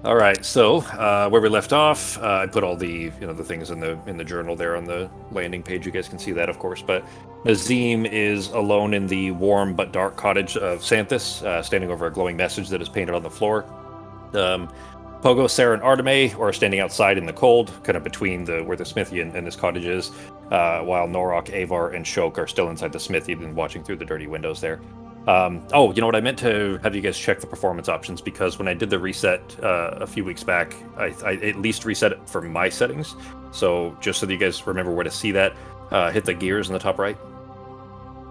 All right, so where we left off, I put all the the things in the journal there on the landing page. You guys can see that, of course. But Nazim is alone in the warm but dark cottage of Santhus, standing over a glowing message that is painted on the floor. Pogo, Sarah, and Arteme are standing outside in the cold, kind of between where the smithy and this cottage is, while Norok, Avar, and Shok are still inside the smithy and watching through the dirty windows there. Oh, you know what? I meant to have you guys check the performance options because when I did the reset a few weeks back, I at least reset it for my settings. So just so that you guys remember where to see that, hit the gears in the top right.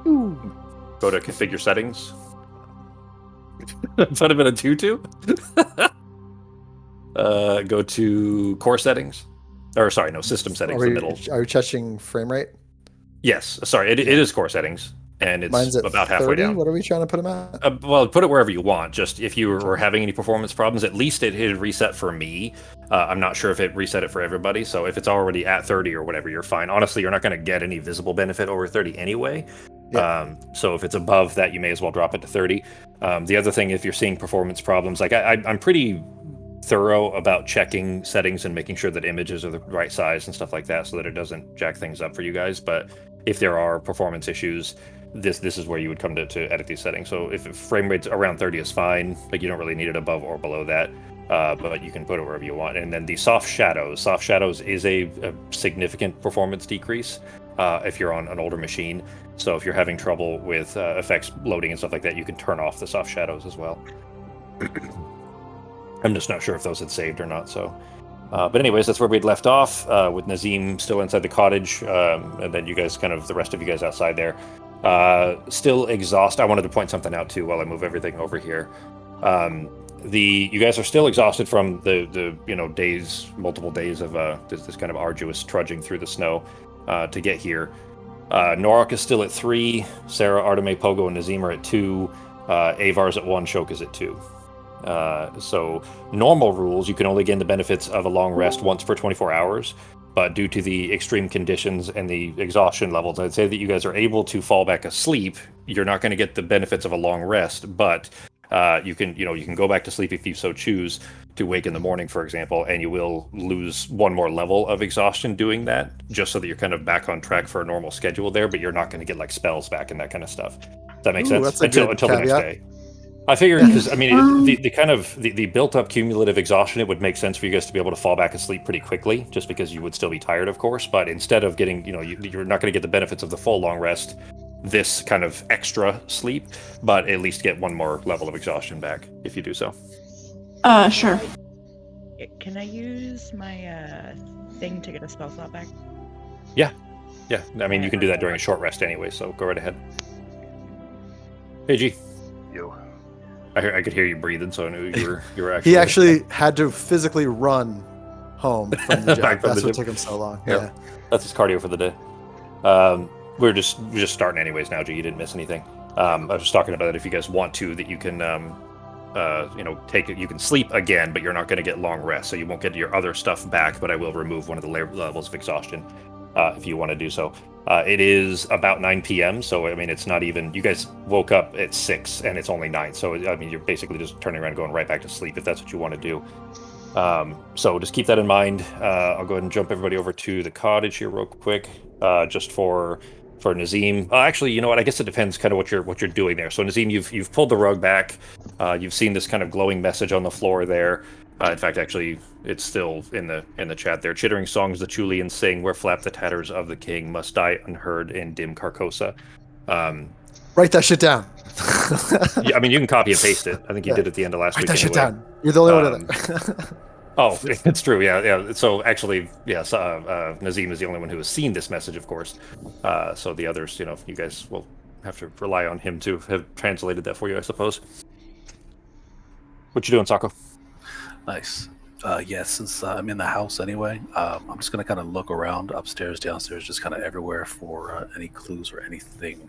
Ooh. Go to configure settings. Put him in a tutu. Go to core settings. Or sorry, no, system settings. The middle. Are you touching frame rate? Yes, sorry, it is core settings. And it's Mine's at about 30? halfway down. What are we trying to put them at? Well, put it wherever you want. Just if you were having any performance problems, at least it had reset for me. I'm not sure if it reset it for everybody. So if it's already at 30 or whatever, you're fine. Honestly, you're not going to get any visible benefit over 30 anyway. Yeah. So if it's above that, you may as well drop it to 30. The other thing, if you're seeing performance problems, like I'm pretty thorough about checking settings and making sure that images are the right size and stuff like that so that it doesn't jack things up for you guys. But if there are performance issues, this is where you would come to edit these settings. So if frame rate's around 30 is fine, like you don't really need it above or below that, but you can put it wherever you want. And then the soft shadows is a significant performance decrease if you're on an older machine. So if you're having trouble with effects loading and stuff like that, you can turn off the soft shadows as well. I'm just not sure if those had saved or not. So, but anyways, that's where we'd left off with Nazim still inside the cottage, and then you guys the rest of you guys outside there. Still exhausted. I wanted to point something out too while I move everything over here. You guys are still exhausted from the multiple days of this kind of arduous trudging through the snow to get here. Norok is still at 3. Sarah, Arteme, Pogo, and Nazim are at 2. Avar's at 1. Shok is at 2. So normal rules, you can only gain the benefits of a long rest once per 24 hours. But due to the extreme conditions and the exhaustion levels, I'd say that you guys are able to fall back asleep. You're not going to get the benefits of a long rest, but you can go back to sleep if you so choose to wake in the morning, for example, and you will lose one more level of exhaustion doing that, just so that you're kind of back on track for a normal schedule there. But you're not going to get like spells back and that kind of stuff. Does that make sense? Until the next day. I figured because the built-up cumulative exhaustion, it would make sense for you guys to be able to fall back asleep pretty quickly, just because you would still be tired, of course. But instead of getting, you're not going to get the benefits of the full long rest, this kind of extra sleep, but at least get one more level of exhaustion back if you do so. Sure. Can I use my thing to get a spell slot back? Yeah. I mean, you can do that during a short rest anyway, so go right ahead. Hey, G. Yo. I could hear you breathing, so I knew you were actually. He actually had to physically run home from the job. That's what took him so long. Yeah. That's his cardio for the day. We're just starting anyways now, G. You didn't miss anything. I was just talking about it. If you guys want to, that you can, take it. You can sleep again, but you're not going to get long rest, so you won't get your other stuff back. But I will remove one of the levels of exhaustion if you want to do so. It is about 9 p.m., so I mean, it's not even. You guys woke up at 6, and it's only 9. So I mean, you're basically just turning around, and going right back to sleep if that's what you want to do. So just keep that in mind. I'll go ahead and jump everybody over to the cottage here real quick, just for Nazim. Actually, you know what? I guess it depends kind of what you're doing there. So Nazim, you've pulled the rug back. You've seen this kind of glowing message on the floor there. In fact, actually, it's still in the chat there. Chittering songs the Chulians sing, where flap the tatters of the king, must die unheard in dim Carcosa. Write that shit down. Yeah, I mean, you can copy and paste it. I think you did at the end of last week. Write that shit down. You're the only one of them. Oh, it's true. Yeah. So actually, yes, Nazim is the only one who has seen this message, of course. So the others, you guys will have to rely on him to have translated that for you, I suppose. What you doing, Sako? Nice. Since I'm in the house anyway, I'm just going to kind of look around upstairs, downstairs, just kind of everywhere for any clues or anything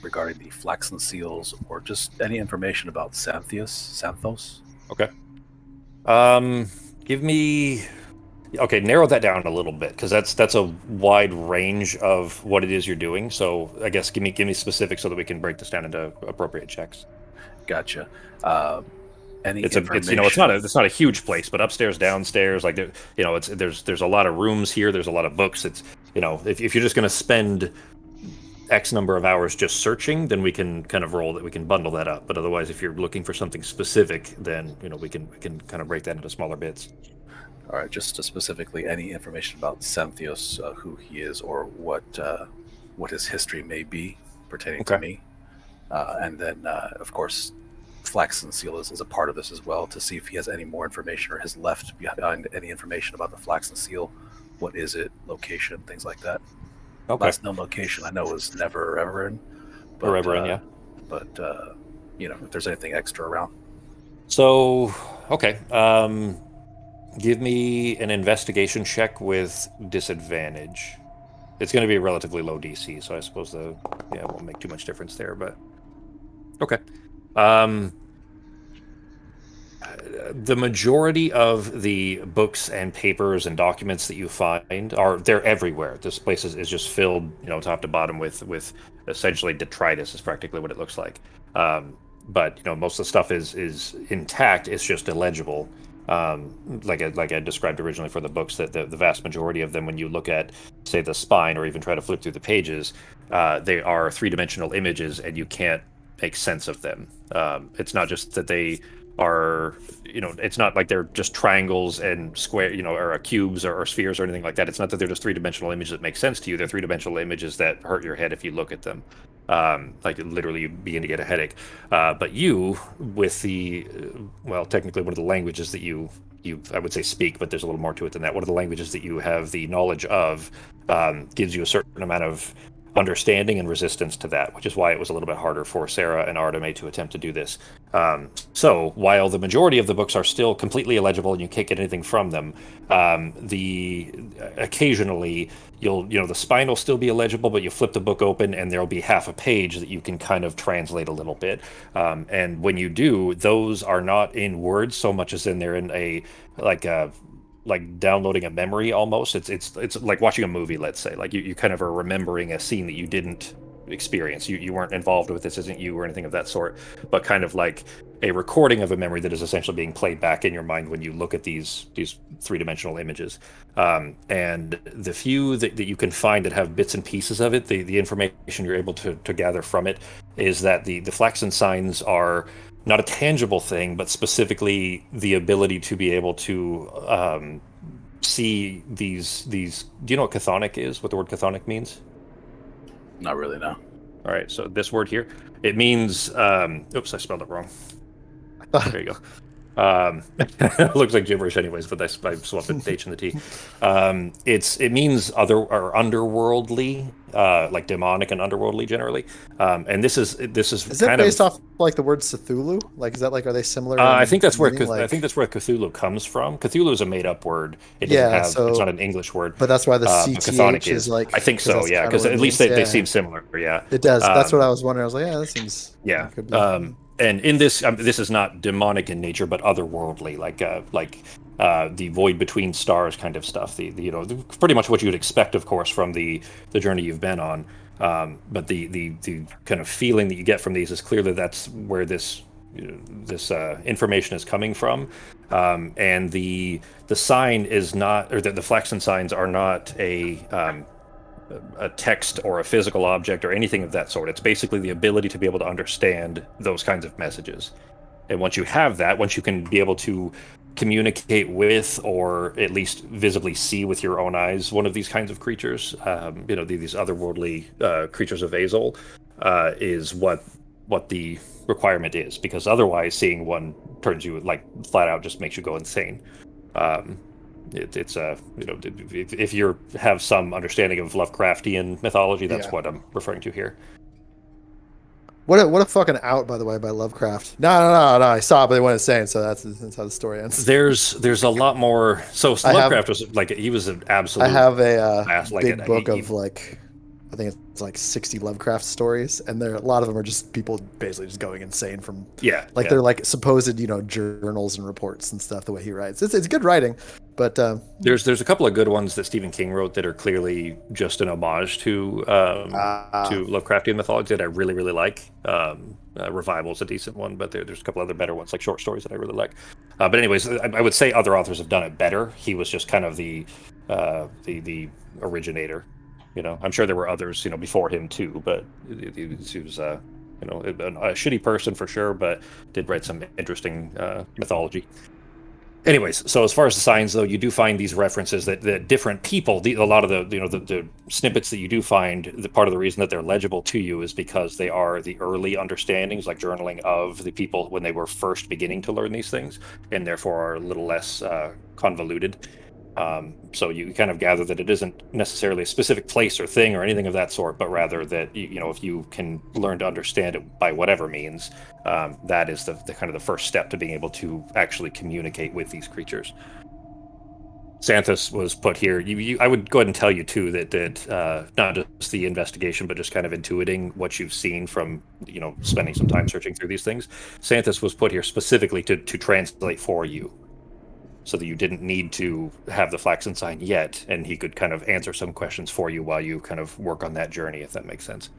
regarding the flaxen seals or just any information about Xanthos. Okay. Give me... Okay, narrow that down a little bit, because that's a wide range of what it is you're doing. So I guess give me specifics so that we can break this down into appropriate checks. Gotcha. Any it's information? it's not a huge place, but upstairs, downstairs, like there's a lot of rooms here. There's a lot of books. It's if you're just going to spend X number of hours just searching, then we can kind of roll that. We can bundle that up. But otherwise, if you're looking for something specific, then we can kind of break that into smaller bits. All right, just specifically any information about Xanthios, who he is, or what his history may be pertaining to me, and then of course, Flaxen Seal is a part of this as well, to see if he has any more information or has left behind any information about the Flaxen Seal. What is it? Location, things like that. Okay. Last known location I know was Never Everin. Yeah. But if there's anything extra around. So, okay. Give me an investigation check with disadvantage. It's going to be a relatively low DC, so I suppose it won't make too much difference there. But okay. The majority of the books and papers and documents that you find they're everywhere. This place is just filled, top to bottom with essentially detritus is practically what it looks like. But most of the stuff is intact. It's just illegible. Like I described originally for the books, that the vast majority of them, when you look at, say, the spine or even try to flip through the pages, they are three-dimensional images, and you can't make sense of them. It's not just that they are, it's not like they're just triangles and square, or cubes or spheres or anything like that. It's not that they're just three-dimensional images that make sense to you. They're three-dimensional images that hurt your head if you look at them. Like literally you begin to get a headache. But you, with the, technically one of the languages that you I would say speak, but there's a little more to it than that. One of the languages that you have the knowledge of gives you a certain amount of understanding and resistance to that, which is why it was a little bit harder for Sarah and Arteme to attempt to do this. So while the majority of the books are still completely illegible and you can't get anything from them, occasionally the spine will still be illegible, but you flip the book open and there'll be half a page that you can kind of translate a little bit. And when you do, those are not in words so much as they're in like downloading a memory almost. It's like watching a movie, let's say. Like you kind of are remembering a scene that you didn't experience. You weren't involved with, this isn't you or anything of that sort, but kind of like a recording of a memory that is essentially being played back in your mind when you look at these three-dimensional images. And the few that you can find that have bits and pieces of it, the information you're able to gather from it is that the flaxen signs are not a tangible thing, but specifically the ability to be able to see these. Do you know what chthonic is? What the word chthonic means? Not really, no. All right, so this word here, it means. Oops, I spelled it wrong. There you go. It looks like gibberish anyways, but I swapped the H and the T. It means other or underworldly, like demonic and underworldly generally. And this is Is it based off like the word Cthulhu? Like, is that like, are they similar? I think that's where meaning? I think that's where Cthulhu comes from. Cthulhu is a made up word. It Yeah, doesn't have, it's not an English word. But that's why the chthonic CTH is like. I think so, yeah, because at least they seem similar. Yeah, it does. That's what I was wondering. I was like, yeah, that seems. Yeah. Could be. And in this, this is not demonic in nature, but otherworldly, like the void between stars kind of stuff. The pretty much what you would expect, of course, from the journey you've been on. But the kind of feeling that you get from these is clearly that's where this information is coming from. And the sign is not, or the flaxen signs are not a text or a physical object or anything of that sort. It's basically the ability to be able to understand those kinds of messages. And once you have that, once you can be able to communicate with, or at least visibly see with your own eyes, one of these kinds of creatures, these otherworldly creatures of Azul, is what the requirement is. Because otherwise, seeing one turns you, like, flat out just makes you go insane. It's if you have some understanding of Lovecraftian mythology, that's what I'm referring to here. What a fucking out, by the way, by Lovecraft. No. I saw it, but they went insane. So that's how the story ends. There's a lot more. So Lovecraft was like, he was an absolute. I have a big book of like, I think it's like 60 Lovecraft stories, and a lot of them are just people basically just going insane from they're like supposed journals and reports and stuff. The way he writes, it's good writing, But there's a couple of good ones that Stephen King wrote that are clearly just an homage to Lovecraftian mythology that I really, really like. Revival's a decent one, but there's a couple other better ones, like short stories that I really like. But anyways, I would say other authors have done it better. He was just kind of the originator. I'm sure there were others, before him too, but he was a shitty person for sure, but did write some interesting mythology. Anyways, so as far as the signs, though, you do find these references that different people, a lot of the snippets that you do find, the part of the reason that they're legible to you is because they are the early understandings, like journaling of the people when they were first beginning to learn these things, and therefore are a little less convoluted. So you kind of gather that it isn't necessarily a specific place or thing or anything of that sort, but rather that if you can learn to understand it by whatever means, that is the kind of the first step to being able to actually communicate with these creatures. Xanthus was put here. I would go ahead and tell you too that not just the investigation, but just kind of intuiting what you've seen from spending some time searching through these things. Xanthus was put here specifically to translate for you, so that you didn't need to have the Flaxen sign yet, and he could kind of answer some questions for you while you kind of work on that journey, if that makes sense.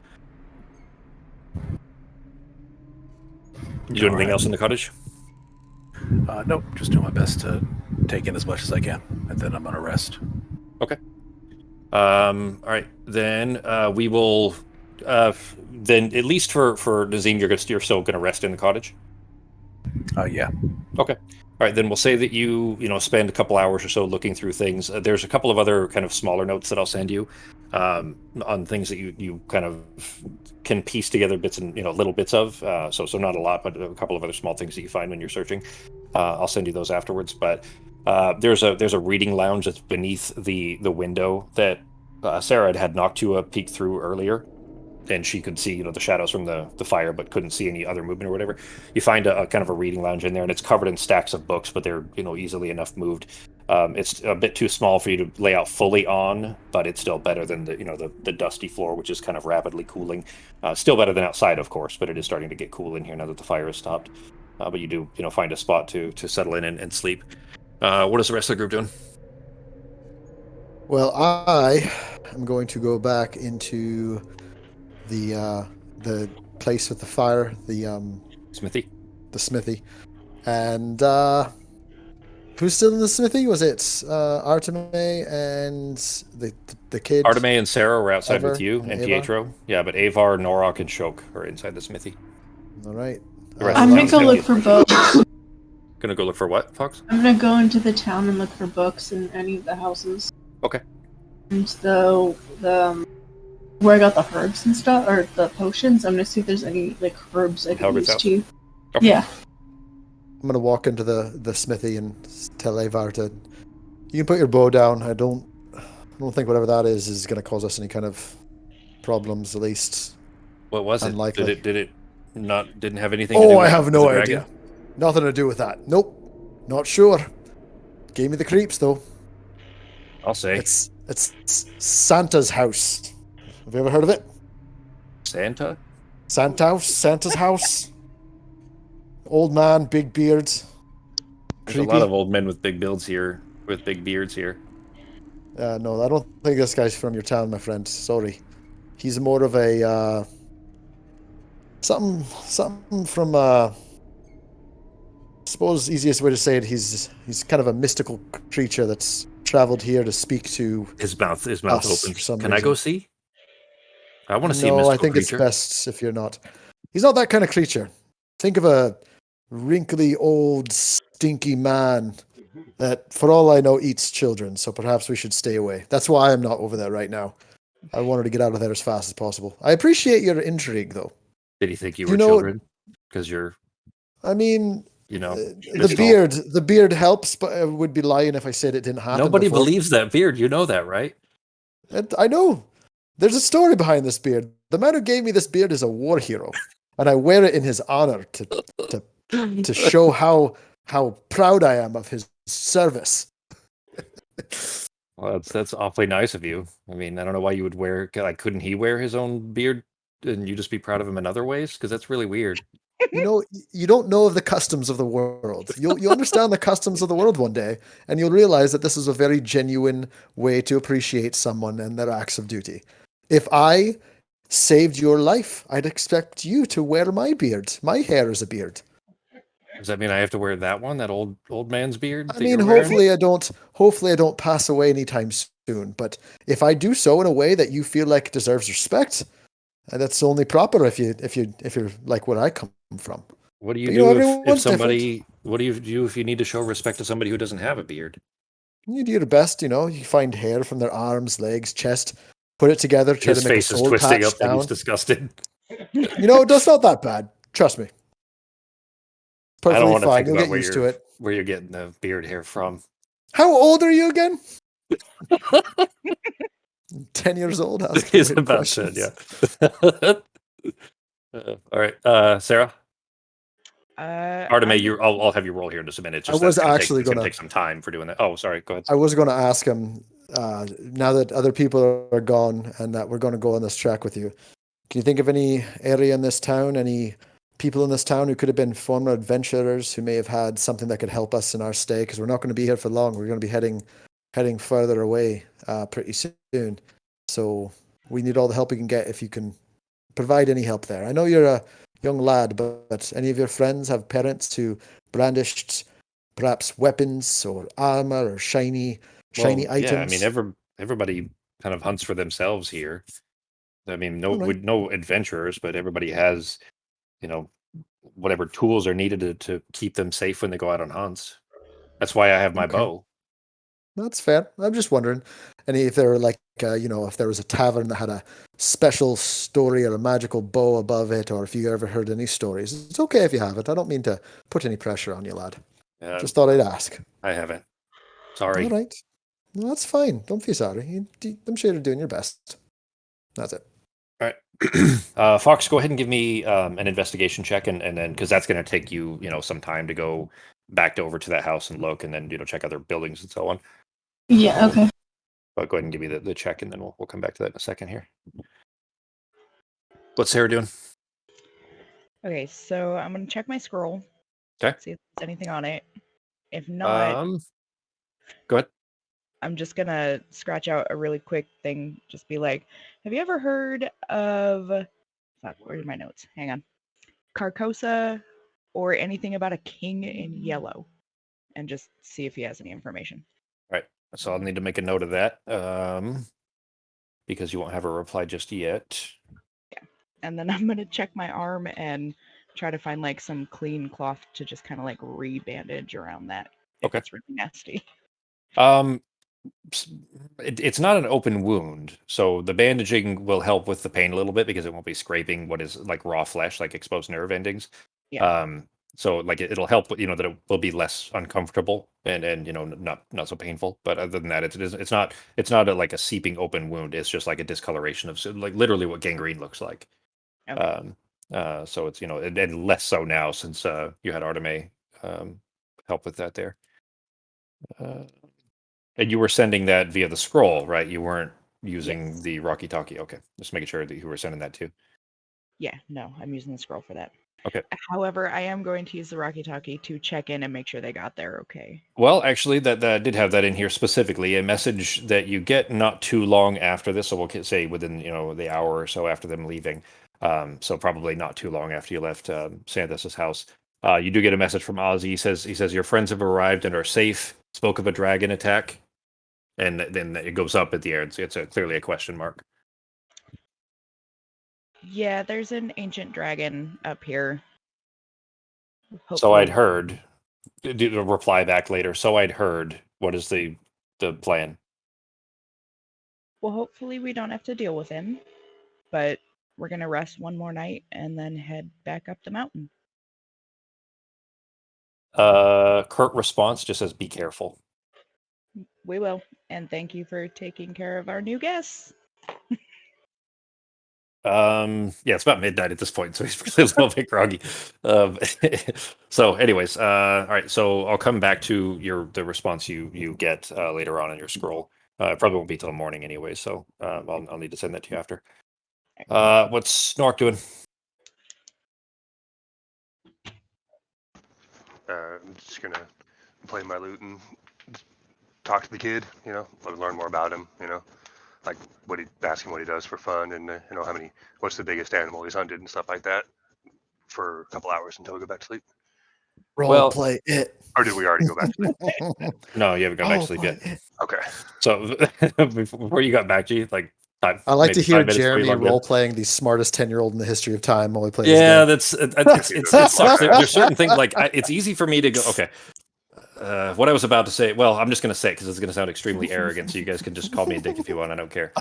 You do anything else in the cottage? Nope, just doing my best to take in as much as I can, and then I'm gonna rest. Okay. All right, then we will. Then at least for Nazim, you're still gonna rest in the cottage. Yeah. Okay. All right, then we'll say that you spend a couple hours or so looking through things. There's a couple of other kind of smaller notes that I'll send you on things that you kind of can piece together bits and little bits of. So not a lot, but a couple of other small things that you find when you're searching. I'll send you those afterwards. But there's a reading lounge that's beneath the window that Sarah had knocked you a peek through earlier. And she could see, the shadows from the fire, but couldn't see any other movement or whatever. You find a kind of a reading lounge in there, and it's covered in stacks of books, but they're easily enough moved. It's a bit too small for you to lay out fully on, but it's still better than the dusty floor, which is kind of rapidly cooling. Still better than outside, of course, but it is starting to get cool in here now that the fire has stopped. But you do find a spot to settle in and sleep. What is the rest of the group doing? Well, I am going to go back into the place with the fire, the Smithy. The smithy, and who's still in the smithy? Was it Arteme and the kid? Arteme and Sarah were outside Ever with you, and Ava? Pietro. Yeah, but Avar, Norok, and Shok are inside the smithy. All right. I'm gonna go look for books. Gonna go look for what, Fox? I'm gonna go into the town and look for books in any of the houses. Okay. And the where I got the herbs and stuff, or the potions, I'm gonna see if there's any herbs I can use too. Okay. Yeah. I'm gonna walk into the smithy and tell Avar to. You can put your bow down. I don't think whatever that is gonna cause us any kind of problems. At least. What was it? Unlikely. Did it didn't have anything? Oh, to do with I have no the dragon? idea. Nothing to do with that. Nope. Not sure. Gave me the creeps though. I'll say It's Santa's house. Have you ever heard of it? Santa. Santa's house. Old man, big beard. There's a lot of old men with big builds here, with big beards here. No, I don't think this guy's from your town, my friend. Sorry. He's more of a something from I suppose easiest way to say it. He's kind of a mystical creature that's traveled here to speak to. His mouth us open. for some Can I reason. go see? I want to see a No, mystical I think creature. it's best if you're not. He's not that kind of creature. Think of a wrinkly, old, stinky man that, for all I know, eats children. So perhaps we should stay away. That's why I'm not over there right now. I wanted to get out of there as fast as possible. I appreciate your intrigue, though. Did he think you You were know- children? Because you're, I mean, mystical. the beard helps, but I would be lying if I said it didn't happen. Nobody before. believes that beard. You know that, right? I know. There's a story behind this beard. The man who gave me this beard is a war hero, and I wear it in his honor to show how proud I am of his service. Well, that's awfully nice of you. I mean, I don't know why you would wear. Couldn't he wear his own beard, and you just be proud of him in other ways? Because that's really weird. You don't know of the customs of the world. You'll understand the customs of the world one day, and you'll realize that this is a very genuine way to appreciate someone and their acts of duty. If I saved your life, I'd expect you to wear my beard. My hair is a beard. Does that mean I have to wear that one, that old man's beard I that mean, you're wearing? hopefully I don't pass away anytime soon, but if I do so in a way that you feel like deserves respect, that's only proper if you're like where I come from. What do you But do if everyone's different. somebody? What do you do if you need to show respect to somebody who doesn't have a beard? You do your best, you find hair from their arms, legs, chest, put it together, try to His make a face is soul twisting patch up, and he's down. disgusted. That's not that bad. Trust me. I don't Perfectly want to fine. think You'll about get used to it. where you're getting the beard hair from. How old are you again? 10 years old? Asking He's weird about questions. 10, yeah. All right, Sarah. Arteme, I'll have you roll here in just a minute. It's just I was that's actually it's gonna gonna take some time for doing that. Oh, sorry. Go ahead. I was gonna ask him, now that other people are gone and that we're gonna go on this trek with you, can you think of any area in this town, any people in this town who could have been former adventurers who may have had something that could help us in our stay? Because we're not going to be here for long. We're going to be heading further away pretty soon. So we need all the help we can get if you can provide any help there. I know you're a young lad, but any of your friends have parents who brandished perhaps weapons or armor or shiny Well, yeah. I mean, items? everybody kind of hunts for themselves here. I mean, All right. no adventurers, but everybody has, you know, whatever tools are needed to keep them safe when they go out on hunts. That's why I have my Okay. bow. That's fair. I'm just wondering, and if there were like, if there was a tavern that had a special story or a magical bow above it, or if you ever heard any stories. It's okay if you haven't. I don't mean to put any pressure on you, lad. Uh, Just thought I'd ask. I haven't. All Sorry. right. No, that's fine. Don't feel sorry. I'm sure you're doing your best. That's it. All right. Fox, go ahead and give me an investigation check, and then because that's going to take you, some time to go back over to that house and look, and then check other buildings and so on. Yeah, okay. But go ahead and give me the check, and then we'll come back to that in a second here. What's Sarah doing? Okay, so I'm gonna check my scroll. Okay. See if there's anything on it. If not, Go ahead. I'm just gonna scratch out a really quick thing. Just be like, have you ever heard of? Fuck, where's my notes? Hang on. Carcosa, or anything about a king in yellow, and just see if he has any information. All right. So I'll need to make a note of that because you won't have a reply just yet. Yeah, and then I'm gonna check my arm and try to find like some clean cloth to just kind of like re-bandage around that if Okay. it's really nasty. It's not an open wound, so the bandaging will help with the pain a little bit because it won't be scraping what is like raw flesh, like exposed nerve endings. Yeah. So like it'll help, that it will be less uncomfortable and not so painful. But other than that, it's not like a seeping open wound. It's just like a discoloration of like literally what gangrene looks like. Okay. So it's and less so now since you had Arteme help with that there. And you were sending that via the scroll, right? You weren't using the Rocky Talkie. Okay, just making sure that you were sending that too. Yeah, no, I'm using the scroll for that. Okay. However, I am going to use the Rocky Talkie to check in and make sure they got there okay. Well, actually, that did have that in here specifically. A message that you get not too long after this, so we'll say within the hour or so after them leaving. So probably not too long after you left Santhus's house. You do get a message from Ozzy. He says your friends have arrived and are safe. Spoke of a dragon attack, and then it goes up at the air. It's clearly a question mark. Yeah, there's an ancient dragon up here. Hopefully. So I'd heard. Do a reply back later. So I'd heard. What is the plan? Well, hopefully we don't have to deal with him, but we're gonna rest one more night and then head back up the mountain. Curt response just says, "Be careful." We will, and thank you for taking care of our new guests. Yeah, it's about midnight at this point, so he's really a little bit groggy. So anyways, all right, so I'll come back to the response you get later on in your scroll. It probably won't be till the morning anyway, so I'll need to send that to you after. What's Snork doing? I'm just gonna play my lute and talk to the kid. Learn more about him. Like ask him what he does for fun, and what's the biggest animal he's hunted and stuff like that for a couple hours until we go back to sleep. Role play it. Or did we already go back to sleep? No, you haven't gone back to sleep yet. Okay. So before you got back, G, like I like to hear 5 minutes before you Jeremy logged in. role playing the smartest 10-year-old in the history of time while he plays. Yeah, the it sucks. There's certain things like it's easy for me to go. Okay, what I was about to say. Well, I'm just going to say it because it's going to sound extremely arrogant. So you guys can just call me a dick if you want. I don't care.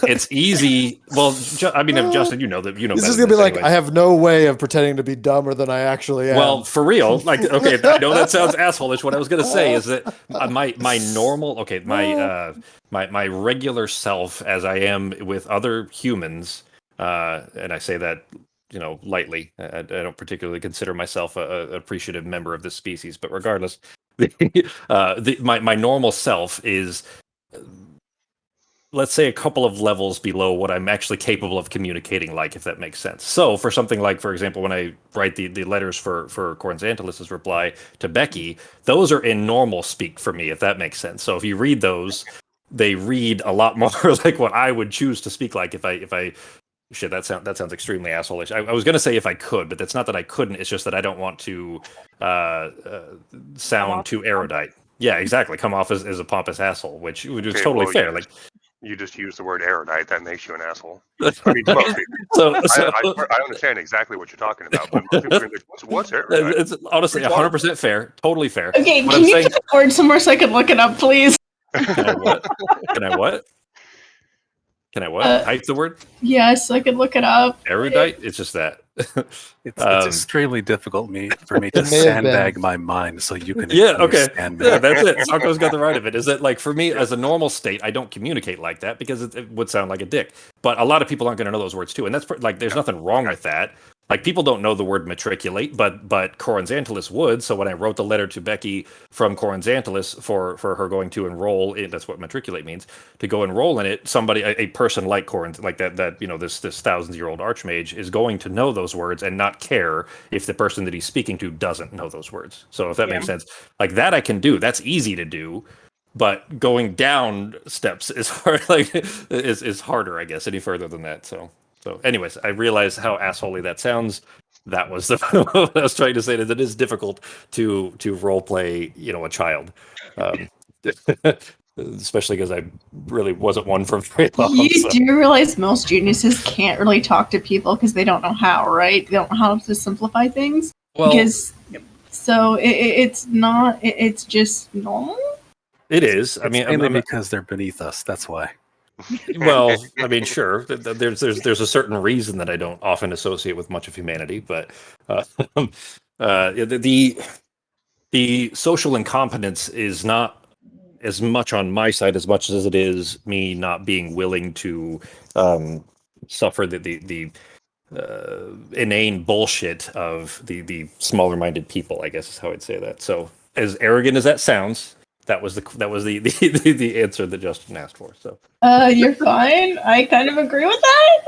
It's easy. Well, Justin, you know that. This is going to be like, I have no way of pretending to be dumber than I actually am. Well, for real, like, okay, I know that sounds asshole-ish. What I was going to say is that my normal, okay, my regular self, as I am with other humans, and I say that, lightly. I don't particularly consider myself an appreciative member of this species, but regardless, my normal self is, let's say, a couple of levels below what I'm actually capable of communicating, like, if that makes sense. So for something like, for example, when I write the letters for Corzantelis' reply to Becky, those are in normal speak for me, if that makes sense. So if you read those, they read a lot more like what I would choose to speak like if I shit, that sounds extremely asshole-ish. I was going to say if I could, but that's not that I couldn't. It's just that I don't want to sound too erudite. Yeah, exactly. Come off as a pompous asshole, which is totally fair. Like, you just use the word erudite, that makes you an asshole. I mean, most people. I understand exactly what you're talking about, but most people are like, what's erudite? It's honestly 100% fair, totally fair. Okay, can you put the word somewhere so I can look it up, please? Can I what? Can I what? Type the word? Yes, I could look it up. Erudite? It's just that. It's extremely difficult for me to sandbag my mind so you can. Yeah, okay. Yeah, that's it. Socko's got the right of it. Is that, like, for me as a normal state, I don't communicate like that because it would sound like a dick. But a lot of people aren't going to know those words too, and that's like there's nothing wrong with that. Like, people don't know the word matriculate, but Corzantelis would. So when I wrote the letter to Becky from Corzantelis for her going to enroll in, that's what matriculate means, to go enroll in it, somebody, a person like that this thousands-year-old archmage is going to know those words and not care if the person that he's speaking to doesn't know those words. So if that makes sense, like, that I can do. That's easy to do. But going down steps is hard, is harder, I guess, any further than that. So anyways, I realize how assholey that sounds. That was what I was trying to say, that it is difficult to role play, a child. Especially because I really wasn't one for very long. You do realize most geniuses can't really talk to people because they don't know how, right? They don't know how to simplify things. Well, it's not. It's just normal. It is. I mean, mainly because they're beneath us. That's why. Well, I mean, sure. There's a certain reason that I don't often associate with much of humanity, but the social incompetence is not as much on my side as much as it is me not being willing to suffer the inane bullshit of the smaller-minded people, I guess is how I'd say that. So, as arrogant as that sounds, that was the answer that Justin asked for. So you're fine. I kind of agree with that.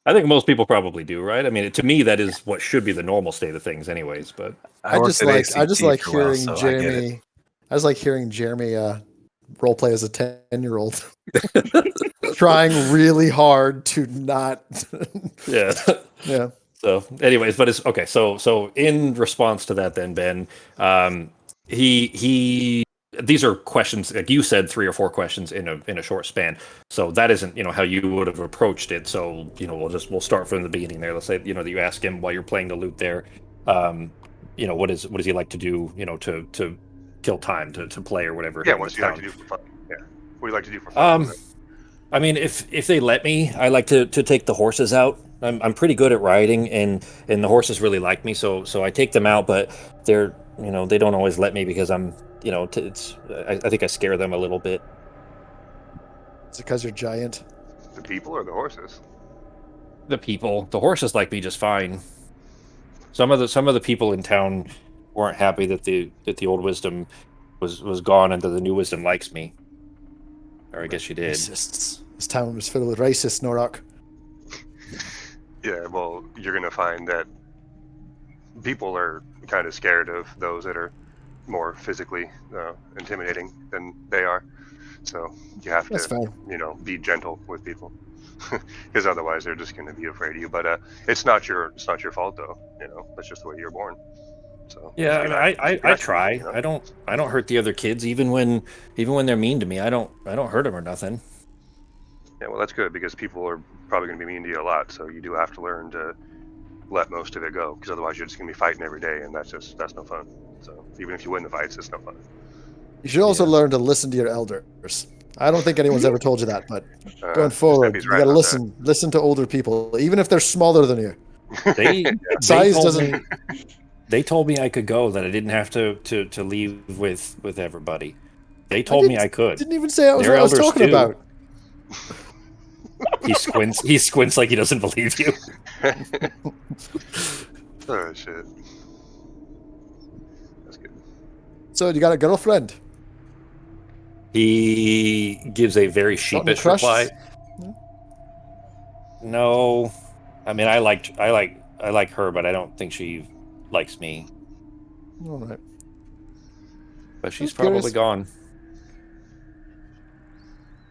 I think most people probably do, right? I mean, to me, that is what should be the normal state of things, anyways. But I just like hearing Jeremy role play as a 10-year-old, trying really hard to not. Yeah. So, anyways, but it's okay. So in response to that, then Ben, he. These are questions, like you said, 3 or 4 questions in a short span. So that isn't, how you would have approached it. So, we'll start from the beginning there. Let's say, that you ask him while you're playing the lute there, what does he like to do, to kill time, to play or whatever. Yeah, what does he like to do for fun? Yeah. What do you like to do for fun? I mean, if they let me, I like to take the horses out. I'm pretty good at riding, and the horses really like me, so I take them out, but they're, they don't always let me because I'm, I think I scare them a little bit. Is it because you're giant? The people or the horses? The people. The horses like me just fine. Some of the people in town weren't happy that the old wisdom was gone and that the new wisdom likes me. Or I guess you did. Racists. This town was filled with racists, Norok. Yeah, well, you're going to find that people are kind of scared of those that are more physically intimidating than they are. So you have That's to, fair. be gentle with people, because otherwise they're just going to be afraid of you. But it's not your fault though. That's just the way you're born. So Yeah, be I, mean, nice. I, Be I nice to try. people, I don't hurt the other kids, even when they're mean to me. I don't hurt them or nothing. Yeah, well, that's good because people are probably going to be mean to you a lot. So you do have to learn to let most of it go, because otherwise you're just going to be fighting every day, and that's no fun. So even if you win the fights, it's no fun. You should also Yeah. learn to listen to your elders. I don't think anyone's ever told you that, but going Stimpy's forward, you right got to about listen to older people, even if they're smaller than you. They Size told doesn't. me they told me I could go, that I didn't have to leave with everybody. They told me I could. Didn't even say that was They're what I was elders talking too. about. He squints like he doesn't believe you. Oh shit, that's good. So you got a girlfriend? He gives a very Got any sheepish crush? reply. No, I mean I like her, but I don't think she likes me. All right. But she's Just curious. probably gone.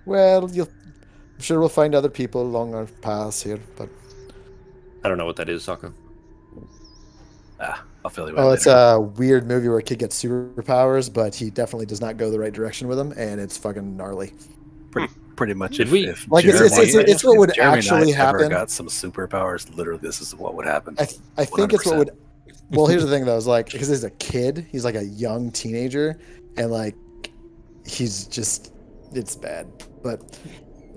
Well, I'm sure we'll find other people along our paths here, but I don't know what that is, Sako. I'll fill you out it's later. a weird movie where a kid gets superpowers, but he definitely does not go the right direction with them, and it's fucking gnarly. Pretty much. Did we- If Like Jeremy, it's what would if Jeremy actually and I ever happen. got some superpowers, literally, this is what would happen. I think it's what 100%. would. Well, here's the thing though, is like because he's a kid, he's like a young teenager, and like he's just it's bad, but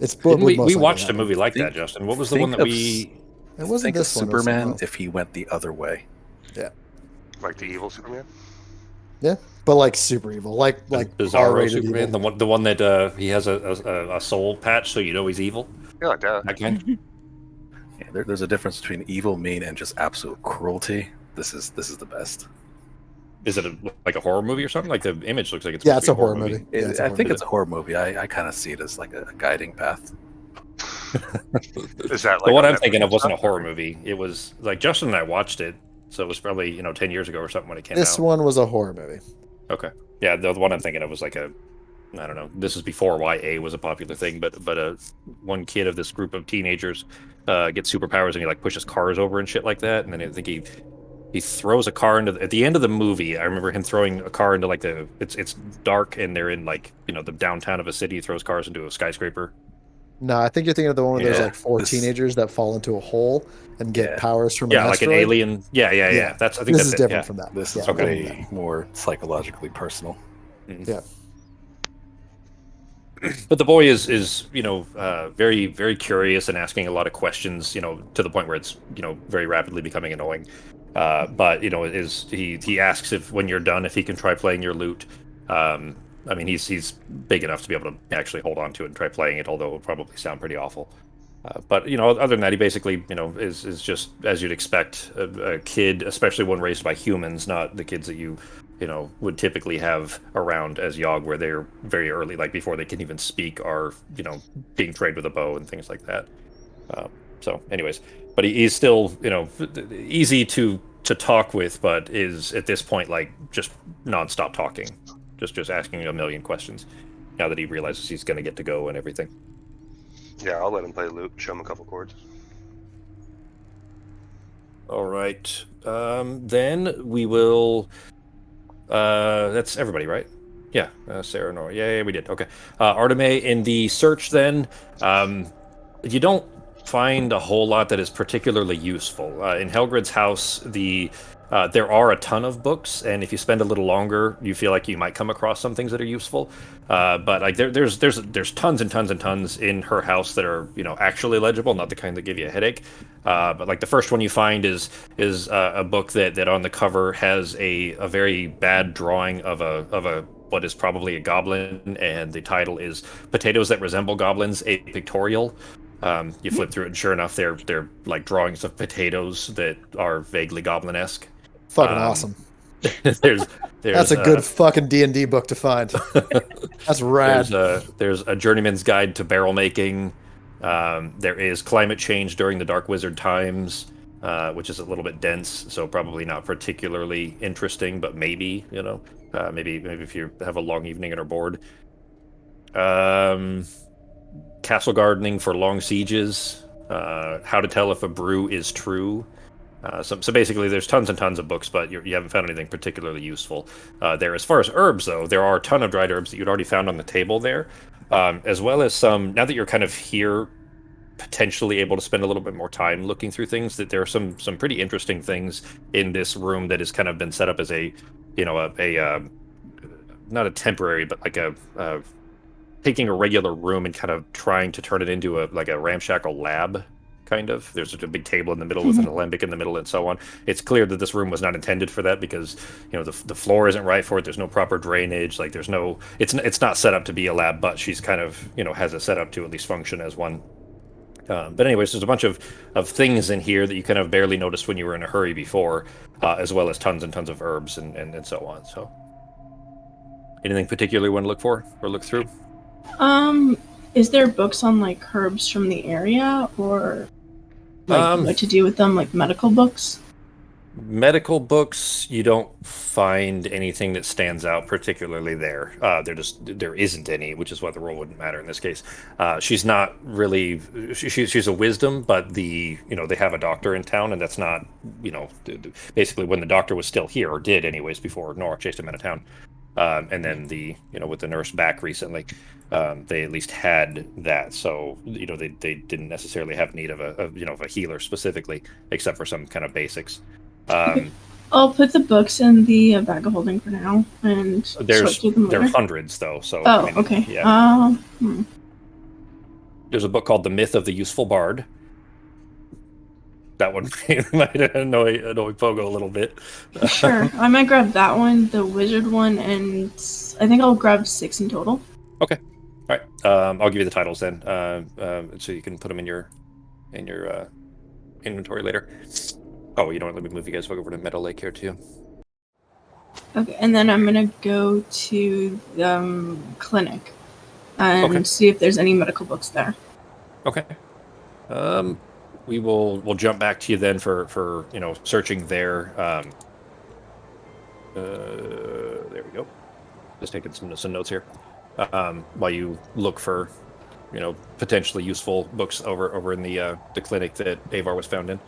it's what Didn't would most we likely watched a happen. movie like Think- that, Justin. What was the one think that of we? It wasn't Think of this one. It was something Superman else. if he went the other way. Like the evil Superman. Yeah, but like super evil, like Bizarro R-rated Superman, evil. the one that he has a soul patch, so you know he's evil. Yeah, like that. That kind. Yeah, there's a difference between evil, mean, and just absolute cruelty. This is the best. Is it like a horror movie or something? Like the image looks like it's. Yeah, supposed to it's a be horror movie. Yeah, it's a I horror think movie. it's a horror movie. I kind of see it as like a guiding path. Is that like The one on I'm Netflix thinking of wasn't a stuff, horror or- movie. It was like Justin and I watched it, so it was probably 10 years ago or something when it came This out. one was a horror movie. Okay, yeah, the one I'm thinking of was like I don't know. This is before YA was a popular thing, but one kid of this group of teenagers gets superpowers and he like pushes cars over and shit like that, and then I think he throws a car into at the end of the movie. I remember him throwing a car into like it's dark and they're in like the downtown of a city. He throws cars into a skyscraper. No, I think you're thinking of the one where there's Yeah, like four this- teenagers that fall into a hole and get Yeah. powers from Yeah, an like an asteroid. alien. Yeah. Yeah. That's I think This that's is it, different yeah. from that. This Yeah, is okay. way more psychologically personal. Yeah. But the boy is very very curious and asking a lot of questions, to the point where it's very rapidly becoming annoying. But is he asks if when you're done if he can try playing your lute. I mean he's big enough to be able to actually hold on to it and try playing it, although it will probably sound pretty awful. But other than that, he basically is just as you'd expect a kid, especially one raised by humans, not the kids that you would typically have around as Yogg, where they're very early, like before they can even speak, are being trained with a bow and things like that. So, anyways, but he's still easy to talk with, but is at this point like just nonstop talking, just asking a million questions. Now that he realizes he's going to get to go and everything. Yeah, I'll let him play lute. Show him a couple chords. All right. Then we will. That's everybody, right? Yeah. Sarah, Nora. Yeah, we did. Okay. Arteme, in the search, then, you don't find a whole lot that is particularly useful. In Helgrid's house, there are a ton of books, and if you spend a little longer, you feel like you might come across some things that are useful. But like there's tons and tons and tons in her house that are actually legible, not the kind that give you a headache. But like the first one you find is a book that on the cover has a very bad drawing of a what is probably a goblin, and the title is "Potatoes That Resemble Goblins: A Pictorial." You flip through it, and sure enough, they're like drawings of potatoes that are vaguely goblin-esque. Fucking awesome. There's That's a good fucking D&D book to find. That's rad. There's a journeyman's guide to barrel making. There is climate change during the Dark Wizard times. which is a little bit dense, so probably not particularly interesting, but maybe, maybe if you have a long evening and are bored. Castle gardening for long sieges. How to tell if a brew is true. So basically, there's tons and tons of books, but you haven't found anything particularly useful there. As far as herbs, though, there are a ton of dried herbs that you'd already found on the table there, as well as some. Now that you're kind of here, potentially able to spend a little bit more time looking through things, that there are some pretty interesting things in this room that has kind of been set up as a, not a temporary, but like a taking a regular room and kind of trying to turn it into a ramshackle lab. Kind of. There's a big table in the middle with an alembic in the middle and so on. It's clear that this room was not intended for that because, the floor isn't right for it. There's no proper drainage. Like there's no. It's not set up to be a lab, but she's kind of has it set up to at least function as one. But anyways, there's a bunch of things in here that you kind of barely noticed when you were in a hurry before, as well as tons and tons of herbs and so on. So, anything particular you want to look for or look through? Is there books on like herbs from the area or like what to do with them, like medical books? Medical books, you don't find anything that stands out particularly there. There isn't any, which is why the roll wouldn't matter in this case. She's not really. She's a wisdom, but they have a doctor in town, and that's not basically when the doctor was still here or did anyways before Nora chased him out of town. And then with the nurse back recently, they at least had that. So they didn't necessarily have need of a healer specifically, except for some kind of basics. I'll put the books in the bag of holding for now, and there's hundreds though. So okay. Yeah. There's a book called The Myth of the Useful Bard. That one might annoy Pogo a little bit. Sure, I might grab that one, the wizard one, and I think I'll grab 6 in total. Okay, all right. I'll give you the titles then, so you can put them in your inventory later. Oh, you know what? Let me move you guys over to Meadow Lake here too. Okay, and then I'm gonna go to the clinic and see if there's any medical books there. Okay. We'll jump back to you then for searching there. There we go. Just taking some notes here while you look for potentially useful books over in the clinic that Avar was found in.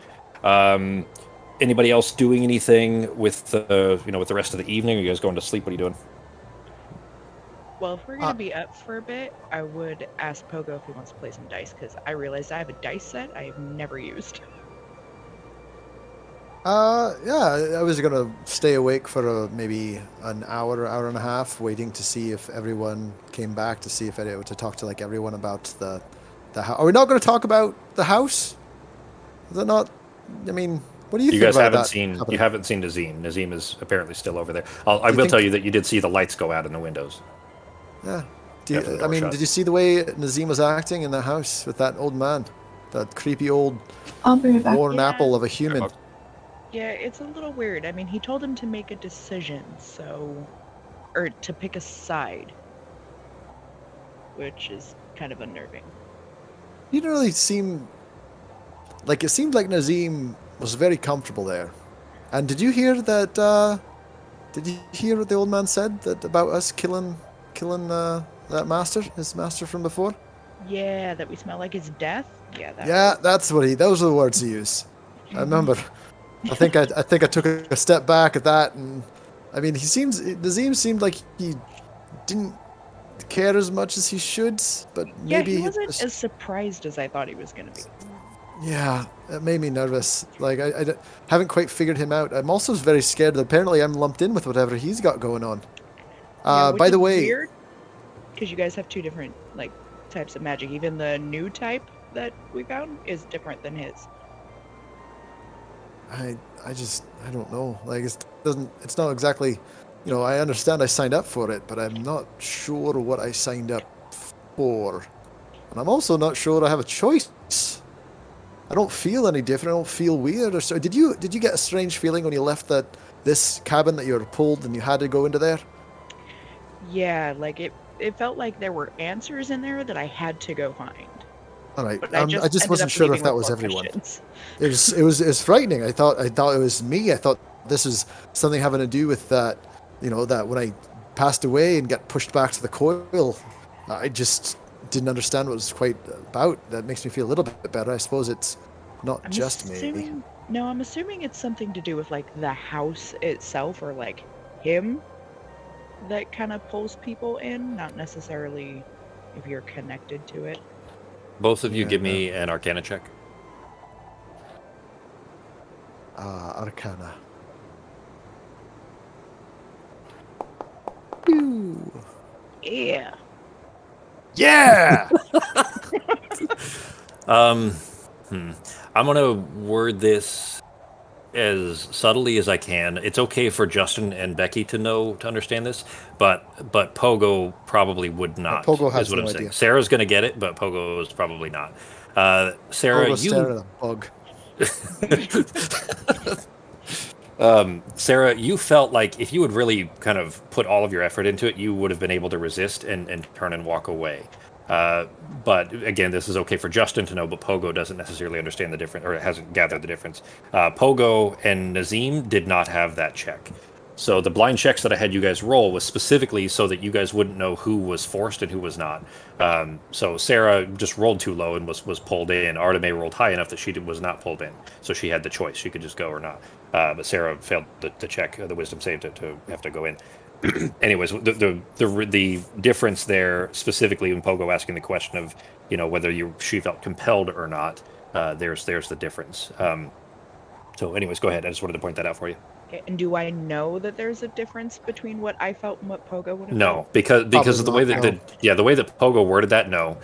Anybody else doing anything with the rest of the evening? Are you guys going to sleep? What are you doing? Well, if we're going to be up for a bit, I would ask Pogo if he wants to play some dice, because I realized I have a dice set I have never used. Yeah, I was going to stay awake for maybe an hour and a half, waiting to see if everyone came back, to see if I to talk to everyone about the house. Are we not going to talk about the house? Is that not? I mean, what do you think guys about haven't that seen? happening? You haven't seen Nazim. Nazim is apparently still over there. I will tell you that you did see the lights go out in the windows. Yeah. Shut. Did you see the way Nazim was acting in the house with that old man? That creepy old I'll bring it back. worn apple of a human. Yeah, it's a little weird. I mean, he told him to make a decision, or to pick a side, which is kind of unnerving. You didn't really seem like it seemed like Nazim was very comfortable there. And did you hear that? Did you hear what the old man said about us killing that master, his master from before? Yeah, that we smell like his death. Yeah, those were the words he used. I remember. I think I took a step back at that, and I mean, Nazim seemed like he didn't care as much as he should, but maybe he wasn't as surprised as I thought he was going to be. Yeah, it made me nervous. Like I haven't quite figured him out. I'm also very scared that apparently I'm lumped in with whatever he's got going on. By the way, because you guys have two different types of magic. Even the new type that we found is different than his. I don't know. It's not exactly, I understand I signed up for it, but I'm not sure what I signed up for. And I'm also not sure I have a choice. I don't feel any different. I don't feel weird or so. Did you get a strange feeling when you left this cabin that you were pulled and you had to go into there? Yeah, it felt like there were answers in there that I had to go find. All right. But I just ended wasn't up sure if leaving that with was more everyone. questions. It was frightening. I thought it was me. I thought this was something having to do with that. That when I passed away and got pushed back to the coil, I just didn't understand what it was quite about. That makes me feel a little bit better. I suppose it's not I'm just me. assuming, no, I'm assuming it's something to do with like the house itself or like him that kind of pulls people in, not necessarily if you're connected to it. Both of you Yeah. give me an Arcana check. Arcana. Ooh. Yeah. Yeah. I'm gonna word this as subtly as I can. It's okay for Justin and Becky to understand this, but Pogo probably would not. Pogo has is what no I'm saying. idea. Sarah's gonna get it, but Pogo is probably not. Sarah, Pogo's staring at a bug. Sarah, you felt like if you had really kind of put all of your effort into it, you would have been able to resist and turn and walk away. But again, this is okay for Justin to know, but Pogo doesn't necessarily understand the difference, or hasn't gathered the difference. Pogo and Nazim did not have that check. So the blind checks that I had you guys roll was specifically so that you guys wouldn't know who was forced and who was not. So Sarah just rolled too low and was pulled in. Arteme rolled high enough that she was not pulled in. So she had the choice. She could just go or not. But Sarah failed the check, the wisdom save to have to go in. Anyways, the difference there, specifically when Pogo asking the question of whether she felt compelled or not, there's the difference. So anyways, go ahead. I just wanted to point that out for you. Okay, and do I know that there's a difference between what I felt and what Pogo would have No, felt? because of the way not, that the way that Pogo worded that, no.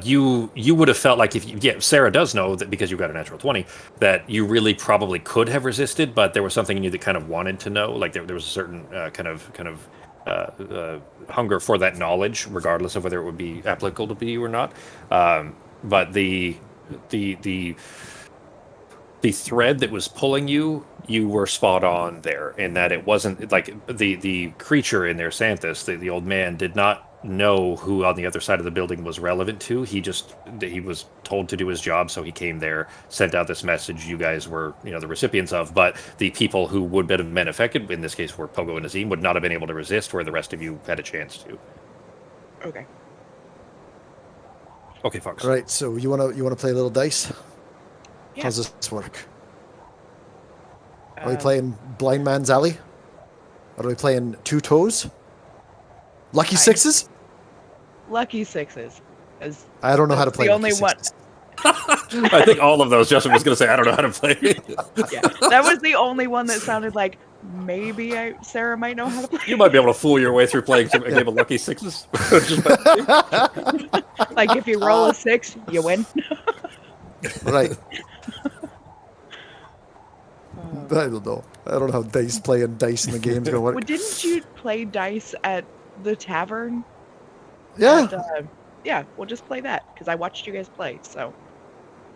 You would have felt like Sarah does know that because you got a natural 20 that you really probably could have resisted, but there was something in you that kind of wanted to know, like there was a certain kind of hunger for that knowledge, regardless of whether it would be applicable to you or not. But the thread that was pulling you were spot on there, in that it wasn't like the creature in there, Santhus, the old man, did not know who on the other side of the building was relevant to. He was told to do his job, so he came there, sent out this message you guys were the recipients of, but the people who would have been affected, in this case were Pogo and Azim, would not have been able to resist, where the rest of you had a chance to. Okay, Fox. All right, so you wanna play a little dice? Yeah. How's this work? Are we playing Blind Man's Alley? Are we playing Two Toes? Lucky Sixes? Lucky Sixes. I don't know how to play the Lucky only one. Sixes. I think all of those. Justin was going to say, I don't know how to play. Yeah, that was the only one that sounded like maybe Sarah might know how to play. You might be able to fool your way through playing a game of Lucky Sixes. Like if you roll a 6, you win. Right. I don't know. I don't know how playing dice in the game's gonna work. Well, didn't you play dice at the tavern? Yeah. Yeah, we'll just play that because I watched you guys play. So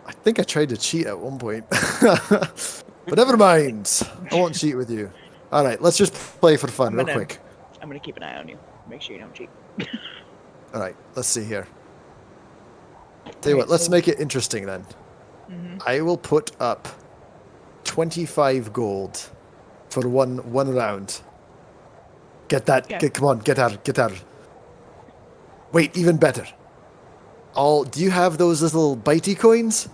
I think I tried to cheat at one point. But never mind. I won't cheat with you. All right, let's just play for fun real quick. I'm gonna keep an eye on you. Make sure you don't cheat. All right, let's see here. Tell you what, let's make it interesting then. Mm-hmm. I will put up 25 gold for one round. Get that. Okay. Come on, get out. Wait, even better. Do you have those little bitey coins?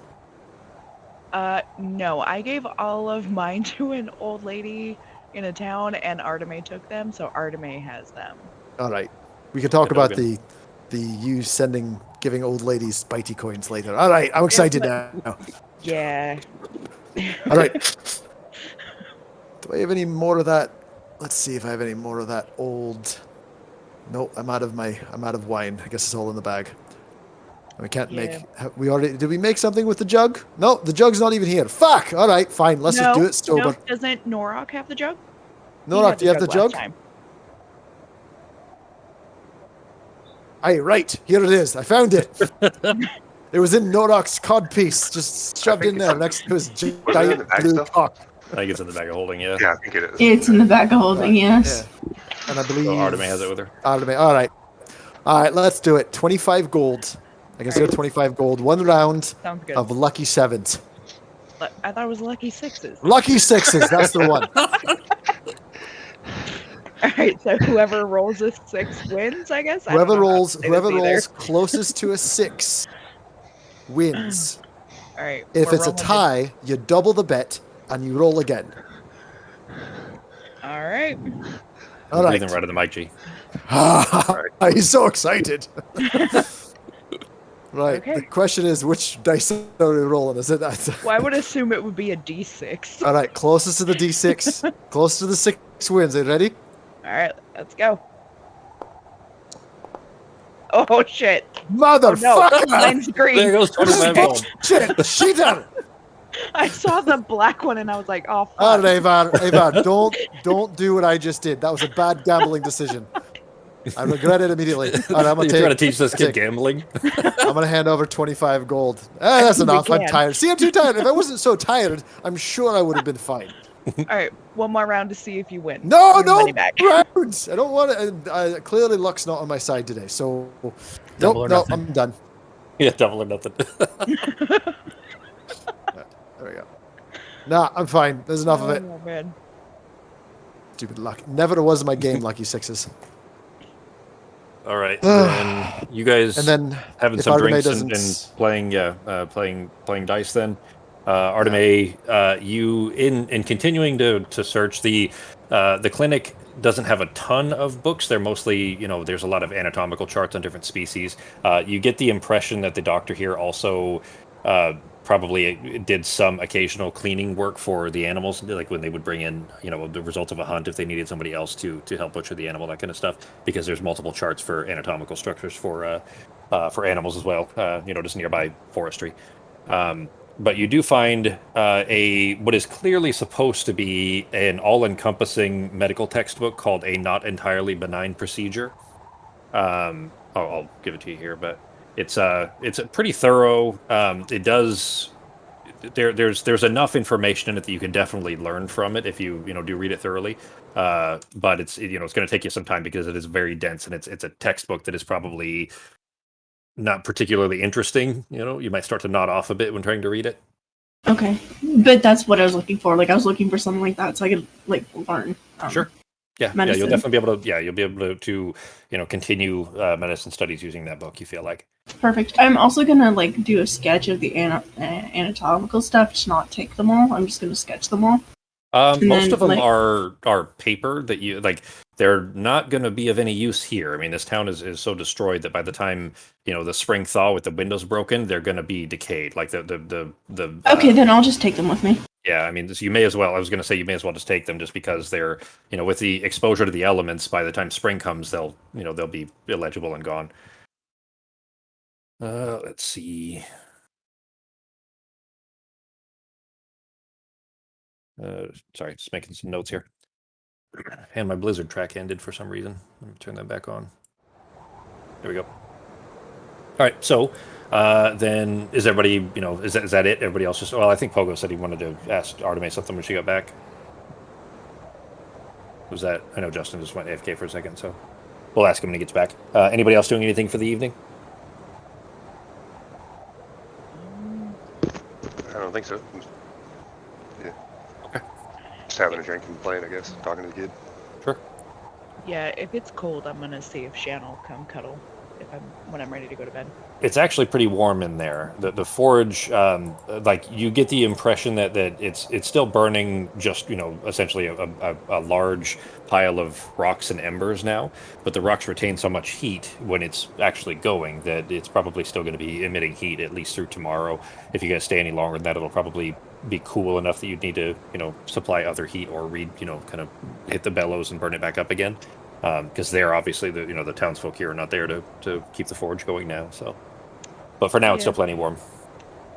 No, I gave all of mine to an old lady in a town, and Arteme took them, so Arteme has them. All right, we can talk Good about organ. you giving old ladies bitey coins later. All right, I'm excited now. Yeah. All right. Do I have any more of that? Let's see if I have any more of that old. No, I'm out of wine. I guess it's all in the bag. We can't make. Did we make something with the jug? No, the jug's not even here. Fuck. All right, fine. Let's just do it sober. No, doesn't Norok have the jug? Norok, do you have the jug? Time. Aye, right. Here it is. I found it. It was in Norok's codpiece, just shoved in there next to his giant blue cock. I think it's in the bag of holding, yeah. Yeah, I think it is. It's in the bag of holding, yes. Yeah. And I believe So Arteme has it with her. Arteme. All right, let's do it. 25 gold. I consider 25 gold. 1 round Sounds good. of lucky 7s. I thought it was lucky 6s. Lucky 6s. That's the one. All right, so whoever rolls a 6 wins, I guess. Whoever I don't know how to say whoever this either. rolls closest to a 6 wins. All right. If we're it's a rolling the- tie, you double the bet and you roll again. All right. All right. Breathing right at the mic, G. He's so excited. Right. Okay. The question is, which dice are we rolling? Is it? Well, I would assume it would be a D6. All right. Closest to the D6. Closest to the 6 wins. Are you ready? All right, let's go. Oh shit! Motherfucker! No, mine's green. There goes 25 gold. Shit! She done it! I saw the black one and I was like, oh fuck. All right, Avar, don't do what I just did. That was a bad gambling decision. I regret it immediately. All right, I'm You're trying to teach this kid gambling? I'm gonna hand over 25 gold. That's think we enough. I'm can. tired. See, I'm too tired. If I wasn't so tired, I'm sure I would have been fine. All right, one more round to see if you win. No, Give me no money back. rounds. I don't want to. Clearly, luck's not on my side today. So, Double or no, nothing. I'm done. Yeah, double or nothing. There we go. Nah, I'm fine. There's enough of it. Oh, man. Stupid luck. Never was in my game lucky 6s. All right, then you guys And then having if some Artemis drinks doesn't- and playing dice. Then Artemis, you in continuing to search the clinic doesn't have a ton of books. They're mostly, there's a lot of anatomical charts on different species. You get the impression that the doctor here also probably did some occasional cleaning work for the animals, like when they would bring in, the result of a hunt if they needed somebody else to help butcher the animal, that kind of stuff. Because there's multiple charts for anatomical structures for animals as well, just nearby forestry. But you do find what is clearly supposed to be an all-encompassing medical textbook called A Not Entirely Benign Procedure. I'll give it to you here, but it's a pretty thorough. It does. There's enough information in it that you can definitely learn from it if you do read it thoroughly. But it's it's going to take you some time because it is very dense and it's a textbook that is probably not particularly interesting. You might start to nod off a bit when trying to read it. Okay, but that's what I was looking for. Like I was looking for something like that so I could learn. Sure. Yeah, medicine. you'll definitely be able to. Yeah, you'll be able to continue medicine studies using that book. You feel like. Perfect. I'm also gonna do a sketch of the anatomical stuff, just not take them all. I'm just gonna sketch them all. Most then, of them are paper that you like. They're not going to be of any use here. I mean, this town is so destroyed that by the time the spring thaw with the windows broken, they're going to be decayed. Like the. Okay, then I'll just take them with me. Yeah, I mean, you may as well. I was going to say you may as well just take them, just because they're with the exposure to the elements. By the time spring comes, they'll be illegible and gone. Let's see. Sorry, just making some notes here. And my Blizzard track ended for some reason. Let me turn that back on. There we go. All right, so then is everybody, is that it? Everybody else just, well, I think Pogo said he wanted to ask Artemis something when she got back. Was that, I know Justin just went AFK for a second, so we'll ask him when he gets back. Anybody else doing anything for the evening? I don't think so. Yeah. Okay. Just having a drink and playing, I guess. Talking to the kid. Sure. Yeah, if it's cold, I'm gonna see if Shan will come cuddle when I'm ready to go to bed. It's actually pretty warm in there. The forge, you get the impression that it's still burning, just essentially a large pile of rocks and embers now. But the rocks retain so much heat when it's actually going that it's probably still going to be emitting heat at least through tomorrow. If you guys stay any longer than that, it'll probably be cool enough that you'd need to supply other heat or kind of hit the bellows and burn it back up again. Because they're obviously the townsfolk here are not there to keep the forge going now. So, but for now it's still plenty warm.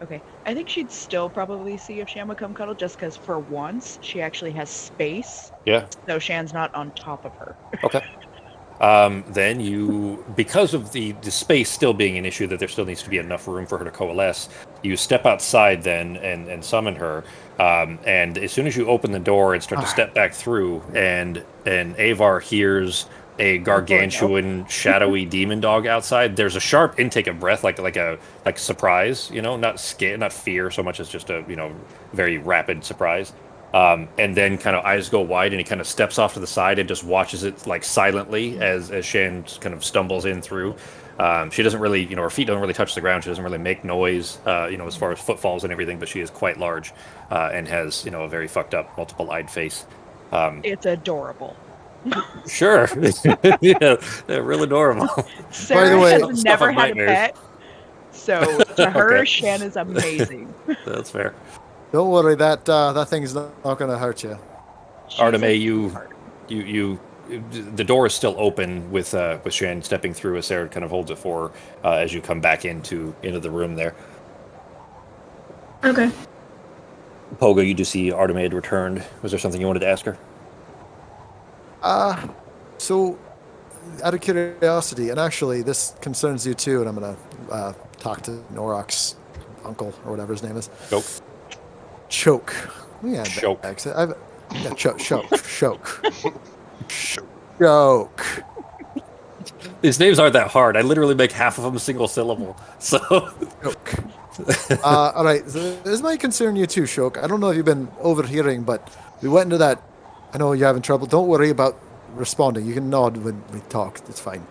Okay, I think she'd still probably see if Shan would come cuddle, just because for once she actually has space. Yeah. So Shan's not on top of her. Okay. Then you, because of the space still being an issue, that there still needs to be enough room for her to coalesce, you step outside then and summon her. And as soon as you open the door and start to step back through, and Avar hears a gargantuan, shadowy demon dog outside. There's a sharp intake of breath, like surprise, not scare, not fear so much as just a very rapid surprise. And then kind of eyes go wide, and he kind of steps off to the side and just watches it like silently as Shan kind of stumbles in through. She doesn't really, her feet don't really touch the ground. She doesn't really make noise, as far as footfalls and everything. But she is quite large, and has, a very fucked up, multiple-eyed face. It's adorable. Sure, yeah, they're real adorable. Sarah By the way, has never had a pet, so to her, Okay. Shan is amazing. That's fair. Don't worry, that thing's not going to hurt you. Arteme, you, the door is still open with Shan stepping through as Sarah kind of holds it for her as you come back into the room there. Okay. Pogo, you do see Arteme had returned. Was there something you wanted to ask her? So, out of curiosity, and actually this concerns you too, and I'm going to talk to Norok's uncle, or whatever his name is. Choke. Yeah, Choke. Choke. These names aren't that hard. I literally make half of them single syllable. So. Choke. All right, so this might concern you too, Shok. I don't know if you've been overhearing, but we went into that. I know you're having trouble. Don't worry about responding. You can nod when we talk. It's fine.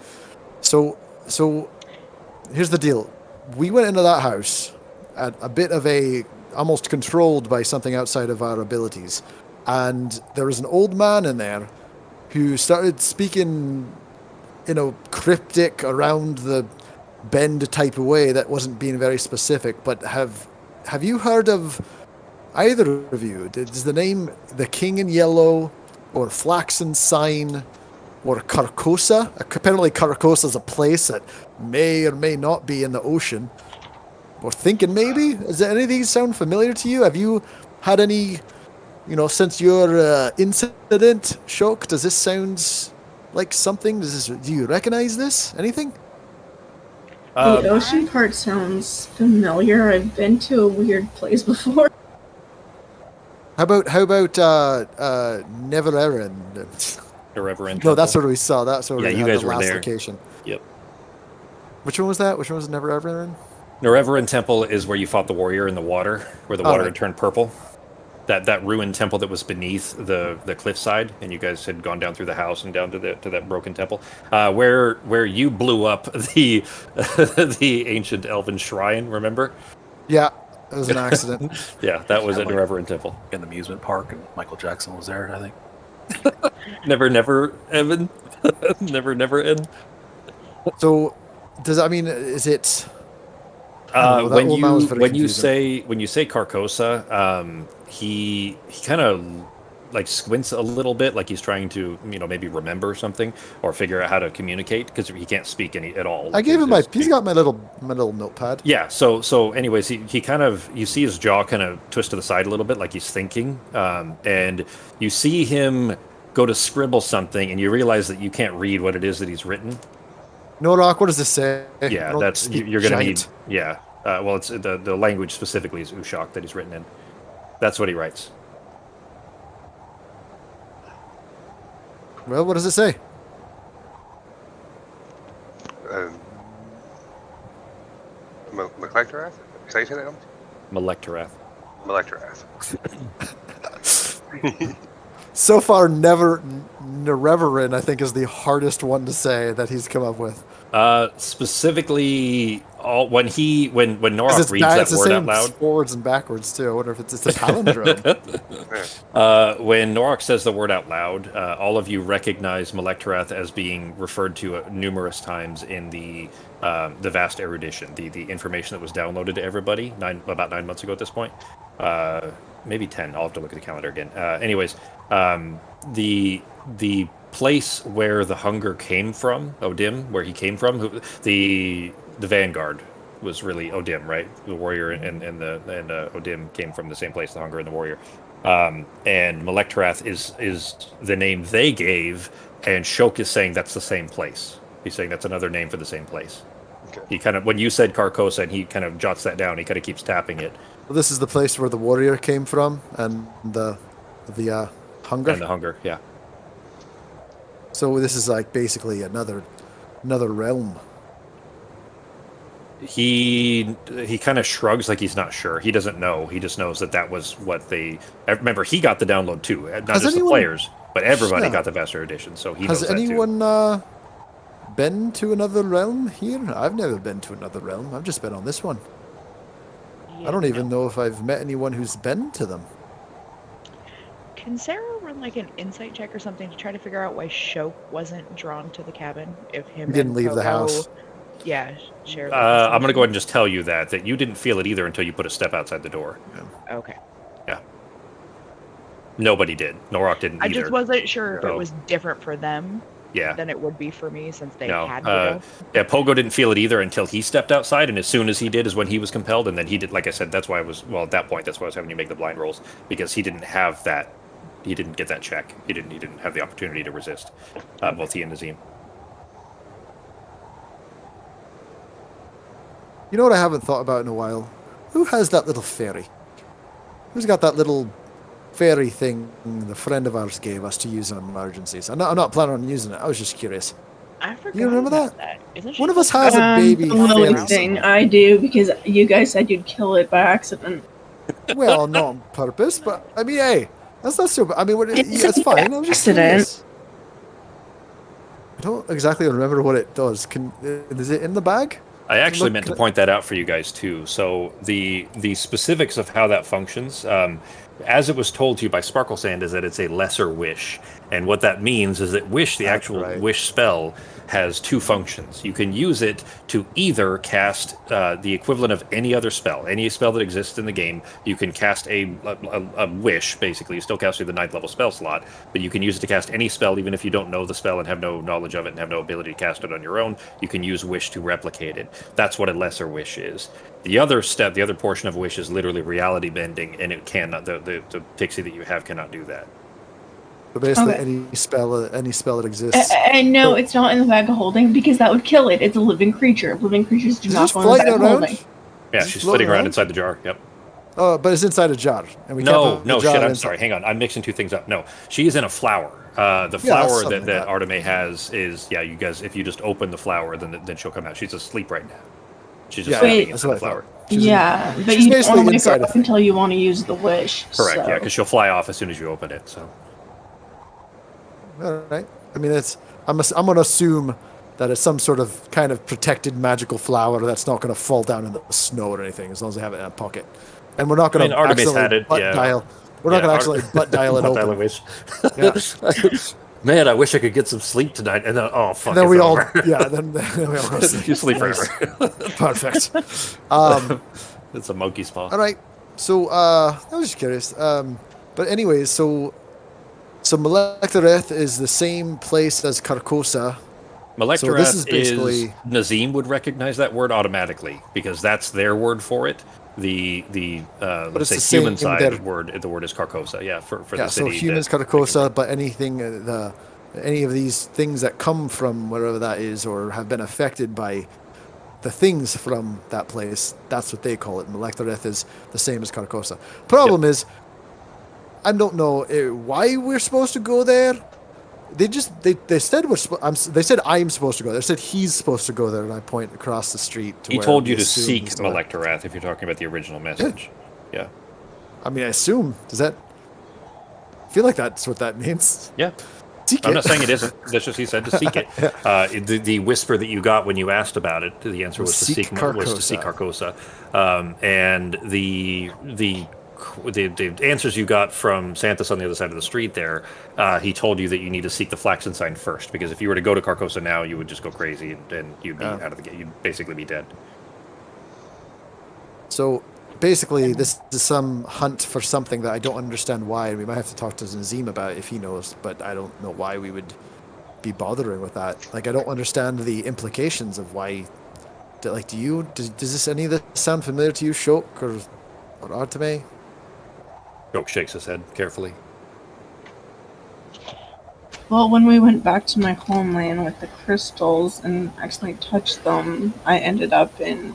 So here's the deal. We went into that house at a bit of a almost controlled by something outside of our abilities, and there was an old man in there who started speaking, cryptic around the bend type of way that wasn't being very specific. But have you heard of either of you? Does the name the King in Yellow, or Flaxen Sign, or Carcosa? Apparently Carcosa is a place that may or may not be in the ocean. We're thinking maybe. Does any of these sound familiar to you? Have you had any, since your incident, Shok? Does this sound like something? Do you recognize this? Anything? The ocean part sounds familiar. I've been to a weird place before. How about Never Erend? Irreverent. No, that's what we saw. That's what we you had guys the were last there. location. Yep. Which one was that? Which one was Never Erend? Nerevarine Temple is where you fought the warrior in the water, where the water right. had turned purple. That ruined temple that was beneath the cliffside, and you guys had gone down through the house and down to that broken temple, where you blew up the the ancient elven shrine. Remember? Yeah, it was an accident. Yeah, that was Yeah, at like- Nerevarine Temple. In the amusement park, and Michael Jackson was there, I think. Never, Evan. never, end. So, is it? I don't know, that When old man was very you confusing. say Carcosa, he kind of like squints a little bit, like he's trying to maybe remember something or figure out how to communicate, because he can't speak at all. I gave him he's got my little notepad. Yeah. So anyways, he kind of, you see his jaw kind of twist to the side a little bit, like he's thinking, and you see him go to scribble something, and you realize that you can't read what it is that he's written. Norok, what does this say? I Yeah, don't that's speak you're gonna giant. need. Yeah. Well, it's the language specifically is Ushak that he's written in. That's what he writes. Well, what does it say? Melectorath? Say that else? Melectorath. Melectorath. So far, Nerevarine, I think, is the hardest one to say that he's come up with. Specifically, when Norok It's reads that it's the word same out loud. forwards and backwards too. I wonder if it's a palindrome. When Norok says the word out loud, all of you recognize Melectorath as being referred to numerous times in the vast erudition, the information that was downloaded to everybody about 9 months ago at this point. Maybe 10. I'll have to look at the calendar again. Anyways, the place where the hunger came from, Odim, where he came from, the Vanguard was really Odim, right? The warrior and Odim came from the same place, the hunger and the warrior. And Melectorath is the name they gave, and Shok is saying that's the same place. He's saying that's another name for the same place. Okay. He kind of, when you said Carcosa, and he kind of jots that down, he kind of keeps tapping it. Well, this is the place where the warrior came from, and the hunger. And the hunger, yeah. So this is like basically another realm. He kind of shrugs like he's not sure. He doesn't know. He just knows that was what they. Remember, he got the download too, not Has just the anyone- players, but everybody Yeah. got the Master Edition. So he Has knows that too. anyone been to another realm here? I've never been to another realm. I've just been on this one. I don't even know if I've met anyone who's been to them. Can Sarah run like an insight check or something to try to figure out why Shoke wasn't drawn to the cabin? If him He didn't and leave the Pogo, house. Yeah, share. I'm gonna go ahead and just tell you that you didn't feel it either until you put a step outside the door. Okay. Nobody did. Norok didn't I either. just wasn't sure if So- it was different for them Yeah. than it would be for me since they No. had to go. Yeah, Pogo didn't feel it either until he stepped outside, and as soon as he did is when he was compelled, and then he did. Like I said, that's why I was. Well, at that point, that's why I was having you make the blind rolls, because he didn't have that. He didn't get that check. He didn't have the opportunity to resist. Both he and Nazim. You know what I haven't thought about in a while? Who has that little fairy? Who's got that little fairy thing the friend of ours gave us to use in emergencies? I'm not planning on using it. I was just curious. I forgot. You remember about that? Isn't she One of us supposed has to- a baby the lonely fairy thing. somewhere. I do, because you guys said you'd kill it by accident. Well, not on purpose, but I mean, hey, that's not so bad. I mean, It's it's an fine. I was just accident. curious. I don't exactly remember what it does. Is it in the bag? I actually Look meant to at- point that out for you guys too. So the specifics of how that functions, as it was told to you by Sparkle Sand, is that it's a lesser wish, and what that means is that wish, the That's actual right. wish spell, has two functions. You can use it to either cast the equivalent of any other spell, any spell that exists in the game. You can cast a wish, basically. You still cast through the 9th level spell slot, but you can use it to cast any spell, even if you don't know the spell and have no knowledge of it and have no ability to cast it on your own. You can use wish to replicate it. That's what a lesser wish is. The other step, the other portion of wish, is literally reality bending, and it cannot. The pixie that you have cannot do that. So basically, Okay. any spell that exists. And no, it's not in the bag of holding because that would kill it. It's a living creature. Living creatures do Is not this go in the bag floating of around? holding. Yeah, Is it she's floating flitting around around? inside the jar. Yep. Oh, but it's inside a jar. And we can't No, put no, the jar shit. I'm inside- sorry. Hang on. I'm mixing two things up. No, she is in a flower. The that's flower something that like that. Arteme has is, yeah, you guys, if you just open the flower, then she'll come out. She's asleep right now. She's just Yeah, sleeping Wait. that's inside what the I flower. thought. She's in- Yeah, but she's you don't basically want to wake inside her a up thing. until you want to use the wish. Correct, so. yeah, because she'll fly off as soon as you open it. So All right. I mean, I'm going to assume that it's some sort of kind of protected magical flower that's not going to fall down in the snow or anything, as long as they have it in a pocket. And we're not going to Artemis accidentally had it, butt yeah. dial. We're not Yeah, going to actually butt dial it Butt dial open. wish. Yeah. Man, I wish I could get some sleep tonight. And then, oh fuck, And then it's we all, over. yeah, then we all go to sleep. You sleep Nice. forever. Perfect. It's a monkey's paw. All right. So I was just curious. But anyways, so Melectoreth is the same place as Carcosa. Melectoreth So this is basically- Nazim would recognize that word automatically because that's their word for it. The let's it's say the human same side there. word, the word is Carcosa. Yeah, for Yeah, the so city. humans that- Carcosa, but anything any of these things that come from wherever that is or have been affected by the things from that place, that's what they call it. Melectoreth is the same as Carcosa. Problem is, I don't know why we're supposed to go there. They said they said I'm supposed to go there. They said he's supposed to go there, and I point across the street to He where told we you to assume seek he's going. Melectoreth if you're talking about the original message. Yeah. I mean, I assume. Does that? I feel like that's what that means. Yeah. Seek I'm it. not saying it isn't. That's just he said to seek it. The whisper that you got when you asked about it, the answer was to Seek seek Carcosa. And the answers you got from Santos on the other side of the street there, he told you that you need to seek the Flaxen sign first, because if you were to go to Carcosa now, you would just go crazy and you'd be out of the game. You'd basically be dead. So basically, this is some hunt for something that I don't understand why, and we might have to talk to Nazim about it if he knows, but I don't know why we would be bothering with that. Like, I don't understand the implications of why. Like, does this any of this sound familiar to you, Shok or Arteme? Joke shakes his head carefully. Well, when we went back to my homeland with the crystals and actually touched them, I ended up in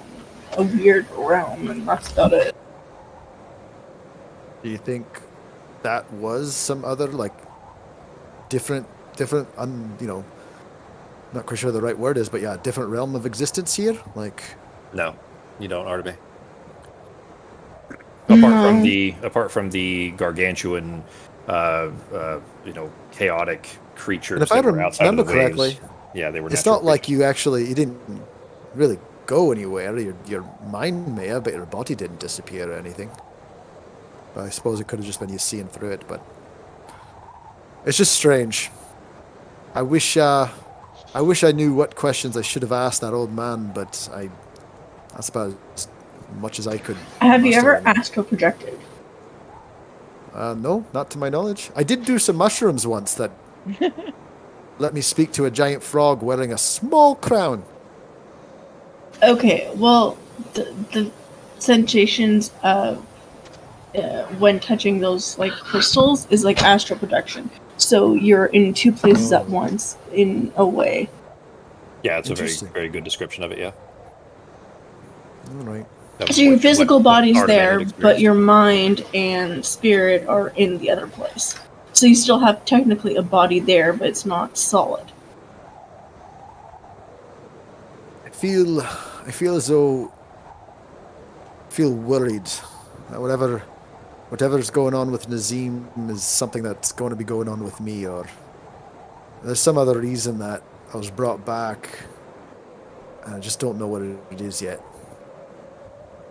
a weird realm, and that's about it. Do you think that was some other, like, different different, not quite sure the right word is, but yeah, different realm of existence here. Like, No, you don't, Artebe. No. Apart from the gargantuan, chaotic creatures and if I that were outside of remember the correctly, waves. Yeah, they were. it's natural not like creatures. you didn't really go anywhere. Your mind may have, but your body didn't disappear or anything. But I suppose it could have just been you seeing through it. But it's just strange. I wish I knew what questions I should have asked that old man, but that's about as much as I could. Have you muster ever right now. astral projected? No, not to my knowledge. I did do some mushrooms once that let me speak to a giant frog wearing a small crown. Okay, well, the sensations of when touching those like crystals is like astral projection. So you're in two places at once in a way. Yeah, it's a very Interesting. very good description of it. Yeah. All right. That was So your what- physical what body's Artebe had there, but experienced. your mind and spirit are in the other place. So you still have technically a body there, but it's not solid. I feel as though I feel worried that whatever's going on with Nazim is something that's going to be going on with me, or there's some other reason that I was brought back, and I just don't know what it is yet.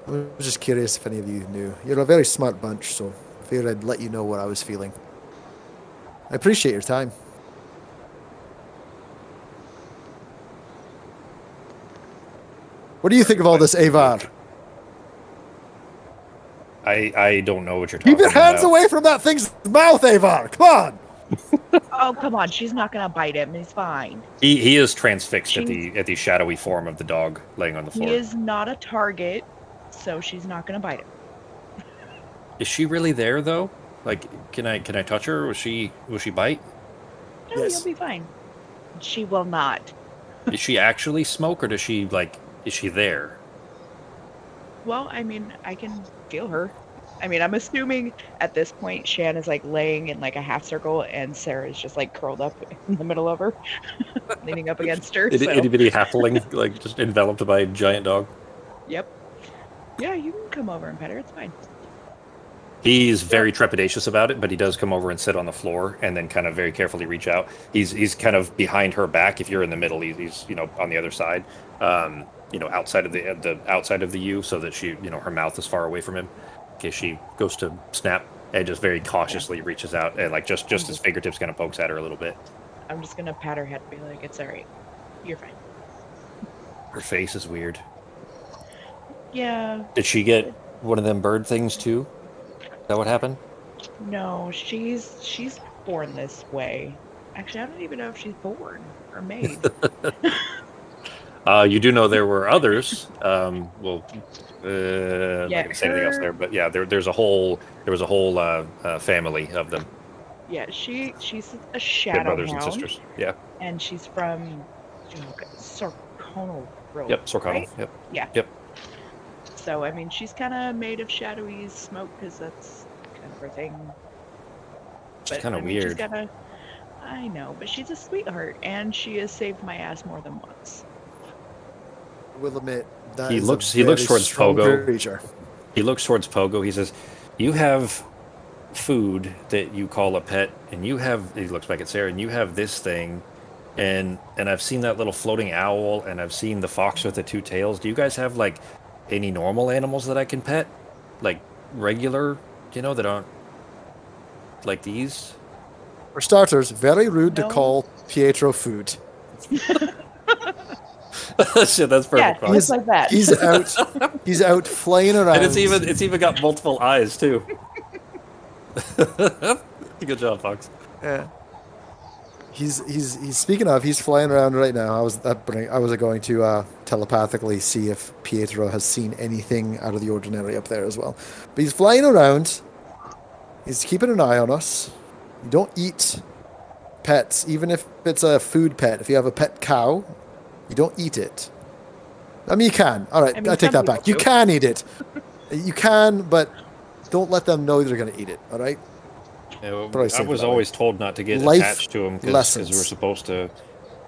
I was just curious if any of you knew. You're a very smart bunch, so I figured I'd let you know what I was feeling. I appreciate your time. What do you think of all this, Avar? I don't know what you're talking Keep your hands about. away from that thing's mouth, Avar! Come on! Oh, come on. She's not going to bite him. He's fine. He is transfixed at the shadowy form of the dog laying on the floor. He is not a target, so she's not going to bite him. Is she really there though? Like, can I touch her? Will she bite? No, Yes. you'll be fine. She will not. Is she actually smoke, or is she there? Well, I mean, I can feel her. I mean, I'm assuming at this point Shan is like laying in like a half circle and Sarah's just like curled up in the middle of her, leaning up against her. So. Itty bitty halfling, like just enveloped by a giant dog. Yep. Yeah, you can come over and pet her. It's fine. He's very trepidatious about it, but he does come over and sit on the floor and then kind of very carefully reach out. He's kind of behind her back. If you're in the middle, he's on the other side, outside of the U, so that she, her mouth is far away from him, in case she goes to snap, and just very cautiously reaches out and like just his fingertips kind of pokes at her a little bit. I'm just gonna pat her head and be like, "It's all right. You're fine." Her face is weird. Yeah. Did she get one of them bird things too? Is that what happened? No, she's born this way. Actually, I don't even know if she's born or made. You do know there were others. I'm not Yeah, gonna say anything else there, but yeah, there was a whole family of them. Yeah, she's a Their shadow brothers hound, and sisters. Yeah. and she's from Sorconal Road. Yep. Sorconal. right? Yep. Yeah. Yep. So I mean, she's kind of made of shadowy smoke because that's kind of her thing. It's kind I of mean, she's weird. got a. I know, but she's a sweetheart, and she has saved my ass more than once. I will admit that He is looks a very towards strong Pogo. creature. He looks towards Pogo. He says, "You have food that you call a pet, and you have." He looks back at Sarah, and you have this thing, and I've seen that little floating owl, and I've seen the fox with the two tails. Do you guys have like any normal animals that I can pet, like regular, that aren't like these? For starters, very rude No. to call Pietro food. Shit, that's perfect. Yeah, Fox. just like that. He's out flying around. And it's even got multiple eyes too. Good job, Fox. Yeah. He's speaking of, he's flying around right now. I was going to telepathically see if Pietro has seen anything out of the ordinary up there as well. But he's flying around. He's keeping an eye on us. You don't eat pets, even if it's a food pet. If you have a pet cow, you don't eat it. I mean, you can. All right, I mean, I take some that back. people You do. can eat it. You can, but don't let them know they're going to eat it. All right. Probably I safer was that way. always told not to get Life attached to them because lessons. we're supposed to,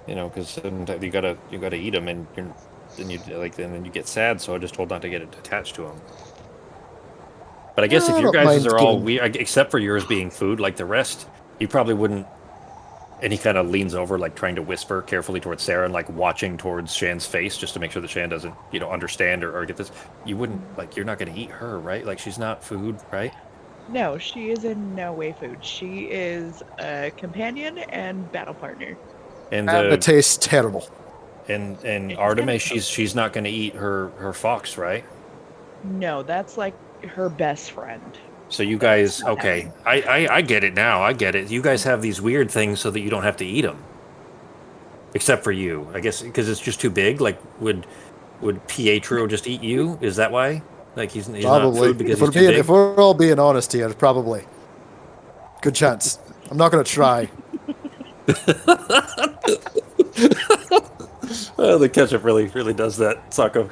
because you gotta eat them and then you get sad. So I just told not to get attached to them. But I guess if I your don't guys' mind are all giving- weird, except for yours being food, like the rest, you probably wouldn't. And he kind of leans over, like trying to whisper carefully towards Sarah and like watching towards Shan's face just to make sure that Shan doesn't, understand or get this. You wouldn't, you're not going to eat her, right? Like she's not food, right? No, she is in no way food. She is a companion and battle partner. And And it tastes terrible. and It's Artemis, kind she's not going to eat her fox, right? No, that's like her best friend. So you But it's guys, not okay, happening. I get it now. I get it. You guys have these weird things so that you don't have to eat them. Except for you, I guess, because it's just too big. Like, would Pietro just eat you? Is that why? Like, he's not Probably. food because he's too big? If we're all being honest here, probably. Good chance. I'm not going to try. The ketchup really does that, Sako.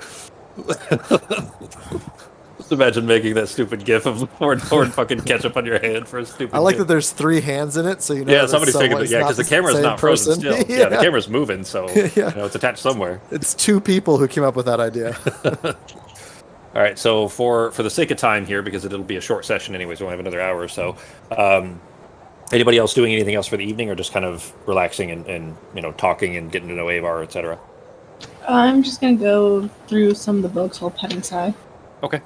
Just imagine making that stupid gif of pouring fucking ketchup on your hand for a stupid I like gif. that there's 3 hands in it, so Yeah, that somebody's taking it. it's Yeah, because the the camera's same not frozen person. still. Yeah, the camera's moving, so Yeah. it's attached somewhere. It's 2 people who came up with that idea. All right, so for the sake of time here, because it'll be a short session anyways, we only have another hour or so. Anybody else doing anything else for the evening, or just kind of relaxing and talking and getting to know Avar, etc.? I'm just gonna go through some of the books while petting Sai. Okay.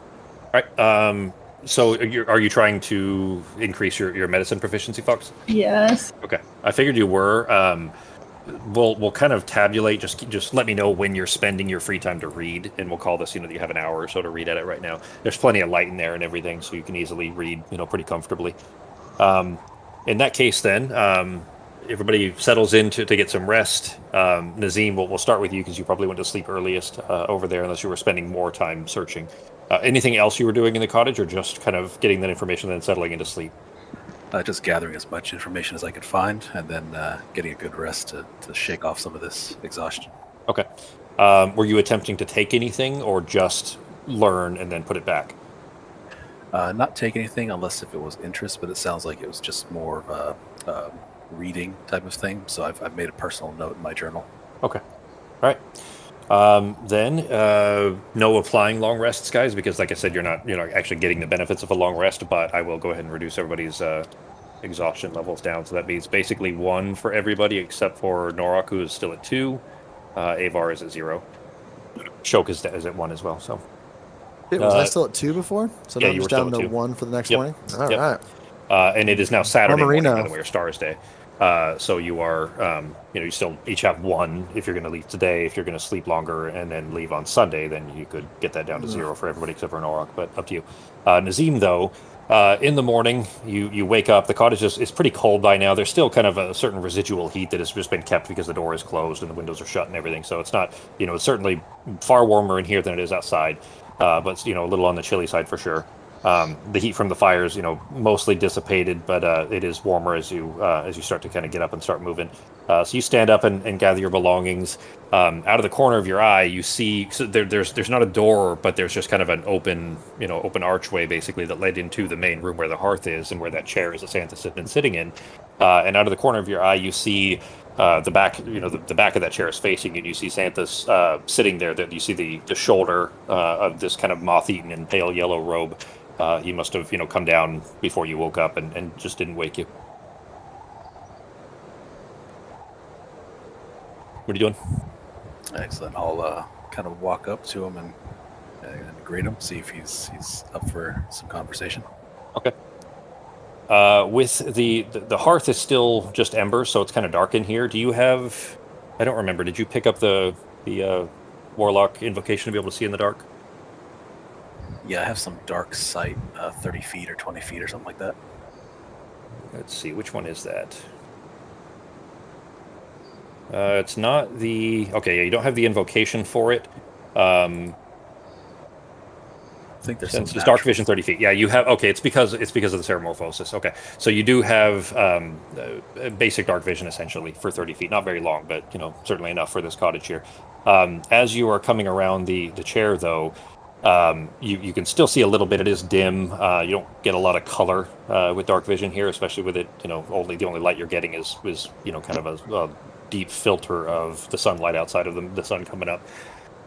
All right. So are you trying to increase your medicine proficiency, Fox? Yes. Okay. I figured you were. We'll kind of tabulate. Just let me know when you're spending your free time to read, and we'll call this. You have an hour or so to read at it right now. There's plenty of light in there and everything, so you can easily read. Pretty comfortably. In that case, then everybody settles in to get some rest. Nazim, we'll start with you because you probably went to sleep earliest over there, unless you were spending more time searching. Anything else you were doing in the cottage, or just kind of getting that information and then settling into sleep? Just gathering as much information as I could find, and then getting a good rest to shake off some of this exhaustion. Okay. Were you attempting to take anything, or just learn and then put it back? Not take anything unless if it was interest, but it sounds like it was just more of a reading type of thing. So I've made a personal note in my journal. Okay. All right. Then no applying long rests, guys, because like I said, you're not actually getting the benefits of a long rest. But I will go ahead and reduce everybody's exhaustion levels down. So that means basically 1 for everybody except for Norak, who is still at 2. Avar is at 0. Shok is at 1 as well. So. Wait, was I still at 2 before? So Yeah, now I'm you just were down still to at 2. 1 for the next Yep. morning? All Yep. right. And it is now Saturday morning, by Marino. the way, or Stars Day. So you are, you still each have 1 if you're going to leave today. If you're going to sleep longer and then leave on Sunday, then you could get that down to 0 for everybody except for Norak, but up to you. Nazim, though, in the morning, you wake up. The cottage is pretty cold by now. There's still kind of a certain residual heat that has just been kept because the door is closed and the windows are shut and everything. So it's not, it's certainly far warmer in here than it is outside, but, a little on the chilly side for sure. The heat from the fires, mostly dissipated, but it is warmer as you start to kind of get up and start moving. So you stand up and gather your belongings. Out of the corner of your eye, you see there's not a door, but there's just kind of an open archway basically that led into the main room where the hearth is and where that chair is that Santa's been sitting in. And out of the corner of your eye, you see the back, the back of that chair is facing you. You see Santa's sitting there. That you see the shoulder of this kind of moth-eaten and pale yellow robe. He must have, come down before you woke up and just didn't wake you. What are you doing? Excellent. I'll kind of walk up to him and greet him, see if he's up for some conversation. Okay. With the hearth is still just embers, so it's kind of dark in here. Do you have? I don't remember. Did you pick up the warlock invocation to be able to see in the dark? Yeah, I have some dark sight, 30 feet or 20 feet or something like that. Let's see, which one is that? It's not the... Okay, yeah, you don't have the invocation for it. I think there's some It's dark vision 30 feet. Yeah, you have... Okay, it's because of the Ceramorphosis. Okay, so you do have basic dark vision, essentially, for 30 feet. Not very long, but, certainly enough for this cottage here. As you are coming around the chair, though, You can still see a little bit. It is dim. You don't get a lot of color with dark vision here, especially with it. The only light you're getting is kind of a deep filter of the sunlight outside of the sun coming up.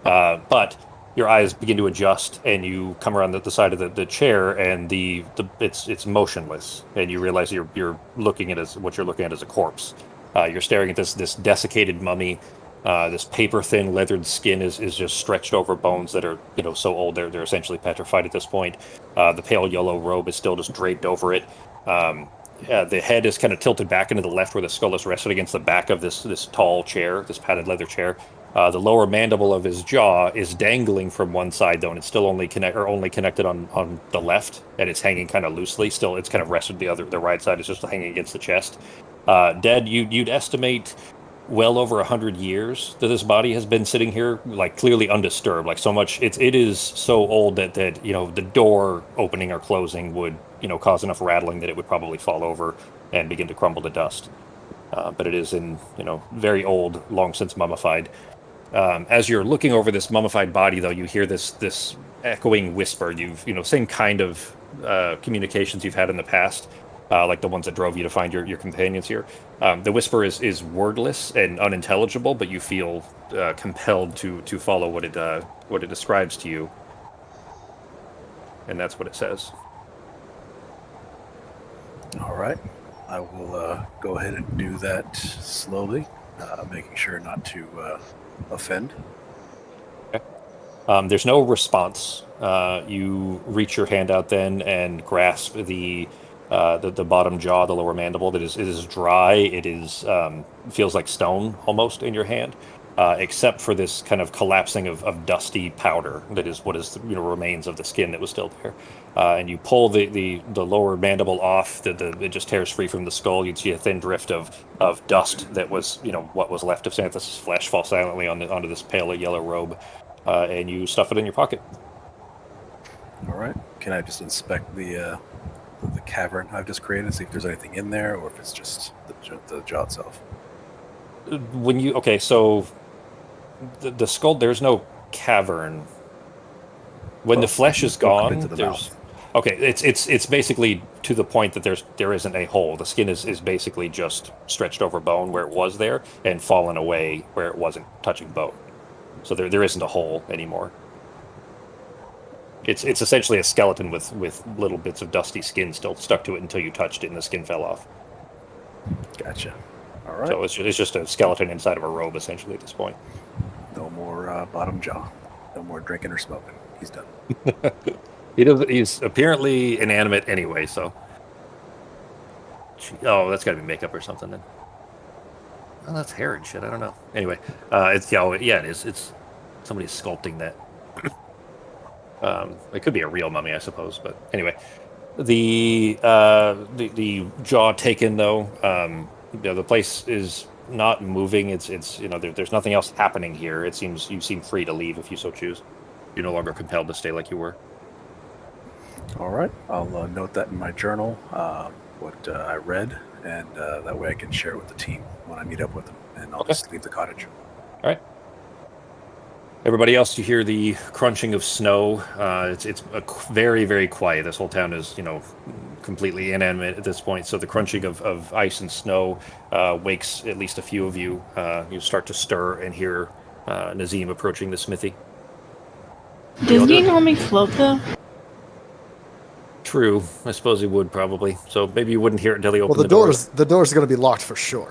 But your eyes begin to adjust, and you come around the side of the chair, and it's motionless, and you realize you're looking at what you're looking at as a corpse. You're staring at this desiccated mummy. This paper-thin leathered skin is just stretched over bones that are so old they're essentially petrified at this point. The pale yellow robe is still just draped over it. The head is kind of tilted back into the left where the skull is rested against the back of this tall chair, this padded leather chair. The lower mandible of his jaw is dangling from one side, though, and it's still only connected on the left, and it's hanging kind of loosely. Still, it's kind of rested. The right side is just hanging against the chest. Dead, you'd estimate well over 100 years that this body has been sitting here, like clearly undisturbed. Like so much, it is so old that the door opening or closing would cause enough rattling that it would probably fall over and begin to crumble to dust. But it is in very old, long since mummified. As you're looking over this mummified body, though, you hear this echoing whisper. Same kind of communications you've had in the past, like the ones that drove you to find your companions here. The whisper is wordless and unintelligible, but you feel compelled to follow what it describes to you, and that's what it says. All right, I will go ahead and do that slowly, making sure not to offend. Okay. There's no response. You reach your hand out then and grasp the bottom jaw, the lower mandible. It is dry. It is feels like stone almost in your hand, except for this kind of collapsing of dusty powder that is what is remains of the skin that was still there. And you pull the lower mandible off. It just tears free from the skull. You'd see a thin drift of dust that was what was left of Xanthus' flesh fall silently onto this pale yellow robe, and you stuff it in your pocket. All right. Can I just inspect the cavern I've just created, see if there's anything in there, or if it's just the jaw itself? So the skull, there's no cavern. When the flesh is gone, there's mouth. Okay, it's basically to the point that there isn't a hole. The skin is basically just stretched over bone where it was there and fallen away where it wasn't touching bone. So there isn't a hole anymore. It's essentially a skeleton with little bits of dusty skin still stuck to it until you touched it and the skin fell off. Gotcha. All right. So it's just a skeleton inside of a robe essentially at this point. No more bottom jaw. No more drinking or smoking. He's done. He's apparently inanimate anyway, so... Oh, that's got to be makeup or something then. Oh, that's hair and shit, I don't know. Anyway, it is. It's somebody's sculpting that. It could be a real mummy, I suppose, but anyway. The jaw taken, though, the place is not moving. It's there's nothing else happening here. It seems you seem free to leave if you so choose. You're no longer compelled to stay like you were. All right. I'll note that in my journal, what I read, and that way I can share it with the team when I meet up with them, and I'll just leave the cottage. All right. Everybody else, you hear the crunching of snow. It's very, very quiet. This whole town is, completely inanimate at this point. So the crunching of ice and snow wakes at least a few of you. You start to stir and hear Nazim approaching the smithy. Does he normally float though? True. I suppose he would probably. So maybe you wouldn't hear it until he opened the doors. The door's going to be locked for sure.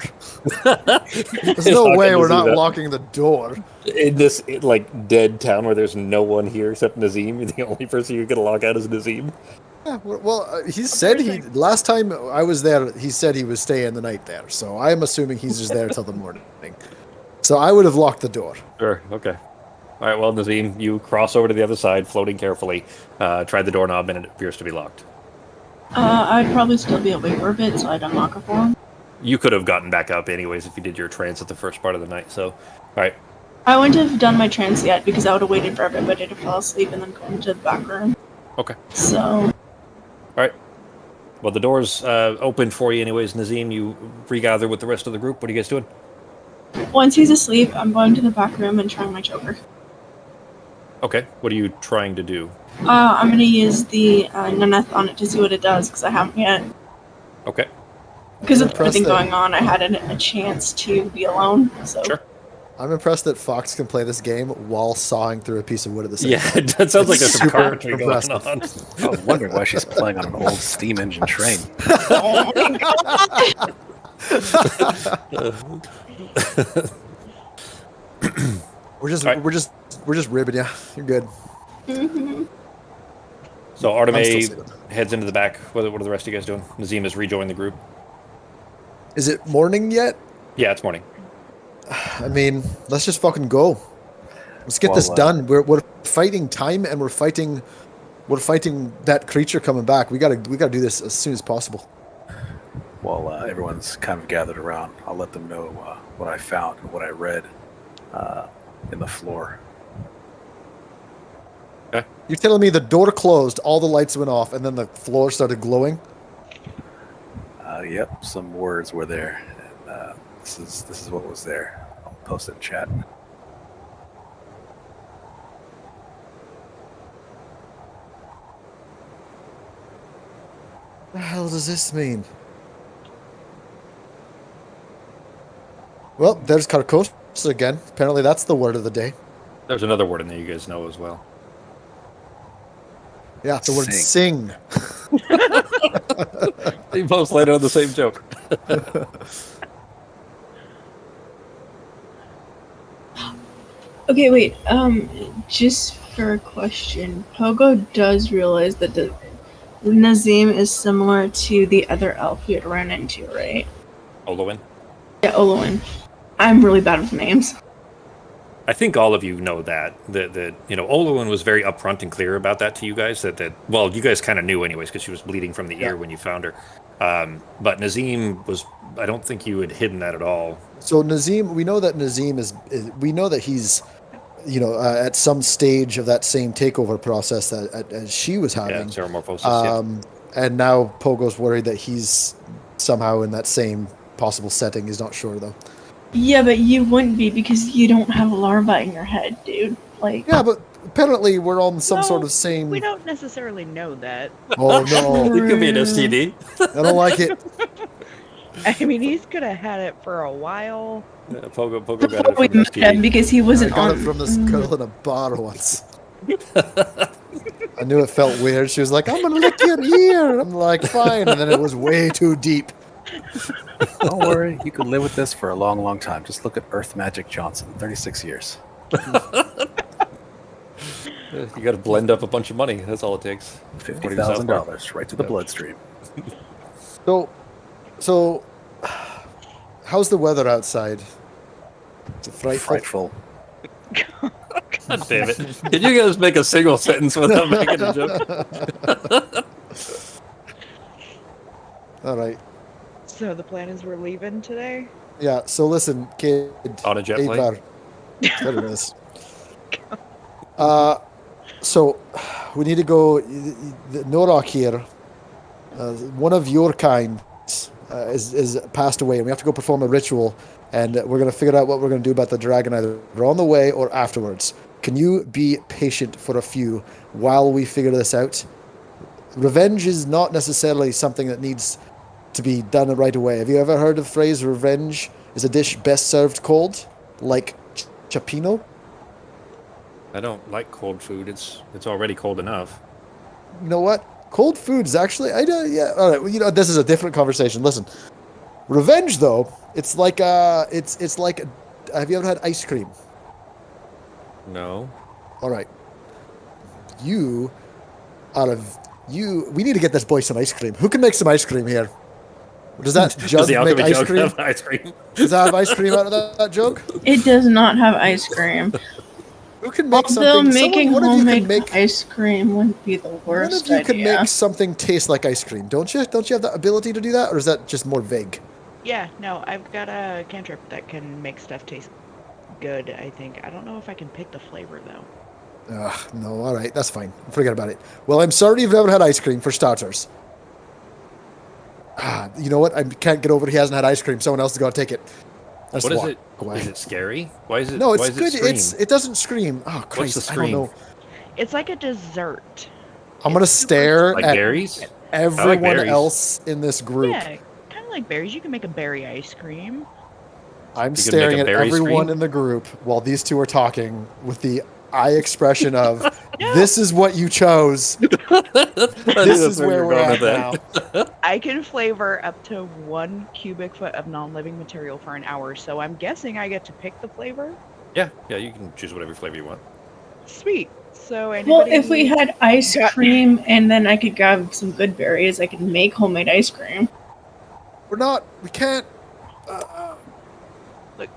There's no way we're not locking the door. In this dead town where there's no one here except Nazim, the only person you can lock out is Nazim. Yeah, well, he said last time I was there, he said he was staying the night there. So I'm assuming he's just there till the morning. So I would have locked the door. Sure. Okay. All right, well, Nazim, you cross over to the other side, floating carefully. Try the doorknob, and it appears to be locked. I'd probably still be awake for a bit, so I'd unlock it for him. You could have gotten back up anyways if you did your trance at the first part of the night, so... All right. I wouldn't have done my trance yet, because I would have waited for everybody to fall asleep and then go into the back room. Okay. So... All right. Well, the door's open for you anyways, Nazim. You regather with the rest of the group. What are you guys doing? Once he's asleep, I'm going to the back room and trying my choker. Okay. What are you trying to do? I'm gonna use the Naneth on it to see what it does, because I haven't yet. Okay. Because of Impressed everything that- going on, I had a chance to be alone. So Sure. I'm impressed that Fox can play this game while sawing through a piece of wood at the same Yeah, time. that sounds like there's some Super carpentry going impressive. on. I was wondering why she's playing on an old steam engine train. oh my god. We're just All right. we're just ribbing you. You're good. Mhm. So I'm still Arteme saving. heads into the back. What are the rest of you guys doing? Nazim has rejoined the group. Is it morning yet? Yeah, it's morning. I mean, let's just fucking go. Let's get this Well, done. We're fighting time, and we're fighting that creature coming back. We gotta do this as soon as possible. While everyone's kind of gathered around, I'll let them know what I found and what I read in the floor. You're telling me the door closed, all the lights went off, and then the floor started glowing? Yep, some words were there. And, this is what was there. I'll post it in chat. What the hell does this mean? Well, there's Carcosa again. Apparently that's the word of the day. There's another word in there you guys know as well. Yeah, the word sing. They both landed on the same joke. Okay, wait. Just for a question, Pogo does realize that the Nazim is similar to the other elf we had run into, right? Olowin. Yeah, Olowin. I'm really bad with names. I think all of you know that Olowin was very upfront and clear about that to you guys. Well, you guys kind of knew anyways because she was bleeding from the ear when you found her. But Nazim was. I don't think you had hidden that at all. So Nazim, we know that Nazim we know that he's, at some stage of that same takeover process that as she was having. Yeah, Ceremorphosis. And now Pogo's worried that he's somehow in that same possible setting. He's not sure though. Yeah, but you wouldn't be because you don't have a larva in your head, dude. Like. Yeah, but apparently we're on some No, sort of same. We don't necessarily know that. Oh no! It could be an STD. I don't like it. I mean, he's could have had it for a while. Yeah, Pogo got it Before we from met him STD. because he I wasn't got on. it from this girl in a bar once. I knew it felt weird. She was like, "I'm gonna lick your ear." I'm like, "Fine," and then it was way too deep. Don't worry, you can live with this for a long, long time. Just look at Earth Magic Johnson, 36 years. You got to blend up a bunch of money. That's all it takes. $50,000 right to the bloodstream. So, how's the weather outside? Is it frightful? Frightful. God damn it! Can you guys make a single sentence without making a joke? All right. So the plan is we're leaving today? Yeah. So listen, kid. On a jet plane? Avar. There it is. So we need to go. Norok here, one of your kind, is passed away, and we have to go perform a ritual. And we're going to figure out what we're going to do about the dragon either on the way or afterwards. Can you be patient for a few while we figure this out? Revenge is not necessarily something that needs to be done right away. Have you ever heard of the phrase "revenge is a dish best served cold," like Chapino? I don't like cold food. It's already cold enough. You know what? Cold food is actually. I know. Yeah. All right. Well, this is a different conversation. Listen, revenge though. It's like It's like. Have you ever had ice cream? No. All right. We need to get this boy some ice cream. Who can make some ice cream here? Does that Does jug the make alchemy ice jug cream? have ice cream? Does that have ice cream out of that jug? It does not have ice cream. Who can make Although something? making one of you can homemade make. ice cream wouldn't be the One worst of you can idea. make something taste like ice cream, don't you? Don't you have the ability to do that, or is that just more vague? Yeah, no, I've got a cantrip that can make stuff taste good, I think. I don't know if I can pick the flavor, though. No, all right, that's fine. Forget about it. Well, I'm sorry you've never had ice cream, for starters. You know what? I can't get over he hasn't had ice cream. Someone else has got to take it. What is it? Is it scary? Why is it? No, it's why does good. It scream? It doesn't scream. Oh, Christ, What's the I don't scream? know. It's like a dessert. I'm gonna It's super stare Like at berries? everyone berries. else in this group. Yeah, kind of like berries. You can make a berry ice cream. I'm You can staring make a at berry everyone screen? in the group while these two are talking with the eye expression of, Yeah. this is what you chose. This is where we're at now. I can flavor up to 1 cubic foot of non-living material for an hour, so I'm guessing I get to pick the flavor. Yeah, you can choose whatever flavor you want. Sweet. So anybody... Well, if we had ice got- cream and then I could grab some good berries, I could make homemade ice cream. We can't. Look,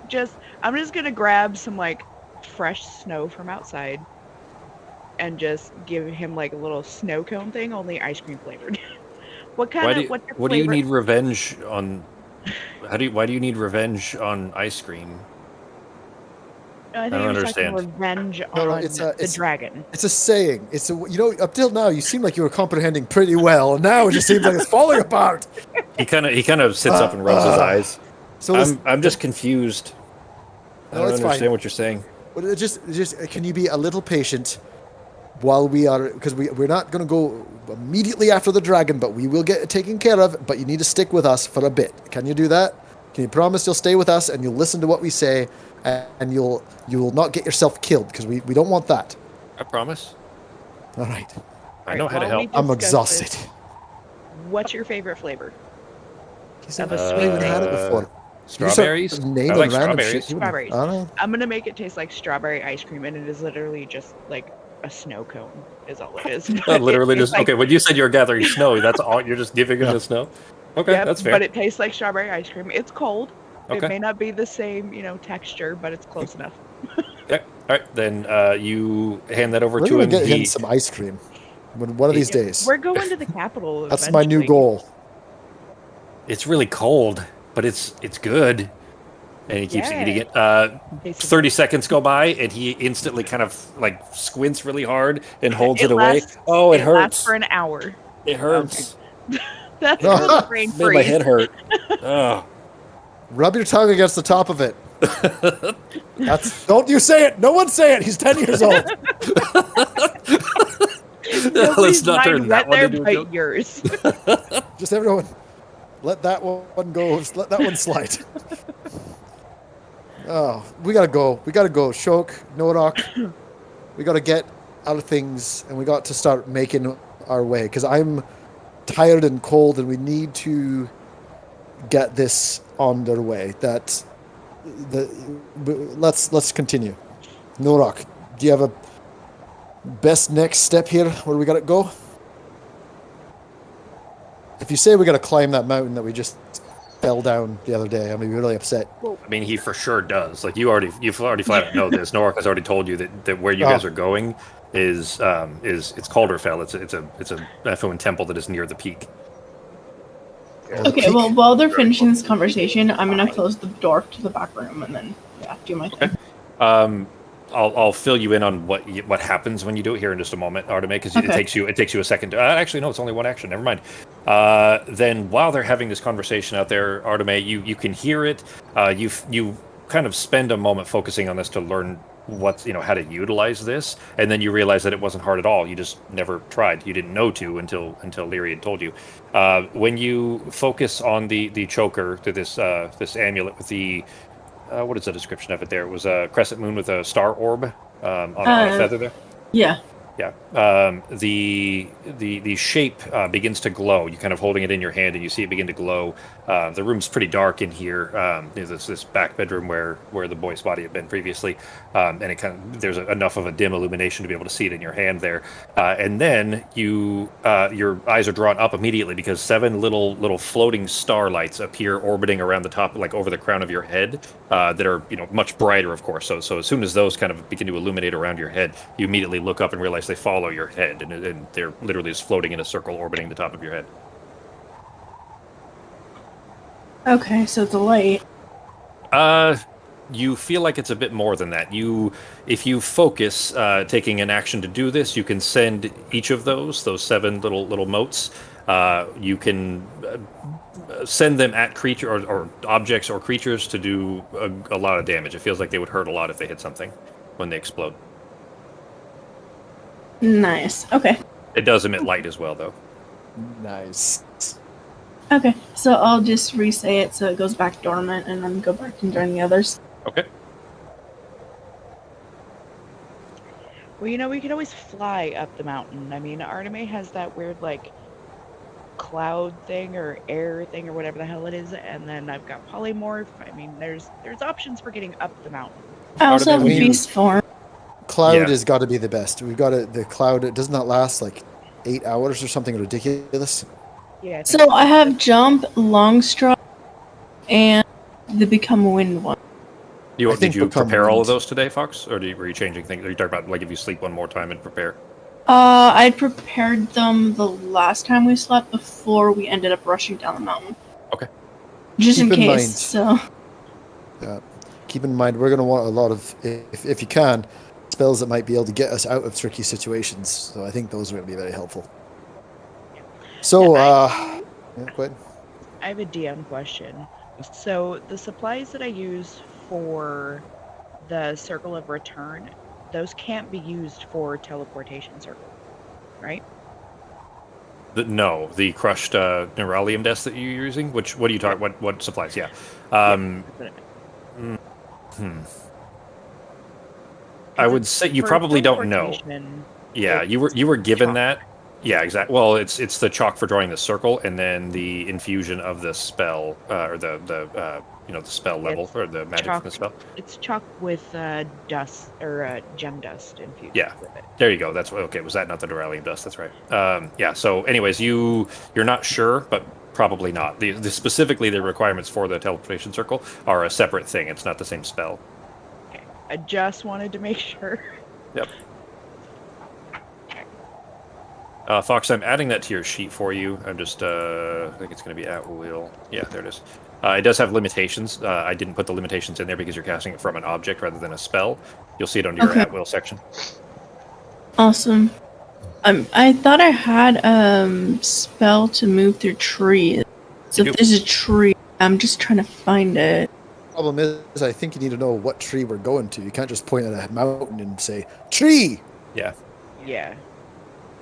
I'm just gonna grab some like fresh snow from outside and just give him like a little snow cone thing, only ice cream flavored. What's your Why do you flavor? need revenge on? Why do you need revenge on ice cream? I think I don't he was talking understand. revenge No, on it's the dragon. It's a saying. Up till now, you seem like you were comprehending pretty well, and now it just seems like it's falling apart. He kind of sits up and rubs his eyes. So I'm just confused. I No, don't it's fine. understand what you're saying. But just can you be a little patient while we are, because we're not going to go immediately after the dragon, but we will get it taken care of. But you need to stick with us for a bit. Can you do that? Can you promise you'll stay with us and you'll listen to what we say, and you will not get yourself killed, because we don't want that. I promise. All right. I know how to while we help. I'm discuss exhausted. this, what's your favorite flavor? He's Of never a sweet even had it thing. before. You just start Strawberries. naming I like random strawberries. shit. Strawberries. I don't know. I'm gonna make it taste like strawberry ice cream, and it is literally just like a snow cone. Is all it is. But Literally it tastes just okay. When you said you're gathering snow, that's all. You're just giving him Yeah. the snow. Okay, Yep, that's fair. but it tastes like strawberry ice cream. It's cold. It Okay. may not be the same, texture, but it's close enough. Okay. All right, then you hand that over We're to gonna him. get him He- some ice cream one of these days. We're going to the capital. That's my new eventually. goal. It's really cold, but it's good. And he keeps Yeah. eating it. Tastes 30 seconds go by, and he instantly kind of like squints really hard and holds it, It away. lasts- Oh, it lasts hurts. for an hour. It hurts. That's No. when the brain Made my freeze. head hurt. Oh. Rub your tongue against the top of it. Don't you say it. No one say it. He's 10 years old. Nobody's Let's not turn mind that wet one there into a but joke. yours. Just everyone, let that one go. Let that one slide. Oh, we gotta go. Shok, Norok, we gotta get out of things, and we got to start making our way. Because I'm tired and cold, and we need to get this on their way. Let's continue. Norok, do you have a best next step here? Where we gotta go? If you say we gotta climb that mountain that we just fell down the other day, I'm gonna be really upset. I mean, he for sure does. Like you've already flat out know this. Norik has already told you that where you guys are going is it's Calderfell. It's a Nephilim temple that is near the peak. Okay, well, while they're finishing this conversation, I'm gonna close the door to the back room and then do my thing. I'll fill you in on what happens when you do it here in just a moment, Arteme, because Okay. it takes you a second. Actually, no, it's only one action. Never mind. Then while they're having this conversation out there, Arteme, you can hear it. You kind of spend a moment focusing on this to learn how to utilize this, and then you realize that it wasn't hard at all. You just never tried. You didn't know to until Leary had told you. When you focus on the choker to this amulet with the what is the description of it there? It was a crescent moon with a star orb on a feather there. Yeah. Yeah. The shape begins to glow. You kind of holding it in your hand, and you see it begin to glow. The room's pretty dark in here. There's this back bedroom where the boy's body had been previously, and it there's enough of a dim illumination to be able to see it in your hand there. And then your eyes are drawn up immediately because 7 little floating starlights appear orbiting around the top, like over the crown of your head, that are much brighter, of course. So as soon as those kind of begin to illuminate around your head, you immediately look up and realize they follow your head, and they're literally just floating in a circle orbiting the top of your head. Okay, so the light. You feel like it's a bit more than that. If you focus, taking an action to do this, you can send each of those 7 little motes. You can send them at creature or objects or creatures to do a lot of damage. It feels like they would hurt a lot if they hit something when they explode. Nice. Okay. It does emit light as well, though. Nice. Okay. So I'll just re-say it so it goes back dormant and then go back and join the others. Okay. Well, we could always fly up the mountain. I mean, Artemis has that weird, like, cloud thing or air thing or whatever the hell it is, and then I've got polymorph. I mean, there's options for getting up the mountain. I also have Artemis, beast form. Cloud Yeah. has got to be the best. We've got it. The cloud. It does not last like 8 hours or something ridiculous. Yeah. So I have jump, long stride, and the become wind one. Did think you become prepare all of wind. those today, Fox? Or were you changing things? Are you talking about, like, if you sleep one more time and prepare? I prepared them the last time we slept before we ended up rushing down the mountain. Okay. Just Keep in in case. mind- So Keep in mind, we're going to want a lot of, if you can, spells that might be able to get us out of tricky situations. So I think those are going to be very helpful. So, Yeah, yeah, go ahead. I have a DM question. So the supplies that I use for the Circle of Return, those can't be used for teleportation circle, right? No, the crushed Neuralium desk that you're using. What are you talking? What supplies? Yeah. That's what I meant. I 'Cause would it's say you for probably don't know. teleportation, Yeah, it's you were given chalk. that. Yeah, exactly. Well, it's the chalk for drawing the circle, and then the infusion of the spell, or the spell level, It's or the magic from the spell. It's chalk with dust or gem dust infused Yeah. with it. There you go. That's okay. Was that not the Duralium dust? That's right. Yeah. So, anyways, you're not sure, but probably not. Specifically, the requirements for the teleportation circle are a separate thing. It's not the same spell. Okay. I just wanted to make sure. Yep. Fox, I'm adding that to your sheet for you. I'm just, I think it's going to be at will. Yeah, there it is. It does have limitations. I didn't put the limitations in there because you're casting it from an object rather than a spell. You'll see it under your Okay. at will section. awesome. I thought I had spell to move through trees. So You if do. there's a tree, I'm just trying to find it. Problem is, I think you need to know what tree we're going to. You can't just point at a mountain and say, tree! Yeah. Yeah.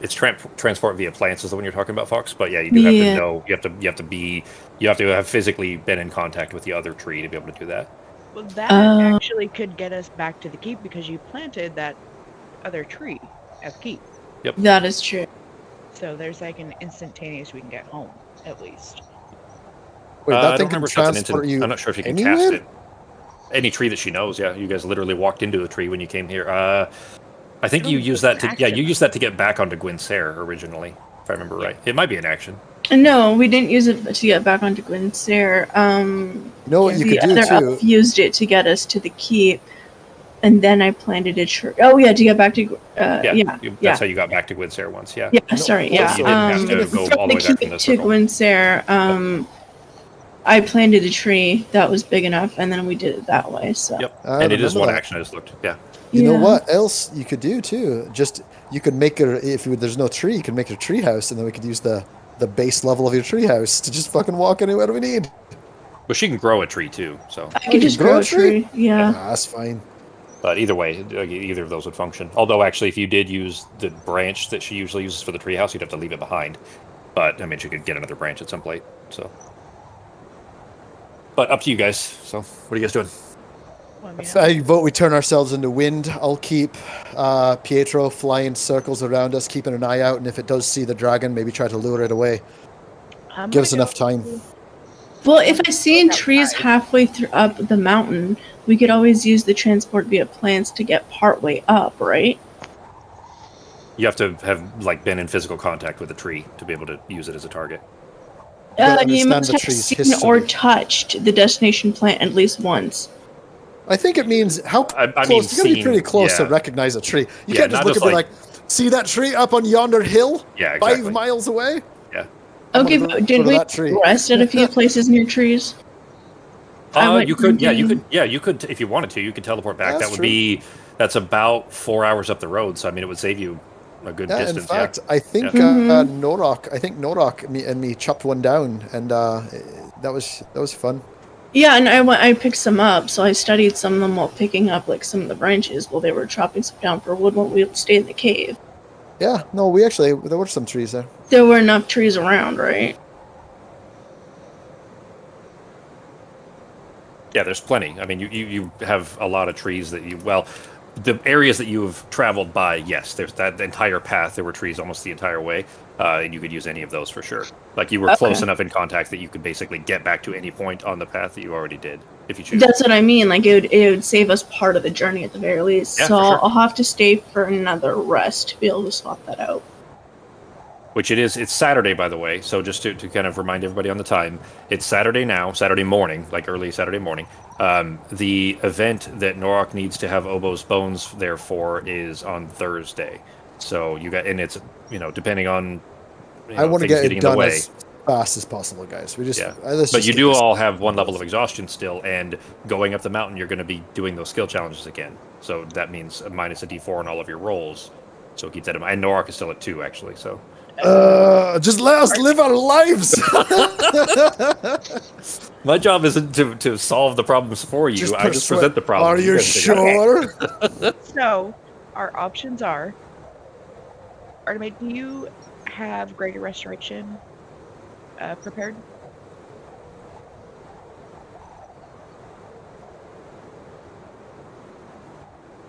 It's transport via plants is the one you're talking about, Fox. But yeah, you do have Yeah. to know. You have to have physically been in contact with the other tree to be able to do that. Well, that Oh. actually could get us back to the keep because you planted that other tree at the keep. That is true. So there's like an instantaneous we can get home, at least. Wait, I that don't thing can remember if that's an transport instant. you I'm not sure if you can anywhere? cast it. Any tree that she knows. Yeah, you guys literally walked into the tree when you came here. I think I you don't used think that it's to. Yeah, action. you used that to get back onto Gwynnsair originally, if I remember right. It might be an action. No, we didn't use it to get back onto Gwynnsair. You know what you The could do other too? elf used it to get us to the keep, and then I planted a tree. Oh yeah, to get back to yeah. That's how you got back to Gwynnsair once. Yeah. Yeah, No, sorry, yeah. also, you didn't have even to if- go from all the way back from keep the to circle. Gwynnsair, I planted a tree that was big enough, and then we did it that way. So Yep. I And it is remember one that. action. I just looked. Yeah. You know Yeah. what else you could do too? Just you could make there's no tree, you could make a tree house, and then we could use the base level of your tree house to just fucking walk anywhere we need. But she can grow a tree too. So, I you could just grow grow a a tree. Yeah. Ah, that's fine. but either way, either of those would function. Although, actually, if you did use the branch that she usually uses for the treehouse, you'd have to leave it behind. But I mean, she could get another branch at some point. So, but up to you guys. So, what are you guys doing? Well, I mean, I vote we turn ourselves into wind. I'll keep Pietro flying circles around us, keeping an eye out, and if it does see the dragon, maybe try to lure it away. I'm Give gonna us enough go- time. Well, if I see Outside. trees halfway through up the mountain, we could always use the transport via plants to get partway up, right? You have to have like been in physical contact with the tree to be able to use it as a target. Gotta You understand must the have tree's seen or history. touched the destination plant at least once. I think it means how I close. mean, You gotta be pretty seeing- close to yeah. recognize a tree. You Yeah, can't just not look just and be like- like, "See that tree up on yonder hill, Yeah, exactly. 5 miles away?" Yeah. I'm Okay, gonna go but didn't to we that tree. rest at a few places near trees? I went You could. Yeah, you hunting. could. Yeah, you could. If you wanted to, you could teleport back. That's That would true. be. That's about 4 hours up the road. So I mean, it would save you a good Yeah, distance. in fact, I think Yeah. Mhm. Norok and me chopped one down, and that was fun. Yeah, and I picked some up, so I studied some of them while picking up like some of the branches while they were chopping some down for wood while we stayed in the cave. Yeah, no, we actually there were some trees there. There were enough trees around, right? Yeah, there's plenty. I mean, you have a lot of trees that you well, the areas that you have traveled by. Yes, there's that entire path. There were trees almost the entire way, and you could use any of those for sure. Like you were close Okay. enough in contact that you could basically get back to any point on the path that you already did if you choose. That's what I mean. Like it would save us part of the journey at the very least. Yeah, So for sure. I'll have to stay for another rest to be able to swap that out. Which it is. It's Saturday, by the way. So just to kind of remind everybody on the time, it's Saturday now, Saturday morning, like early Saturday morning. The event that Norok needs to have Obo's bones there for is on Thursday. So you got, and it's depending on I want to things get getting it in the done way. as fast as possible, guys. We just Yeah. let's But just you get do this all have one done level with. of exhaustion still, and going up the mountain, you're going to be doing those skill challenges again. So that means a minus a d4 on all of your rolls. So keep that in mind. And Norok is still at 2, actually. So. Just let us live our lives. My job isn't to solve the problems for you. I just present the problems. Are you guys figure it out. sure? So, our options are. Artemis, do you have Greater Restoration prepared?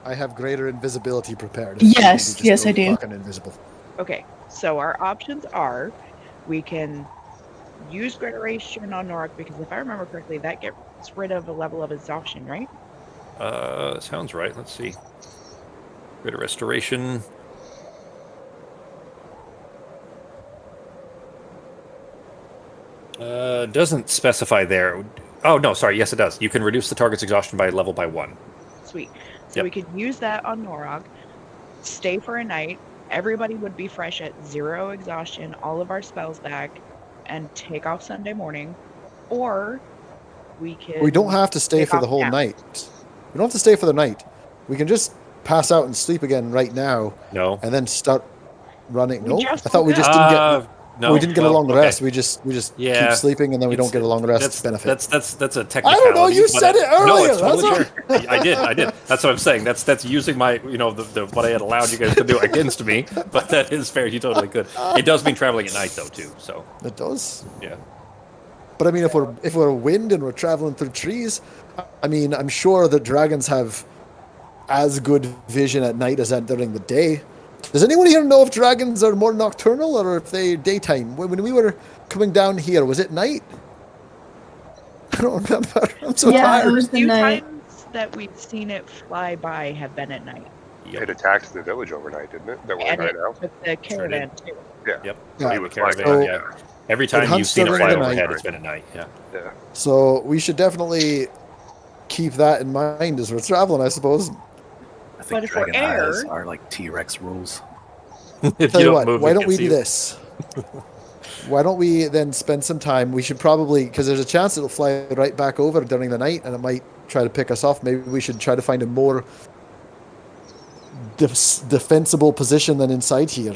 I have greater invisibility prepared. Yes, Just yes, go I do. Fucking invisible. Okay, so our options are we can use Greater Restoration on Norok because if I remember correctly, that gets rid of a level of exhaustion, right? Sounds right. Let's see. Greater Restoration. Doesn't specify there. Oh, no, sorry. Yes, it does. You can reduce the target's exhaustion by 1. Sweet. So Yep. we could use that on Norok, stay for a night. Everybody would be fresh at 0 exhaustion, all of our spells back, and take off Sunday morning. Or we can. We don't have to stay take for the off whole now. night. We don't have to stay for the night. We can just pass out and sleep again right now, No. and then start running. We No, just I thought we woke just up. didn't get. No, we didn't get a well, long okay. rest. We just Yeah. keep sleeping, and then we don't get a long rest benefit. That's a I technicality. don't know. You but said it earlier. No, it's That's totally all. fair. I did. That's what I'm saying. That's using my the what I had allowed you guys to do against me. But that is fair. You totally could. It does mean traveling at night though too. So It does. yeah. But I mean, if we're wind and we're traveling through trees, I mean, I'm sure that dragons have as good vision at night as during the day. Does anyone here know if dragons are more nocturnal or if they daytime? When we were coming down here, was it night? I don't remember. I'm so Yeah, tired. it was the Few night. times that we've seen it fly by have been at night. It attacked the village overnight, didn't it? That we're And right it now. took the caravan too. Yeah. Yep. So he Yeah. was Caravan, flying. yeah. Every time you've hunts seen it during fly the overhead, night. it's been at night. Yeah. Yeah. So we should definitely keep that in mind as we're traveling, I suppose. I think But if we're dragon eyes air- are like T-Rex rules. If Tell you what, move, why they don't can we see do you. this? Why don't we then spend some time? We should probably, because there's a chance it'll fly right back over during the night and it might try to pick us off. Maybe we should try to find a more defensible position than inside here.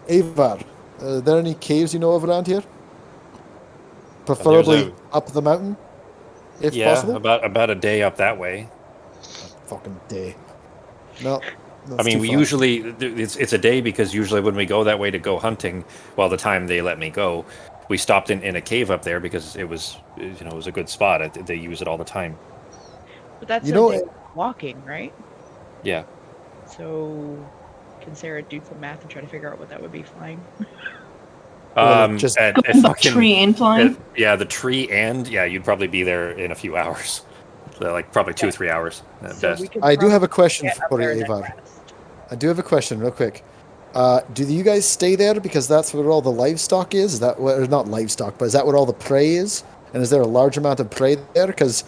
Avar, are there any caves you know of around here? Preferably up the mountain, if Yeah, possible. about a day up that way. Fucking day. No. I mean, we usually it's a day because usually when we go that way to go hunting, well, the time they let me go, we stopped in a cave up there because it was it was a good spot. They use it all the time. But that's You a know- day of walking, right? Yeah. So can Sarah do some math and try to figure out what that would be flying? Just at The fucking- tree and flying. yeah, the tree and you'd probably be there in a few hours. So like probably 2 or 3 hours at So best. we could I do have a probably question get up for you, there and then Avar. rest. I do have a question, real quick. Do you guys stay there because that's where all the livestock is? Is that or not livestock, but is that where all the prey is? And is there a large amount of prey there? Because,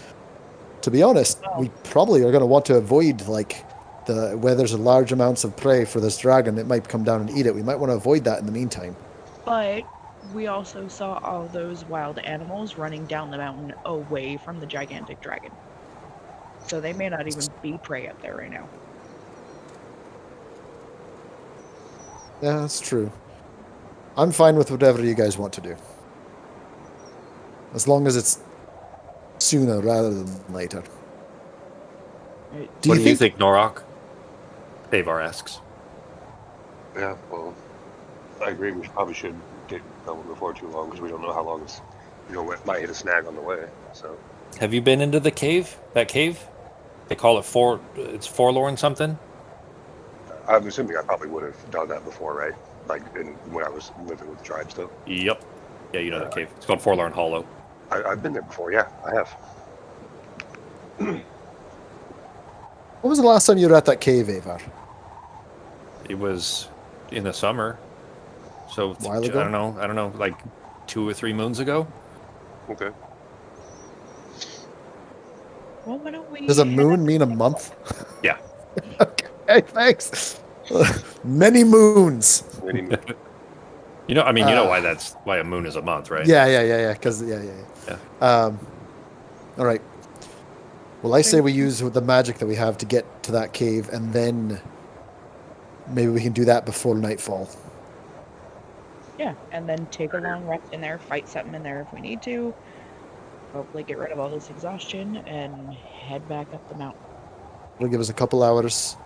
to be honest, we probably are going to want to avoid like where there's a large amounts of prey for this dragon. It might come down and eat it. We might want to avoid that in the meantime. But we also saw all those wild animals running down the mountain away from the gigantic dragon. So they may not even be prey up there right now. Yeah, that's true. I'm fine with whatever you guys want to do, as long as it's sooner rather than later. It- Do What you do you think? think, Norok? Avar asks. Yeah, well, I agree. We probably should get going before too long because we don't know how long it's. It might hit a snag on the way. So. Have you been into the cave? That cave? They call it It's Forlorn something? I'm assuming I probably would have done that before, right? Like when I was living with the tribe still. Yep. Yeah, you know that cave. It's called Forlorn Hollow. I've been there before. Yeah, I have. When was the last time you were at that cave, Avar? It was in the summer. So A while ago? I don't know, like 2 or 3 moons ago. Okay. Well, why don't we? Does a head moon up- mean a month? Yeah. Okay, thanks. Many moons. You know, I mean, you know why a moon is a month, right? Yeah. Because yeah. All right. Well, I say we use the magic that we have to get to that cave, and then maybe we can do that before nightfall. Yeah, and then take a long rest in there, fight something in there if we need to. Hopefully, get rid of all this exhaustion and head back up the mountain. It'll give us a couple hours.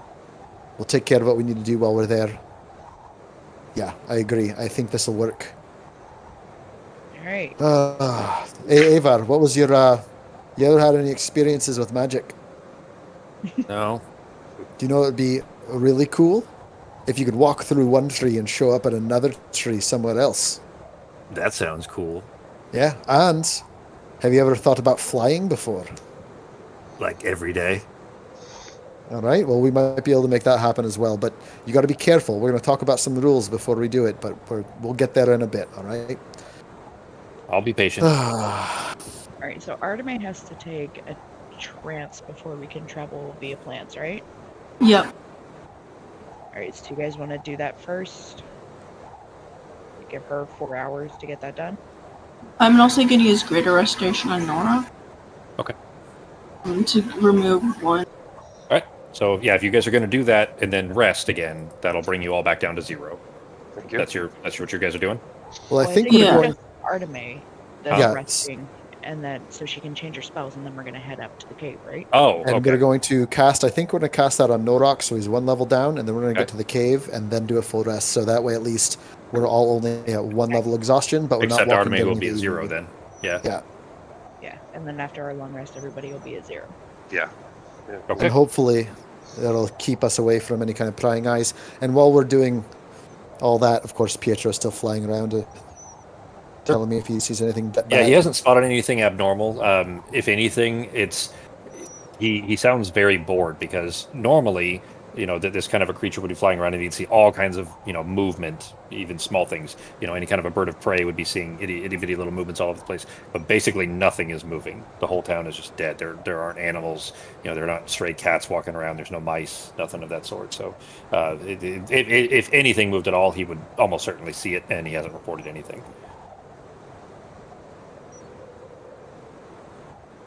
We'll take care of what we need to do while we're there. Yeah, I agree. I think this will work. All right. Avar, what was your... you ever had any experiences with magic? No. Do you know it would be really cool? If you could walk through one tree and show up at another tree somewhere else. That sounds cool. Yeah, and have you ever thought about flying before? Like every day. All right, well, we might be able to make that happen as well, but you got to be careful. We're going to talk about some rules before we do it, but we'll get there in a bit, all right? I'll be patient. All right, so Artemis has to take a trance before we can travel via plants, right? Yep. All right, so you guys want to do that first? Give her 4 hours to get that done. I'm also going to use Greater Restoration on Nora. Okay. To remove one. All right. So yeah, if you guys are going to do that and then rest again, that'll bring you all back down to 0. Thank you. That's what you guys are doing. Well, I think we're we're Yeah. going... just Artemis that's Yeah. resting, and then so she can change her spells, and then we're gonna head up to the cave, right? Oh, And okay. we're going to cast... I think we're going to cast that on Norok, so he's 1 level down, and then we're going to get Okay. to the cave and then do a full rest. So that way, at least, we're all only at 1 level exhaustion, but we're Except not walking Artemis down will be at the- 0 then. Yeah. Yeah. Yeah, and then after our long rest, everybody will be at 0. Yeah. Okay. And hopefully that'll keep us away from any kind of prying eyes. And while we're doing all that, of course, Pietro's still flying around telling me if he sees anything bad. Yeah, he hasn't spotted anything abnormal. If anything, it's he sounds very bored because normally, this kind of a creature would be flying around and you'd see all kinds of, movement, even small things. Any kind of a bird of prey would be seeing itty-bitty little movements all over the place. But basically nothing is moving. The whole town is just dead. There aren't animals. They're not stray cats walking around. There's no mice, nothing of that sort. So if anything moved at all, he would almost certainly see it, and he hasn't reported anything.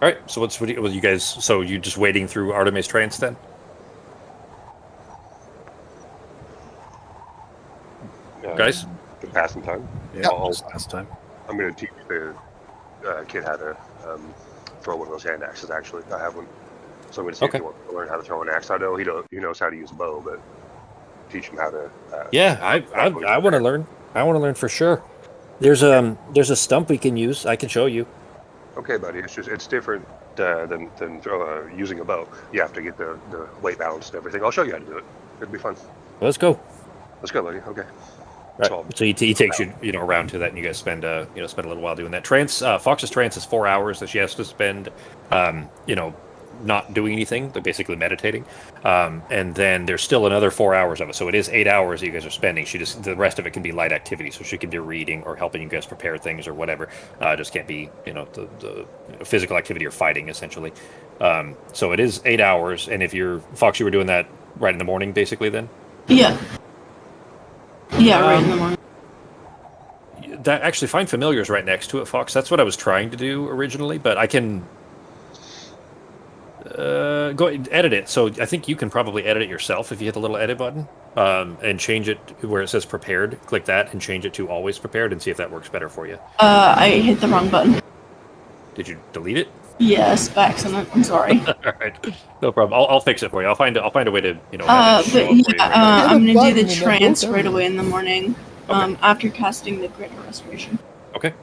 All right, so what you guys? So you just waiting through Artemis trance then? Guys? The passing time. Yeah, I'll- just last time. I'm going to teach the kid how to throw one of those hand axes. Actually, I have one, so I'm going to see if Okay. he wants to learn how to throw an axe. I know he knows how to use a bow, but teach him how to. Yeah, I want to learn. I want to learn for sure. There's a stump we can use. I can show you. Okay, buddy. It's different than using a bow. You have to get the weight balance and everything. I'll show you how to do it. It'll be fun. Let's go. Let's go, buddy. Okay. Right. So he takes you around to that, and you guys spend a little while doing that. Trance. Fox's trance is 4 hours that she has to spend, not doing anything, but basically meditating. And then there's still another 4 hours of it. So it is 8 hours that you guys are spending. The rest of it can be light activity. So she can be reading or helping you guys prepare things or whatever. Just can't be, the physical activity or fighting essentially. So it is 8 hours. And if Fox, you were doing that right in the morning, basically then? Yeah. Yeah, right in the morning. That actually, find familiars right next to it, Fox. That's what I was trying to do originally, but I can go edit it. So I think you can probably edit it yourself if you hit the little edit button and change it where it says prepared. Click that and change it to always prepared and see if that works better for you. I hit the wrong button. Did you delete it? Yes, by accident. I'm sorry. All right, no problem. I'll fix it for you. I'll find a way to have it show But up for you right now. I'm Hit a gonna do the button and then go trance down right there. away in the morning. Okay. After casting the Greater Restoration. Okay.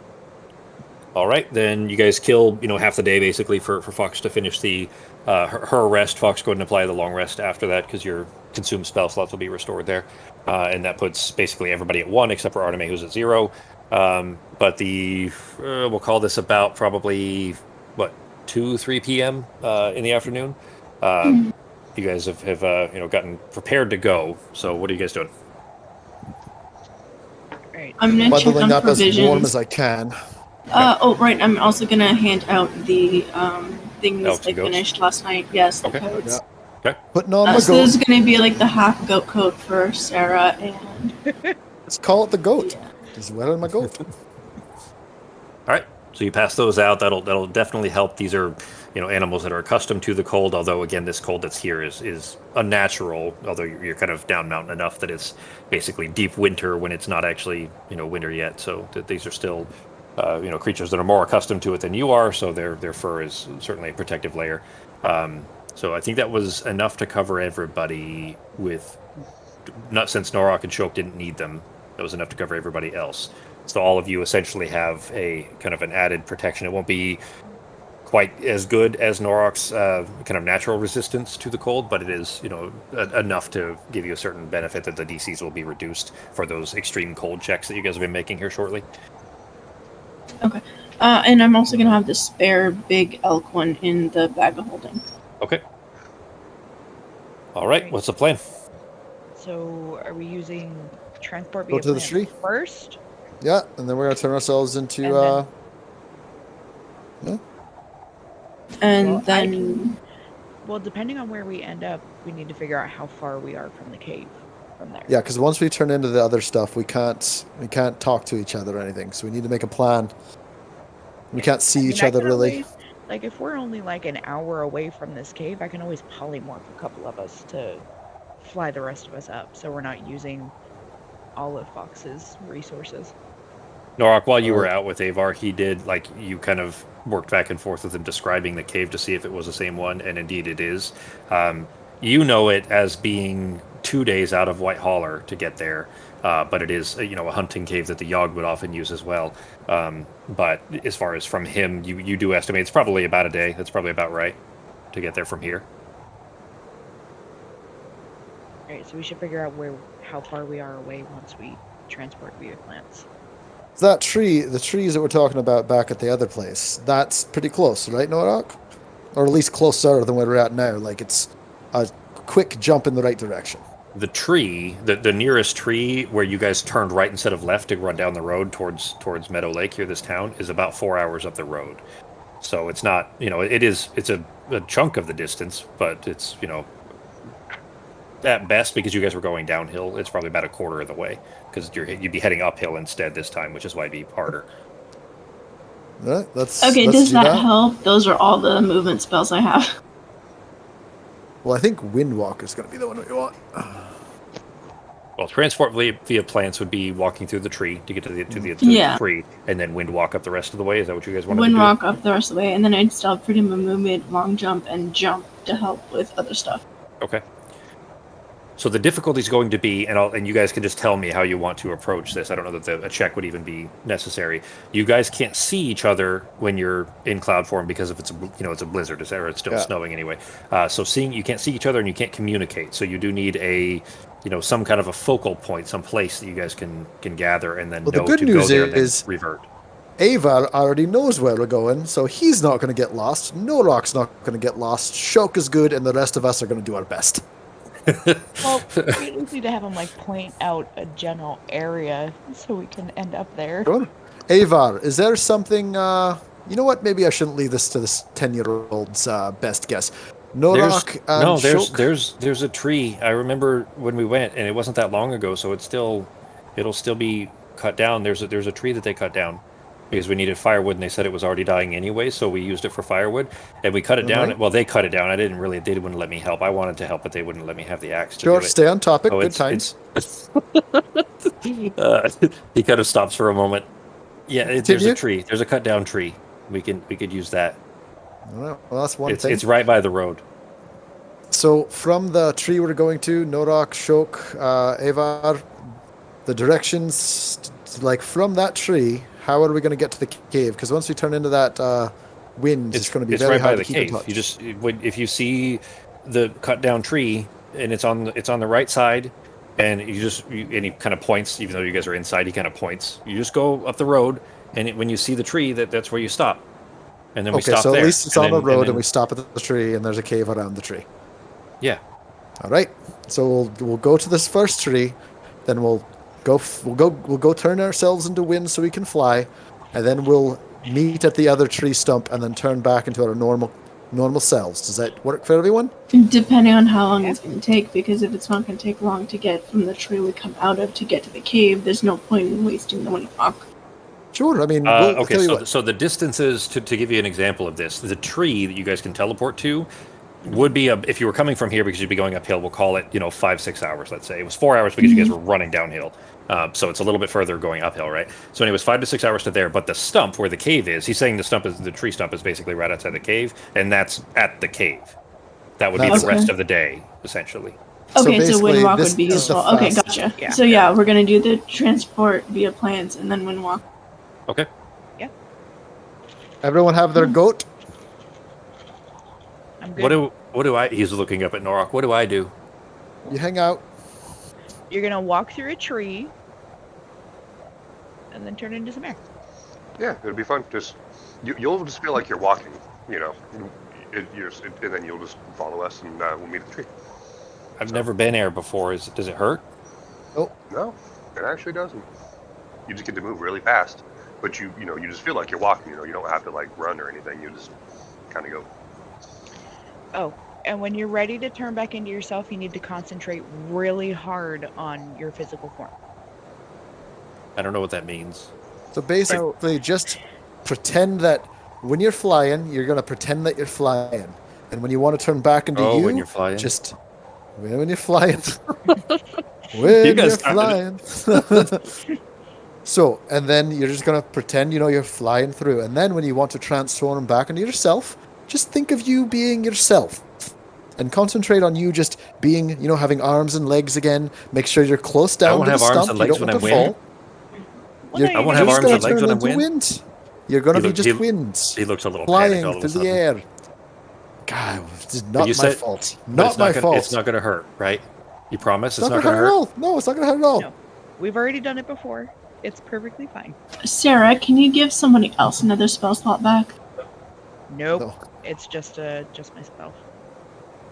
All right, then you guys kill half the day basically for Fox to finish the her rest. Fox, go ahead and apply the long rest after that because your consumed spell slots will be restored there, and that puts basically everybody at 1 except for Arteme who's at 0. But we'll call this about probably 2-3 p.m. In the afternoon. You guys have gotten prepared to go. So what are you guys doing? Right. I'm gonna check Bundling on up as warm provisions. as I can. Right. I'm also gonna hand out the things Elks I and goats? finished last night. Yes, the Okay. codes. Putting on my So goat. there's gonna be like the half goat coat for Sarah and Let's call it the goat. yeah. He's wearing my goat. All right, so you pass those out. That'll definitely help. These are animals that are accustomed to the cold. Although again, this cold that's here is unnatural. Although you're kind of down mountain enough that it's basically deep winter when it's not actually winter yet. So these are still creatures that are more accustomed to it than you are. So their fur is certainly a protective layer. So I think that was enough to cover everybody with. Not since Norok and Shok didn't need them. That was enough to cover everybody else. So all of you essentially have a kind of an added protection. It won't be quite as good as Norok's kind of natural resistance to the cold, but it is enough to give you a certain benefit that the DCs will be reduced for those extreme cold checks that you guys have been making here shortly. Okay. And I'm also gonna have the spare big elk one in the bag of holding. Okay. All right. What's the plan? So, are we using transport Go via to the plant tree? first? Yeah, and then we're gonna turn ourselves into And Well, then Well, depending on where we end up, we need to figure out how far we are from the cave from there. yeah, because once we turn into the other stuff, we can't talk to each other or anything. So we need to make a plan. We can't see each I other can really. always- like, if we're only like an hour away from this cave, I can always polymorph a couple of us to fly the rest of us up, so we're not using all of Fox's resources. Norok, while you were out with Avar, he did, you kind of worked back and forth with him describing the cave to see if it was the same one, and indeed it is. You know it as being 2 days out of White Holler to get there, but it is, a hunting cave that the Yogg would often use as well. But as far as from him, you do estimate it's probably about a day. That's probably about right to get there from here. Alright, so we should figure out how far we are away once we transport via plants. That tree, the trees that we're talking about back at the other place, that's pretty close, right, Norok? Or at least closer than where we're at now. Like it's a quick jump in the right direction. The tree, the nearest tree where you guys turned right instead of left to run down the road towards Meadow Lake here, this town, is about 4 hours up the road. So it's not, it's a chunk of the distance, but it's, at best, because you guys were going downhill, it's probably about a quarter of the way, because you'd be heading uphill instead this time, which is why it'd be harder. All right, let's okay, let's does do that help? Those are all the movement spells I have. Well, I think Windwalker is going to be the one we want. Well, transport via plants would be walking through the tree to get to the Yeah. tree, and then wind walk up the rest of the way. Is that what you guys want to Wind do? walk up the rest of the way, and then I'd still have freedom of movement, long jump, and jump to help with other stuff. Okay. So the difficulty is going to be, and you guys can just tell me how you want to approach this. I don't know that a check would even be necessary. You guys can't see each other when you're in cloud form because if it's a blizzard, or it's still snowing anyway. So you can't see each other and you can't communicate. So you do need some kind of a focal point, some place that you guys can gather and then Well, the know good to news go there and then is- revert. Avar already knows where we're going, so he's not going to get lost. Norok's not going to get lost. Shok is good, and the rest of us are going to do our best. Well, we just need to have him point out a general area so we can end up there. Sure. Avar, is there something? You know what? Maybe I shouldn't leave this to this 10-year-old's best guess. Norok and Shok? There's a tree. I remember when we went, and it wasn't that long ago, so it'll still be cut down. There's a tree that they cut down because we needed firewood, and they said it was already dying anyway, so we used it for firewood, and we cut it down. Right. Well, they cut it down. They wouldn't let me help. I wanted to help, but they wouldn't let me have the axe to Sure, do it. stay on topic. Oh, Good times. He kind of stops for a moment. Yeah, there's Continue. a tree. There's a cut down tree. We could use that. All right, well, that's one It's thing. it's right by the road. So from the tree we're going to, Norok, Shok, Avar, the directions, like from that tree, how are we going to get to the cave? Because once we turn into that wind, it's going to be It's very right by hard the to keep in cave. touch. You just if you see the cut down tree and it's on the right side, and and he kind of points, even though you guys are inside, he kind of points. You just go up the road, and when you see the tree, that's where you stop, and then we Okay, stop so there. at least it's and on the then- road, then- and we stop at the tree, and there's a cave around the tree. yeah. All right. So we'll go to this first tree, then we'll go turn ourselves into wind so we can fly, and then we'll meet at the other tree stump and then turn back into our normal selves. Does that work for everyone? Depending on how long it's going to take, because if it's not going to take long to get from the tree we come out of to get to the cave, there's no point in wasting the wind walk. Sure. I mean, Okay, I'll tell you so what. so the distances to give you an example of this, the tree that you guys can teleport to would be if you were coming from here because you'd be going uphill. We'll call it 5-6 hours. Let's say it was 4 hours because you guys were running downhill. So it's a little bit further going uphill, right? So anyways, 5 to 6 hours to there. But the stump where the cave is, he's saying the tree stump is basically right outside the cave, and that's at the cave. That would be That's the it. rest of the day, essentially. Okay, so basically, wind walk this would be is the useful. Okay, fastest. gotcha. Yeah. So yeah, we're going to do the transport via plants and then wind walk. Okay. Everyone have their goat? I'm good. What do I? He's looking up at Norok. What do I do? You hang out. You're gonna walk through a tree, and then turn into some air. Yeah, it'll be fun. You'll just feel like you're walking, and then you'll just follow us, and we'll meet at the tree. I've never been air before. Does it hurt? No, it actually doesn't. You just get to move really fast, but you just feel like you're walking. You don't have to run or anything. You just kind of go. Oh, and when you're ready to turn back into yourself, you need to concentrate really hard on your physical form. I don't know what that means. So basically, just pretend that when you're flying, you're going to pretend that you're flying. And when you want to turn back into you, when you're flying. just when you're flying. When You you're guys flying. So, and then you're just going to pretend, you're flying through. And then when you want to transform back into yourself, just think of you being yourself. And concentrate on you just being, having arms and legs again. Make sure you're close down I won't to have the arms stump. and You legs don't when want I to win. fall. Well, no, I you're won't gonna have You're arms just and gonna legs turn when I into win. wind. You're going to He be just look- winds. He looks a little panicked all Flying of a through sudden. the air. God, it's not you my said- fault. But Not my fault. It's not going to hurt, right? You promise It's it's not not going to going hurt to at hurt? all. No, it's not going to hurt at all. No. We've already done it before. It's perfectly fine. Sarah, can you give somebody else another spell slot back? Nope. No. It's just myself.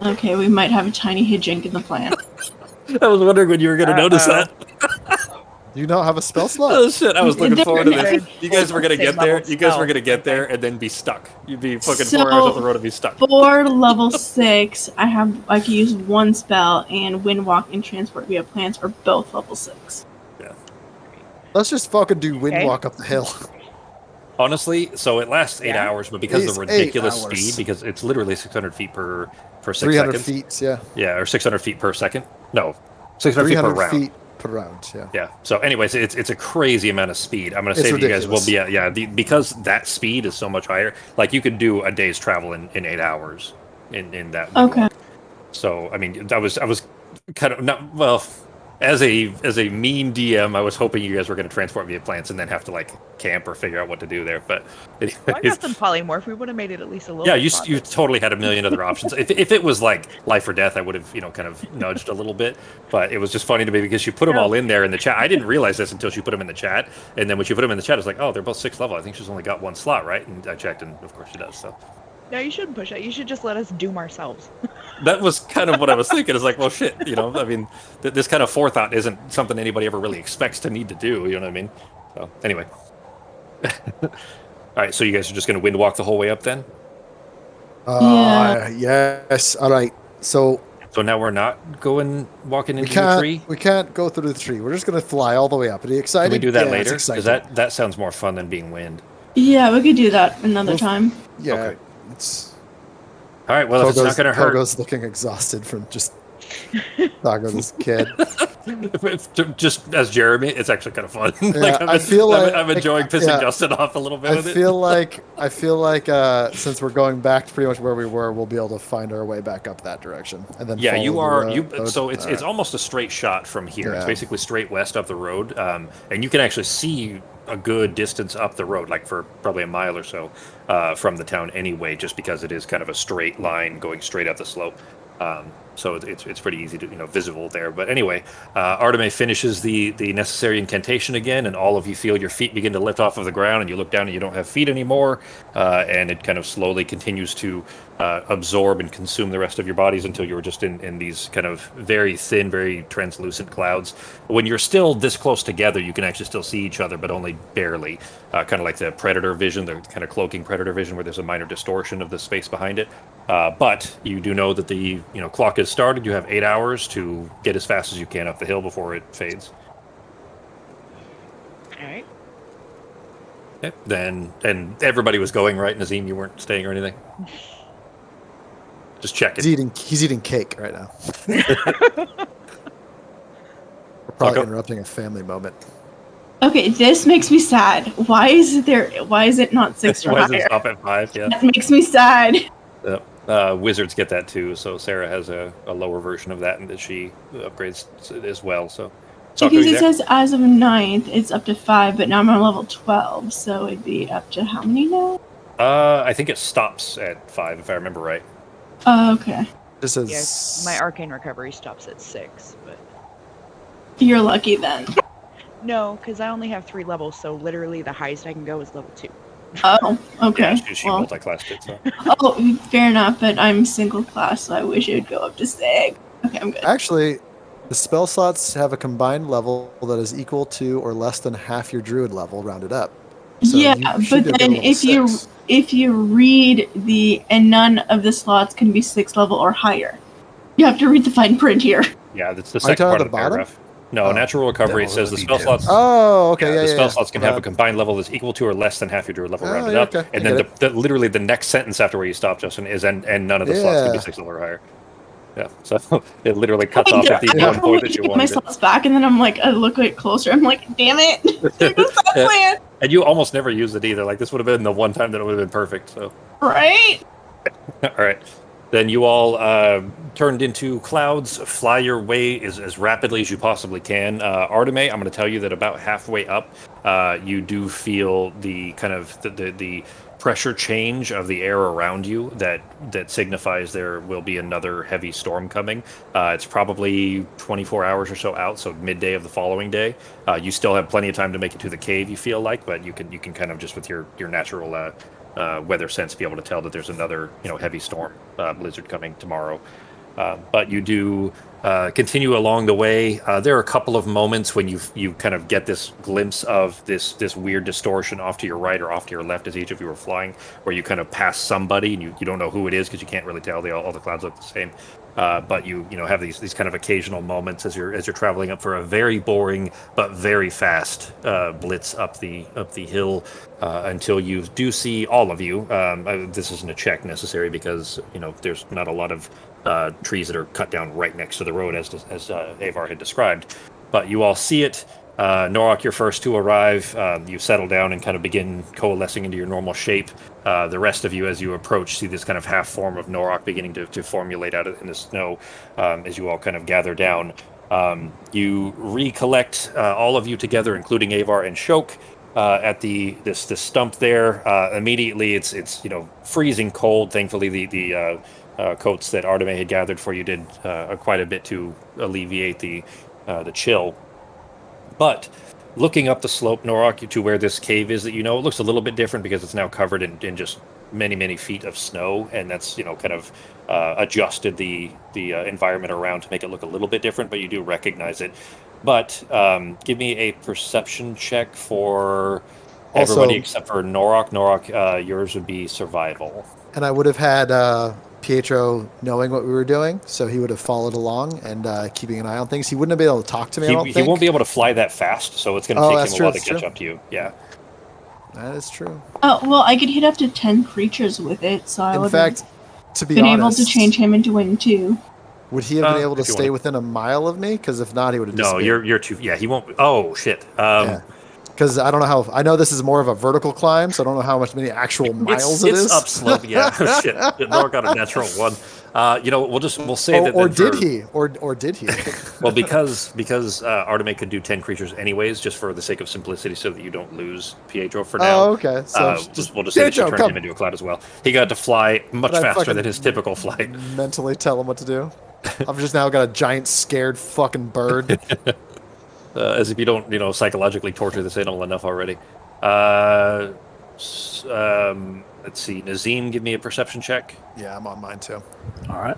Okay, we might have a tiny hijink in the plan. I was wondering when you were going to notice Uh-oh. that. Do you not have a spell slot? Oh shit! I was looking They're- forward to they're this. You guys were gonna same get there. level You guys were spell. gonna get there Okay. and then be stuck. You'd be fucking So- 4 hours up the road and be stuck. For level 6, I can use one spell, and wind walk and transport via plants are both level 6. Let's just fucking do wind Okay. walk up the hill. Honestly, so it lasts 8 Yeah. hours, but because of It's the 8 ridiculous hours. speed, because it's literally 600 feet per 6 300 seconds. feet, yeah. Yeah, or 600 feet per second. No, 600 feet per 300 round. feet per round, yeah. Yeah. So, anyways, it's a crazy amount of speed. I'm gonna It's say that you guys will ridiculous. be because that speed is so much higher. Like you could do a day's travel in 8 hours in that. wind Okay. walk. So I mean, I was kind of not well. As a mean DM, I was hoping you guys were going to transport via plants and then have to camp or figure out what to do there. But Well, I got some polymorph. We would have made it at least a little. yeah, bit you fun. totally had a million other options. If it was like life or death, I would have kind of nudged a little bit. But it was just funny to me because she put them all in there in the chat. I didn't realize this until she put them in the chat. And then when she put them in the chat, I was like, oh, they're both 6th level. I think she's only got one slot, right? And I checked, and of course she does. So No, you shouldn't push it. You should just let us doom ourselves. that was kind of what I was thinking. It's like, well, shit. I mean, this kind of forethought isn't something anybody ever really expects to need to do. You know what I mean? So anyway. All right, so you guys are just going to wind walk the whole way up then? Yes. All right. So So now we're not walking we into the tree? can't go through the tree. We're just going to fly all the way up. Are you excited? Can we do that Yeah, it's later? exciting. Because that sounds more fun than being wind. Yeah, we could do that another Well, time. Yeah. Okay. It's All right, well, if it's not going to hurt. Togo's looking exhausted from just talking to this kid. Just as Jeremy, it's actually kind of fun. Yeah, I'm enjoying pissing Justin off a little bit. I feel like since we're going back to pretty much where we were, we'll be able to find our way back up that direction and then. Yeah, follow you the are. road. So it's Alright. almost a straight shot from here. It's Yeah. basically straight west up the road, and you can actually see a good distance up the road, like for probably a mile or so from the town anyway, just because it is kind of a straight line going straight up the slope. So it's pretty easy to visible there. But anyway, Arteme finishes the necessary incantation again, and all of you feel your feet begin to lift off of the ground, and you look down and you don't have feet anymore, and it kind of slowly continues to absorb and consume the rest of your bodies until you're just in these kind of very thin, very translucent clouds. When you're still this close together, you can actually still see each other, but only barely. Kind of like the predator vision, the kind of cloaking predator vision, where there's a minor distortion of the space behind it. But you do know that the clock has started. You have 8 hours to get as fast as you can up the hill before it fades. All right. Okay. And everybody was going, right? Nazim, you weren't staying or anything? Just checking. He's eating cake right now. We're probably interrupting a family moment. Okay, this makes me sad. Why is it not 6 or Why higher? does it stop at 5? Yeah. That makes me sad. Wizards get that too, so Sarah has a lower version of that, and that she upgrades as well. So Because it says as of 9th, it's up to 5, but now I'm on level 12, so it'd be up to how many now? I think it stops at 5, if I remember right. Oh, okay. This Yeah, is my arcane recovery stops at 6, but You're lucky then. no, because I only have 3 levels, so literally the highest I can go is level 2. Oh, okay. Yeah, she Well, multi-classed it. So. oh, fair enough, but I'm single class, so I wish it would go up to 6. Okay, I'm good. actually the spell slots have a combined level that is equal to or less than half your druid level, rounded up. So yeah, you should but be able then to level 6. if you read and none of the slots can be 6 level or higher. You have to read the fine print here. Yeah, that's the Are you second part talking of the at the bottom? paragraph. No, Oh. natural recovery. It Devil says the of spell details. slots. Oh, okay, yeah, the spell yeah. slots can have a combined level that's equal to or less than half your druid level Oh, rounded yeah, up. okay. And I then get literally the next sentence after where you stop, Justin, is and none of the slots can be Yeah. 6 level or higher. Yeah, so it literally cuts Wait, off at the I one point that you get my wanted. slots back, and then I'm like, I look like closer. I'm like, damn it! There's no slot Yeah. plan, And you almost never use it either. Like this would have been the one time that it would have been perfect. So. right? All right. Then you all turned into clouds, fly your way as rapidly as you possibly can. Arteme, I'm going to tell you that about halfway up, you do feel the kind of the pressure change of the air around you that signifies there will be another heavy storm coming. It's probably 24 hours or so out, so midday of the following day. You still have plenty of time to make it to the cave, you feel like, but you can kind of just with your natural weather sense be able to tell that there's another heavy storm blizzard coming tomorrow. But you do continue along the way. There are a couple of moments when you kind of get this glimpse of this weird distortion off to your right or off to your left as each of you are flying, where you kind of pass somebody and you don't know who it is because you can't really tell. All the clouds look the same. But you have these kind of occasional moments as you're traveling up for a very boring but very fast blitz up the hill until you do see all of you. This isn't a check necessary because there's not a lot of trees that are cut down right next to the road as Avar had described. But you all see it. Norak, you're first to arrive. You settle down and kind of begin coalescing into your normal shape. The rest of you, as you approach, see this kind of half form of Norak beginning to formulate out in the snow as you all kind of gather down. You recollect all of you together, including Avar and Shok, at this stump there. Immediately, it's freezing cold. Thankfully, the coats that Arteme had gathered for you did quite a bit to alleviate the chill. But looking up the slope, Norak, to where this cave is, that it looks a little bit different because it's now covered in just many, many feet of snow, and that's kind of adjusted the environment around to make it look a little bit different. But you do recognize it. But give me a perception check for everybody except for Norak. Norak, yours would be survival. And I would have had Pietro knowing what we were doing, so he would have followed along and keeping an eye on things. He wouldn't have been able to talk to me. He won't be able to fly that fast, so it's going to take him a while to catch up to you. Yeah, that is true. Oh well, I could hit up to 10 creatures with it, so I would In fact, to be been honest, able to change him into wind too. Would he have been able to if you stay wanna- within a mile of me? Because if not, he would have No, disappeared. you're too. Yeah, he won't. Oh shit. Yeah. Because I don't know how. I know this is more of a vertical climb, so I don't know how many actual miles it is. It's upslope. Yeah, shit. Nor got a natural one. We'll say that. Or then did for- he? Or did he? Well, because Artemate could do 10 creatures anyways, just for the sake of simplicity, so that you don't lose Pietro for now. Oh, okay. So We'll just say that you Pietro, turned come. him into a cloud as well. He got to fly much Can I faster fucking than his typical flight. Mentally tell him what to do. I've just now got a giant scared fucking bird. As if you don't, psychologically torture this animal enough already. Let's see. Nazim, give me a perception check. Yeah, I'm on mine too. All right.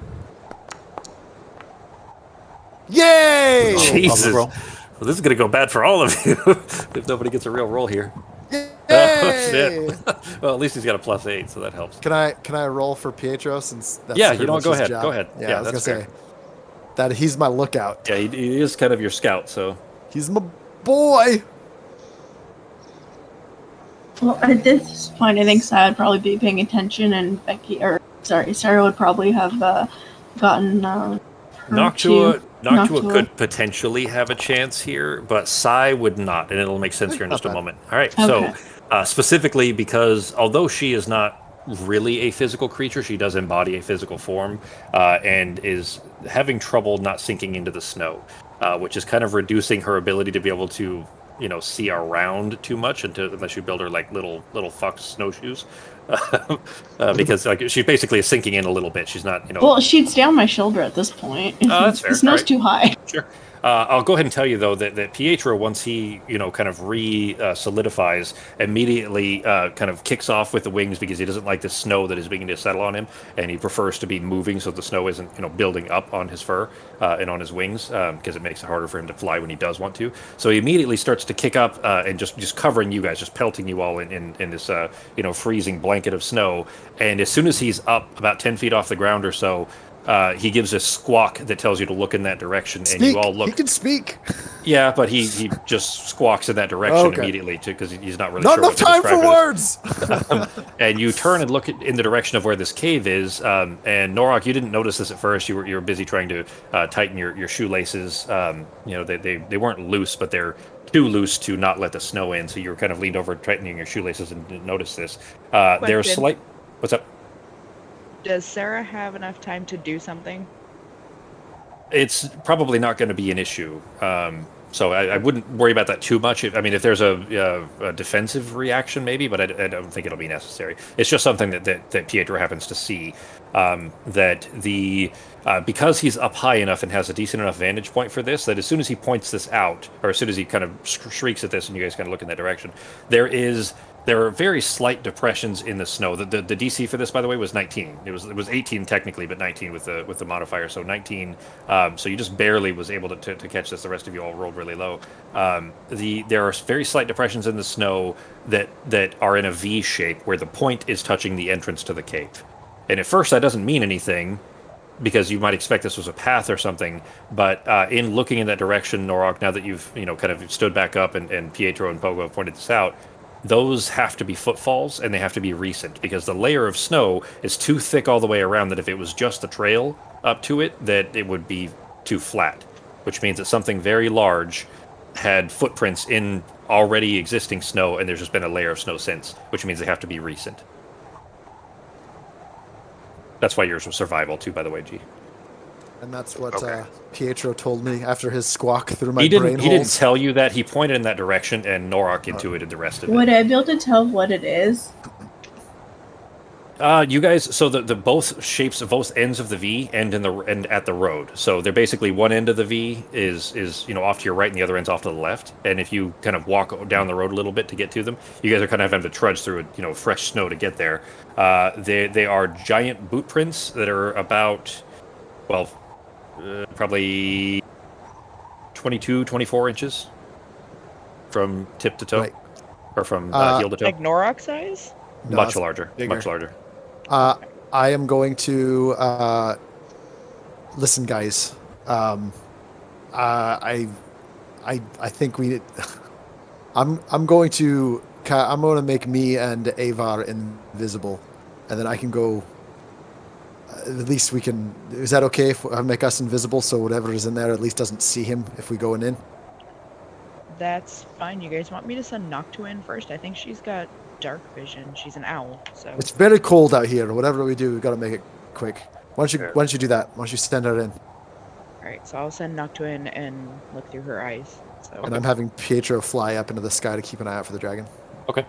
Yay! Jesus. roll. Well, this is going to go bad for all of you if nobody gets a real roll here. Yay! Oh, shit. Well, at least he's got a +8, so that helps. Can I roll for Pietro since that's Yeah, pretty much go his ahead. job? Go ahead. Yeah, Yeah, I was that's gonna say that he's my lookout. Yeah, he is kind of your scout, so. He's my boy. Well, at this point, I think Sai would probably be paying attention, and Sarah would probably have gotten Noctua Noctua. could potentially have a chance here, but Sai would not, and it'll make sense here in just a Okay. moment. All right, Okay. so specifically because although she is not really a physical creature, she does embody a physical form, and is having trouble not sinking into the snow, which is kind of reducing her ability to be able to, see around too much unless you build her like little fucked snowshoes. Because like she basically is sinking in a little bit. She's not, Well, she'd stay on my shoulder at this point. Oh, that's fair. The snow's Alright. too high. Sure. I'll go ahead and tell you though that Pietro, once he kind of solidifies, immediately kind of kicks off with the wings because he doesn't like the snow that is beginning to settle on him, and he prefers to be moving so the snow isn't building up on his fur and on his wings because it makes it harder for him to fly when he does want to. So he immediately starts to kick up and just covering you guys, just pelting you all in this freezing blanket of snow. And as soon as he's up about 10 feet off the ground or so, he gives a squawk that tells you to look in that direction, and you all look. He can speak. Yeah, but he just squawks in that direction Okay. immediately because he's not really Not sure enough what to time for describe it as. words. And you turn and look in the direction of where this cave is. And Norok, you didn't notice this at first. You were busy trying to tighten your shoelaces. They weren't loose, but they're too loose to not let the snow in. So you were kind of leaned over tightening your shoelaces and didn't notice this. There's Question. slight. What's up? Does Sarah have enough time to do something? It's probably not going to be an issue. So I wouldn't worry about that too much. If there's a defensive reaction, maybe, but I don't think it'll be necessary. It's just something that Pietro happens to see. Because he's up high enough and has a decent enough vantage point for this, that as soon as he points this out, or as soon as he kind of shrieks at this and you guys kind of look in that direction, there are very slight depressions in the snow. The DC for this, by the way, was 19. It was 18 technically, but 19 with the modifier. So 19. So you just barely was able to catch this. The rest of you all rolled really low. There are very slight depressions in the snow that are in a V shape where the point is touching the entrance to the cave. And at first that doesn't mean anything, because you might expect this was a path or something, but in looking in that direction, Norok, now that you've kind of stood back up and Pietro and Pogo have pointed this out, those have to be footfalls, and they have to be recent, because the layer of snow is too thick all the way around that if it was just the trail up to it, that it would be too flat, which means that something very large had footprints in already existing snow, and there's just been a layer of snow since, which means they have to be recent. That's why yours was survival too, by the way, G. And that's what Okay. Pietro told me after his squawk through my He brain didn't holes. tell you that. He pointed in that direction, and Norok intuited the rest of it. Would I be able to tell what it is? You guys, so the both shapes of both ends of the V end at the road. So they're basically one end of the V is off to your right, and the other end's off to the left. And if you kind of walk down the road a little bit to get to them, you guys are kind of having to trudge through fresh snow to get there. They are giant boot prints that are about, probably 22, 24 inches from tip to toe, Right. or from heel to toe. Like Norok size? No, Much it's larger, bigger. much larger. I am going to listen, guys. I think we. I'm going to make me and Avar invisible, and then I can go. at least we can. Is that okay if I make us invisible so whatever is in there at least doesn't see him if we go in? That's fine. You guys want me to send Noctua in first? I think she's got dark vision. She's an owl, so. It's very cold out here. Whatever we do, we've got to make it quick. Why Yeah. don't you do that? Why don't you send her in? Alright, so I'll send Noctua in and look through her eyes. So. And I'm having Pietro fly up into the sky to keep an eye out for the dragon. Okay.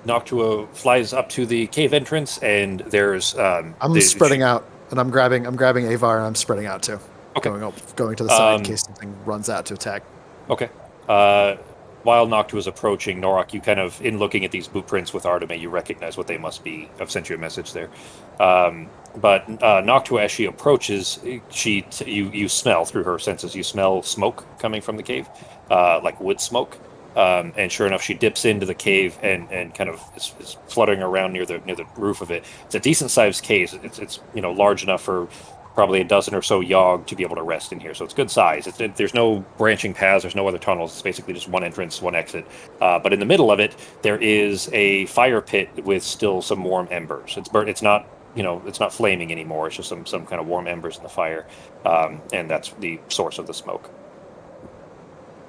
Noctua flies up to the cave entrance, and there's I'm spreading out, and I'm grabbing Avar, and I'm spreading out too. Okay. Going to the side in case something runs out to attack. Okay. While Noctua is approaching, Norok, you kind of, in looking at these boot prints with Arteme, you recognize what they must be. I've sent you a message there. But Noctua, as she approaches, you smell through her senses. You smell smoke coming from the cave, like wood smoke. And sure enough, she dips into the cave and kind of is fluttering around near the roof of it. It's a decent sized cave. It's large enough for probably a dozen or so Yogg to be able to rest in here. So it's good size. There's no branching paths. There's no other tunnels. It's basically just one entrance, one exit. But in the middle of it, there is a fire pit with still some warm embers. It's burnt. It's not it's not flaming anymore. It's just some kind of warm embers in the fire, and that's the source of the smoke.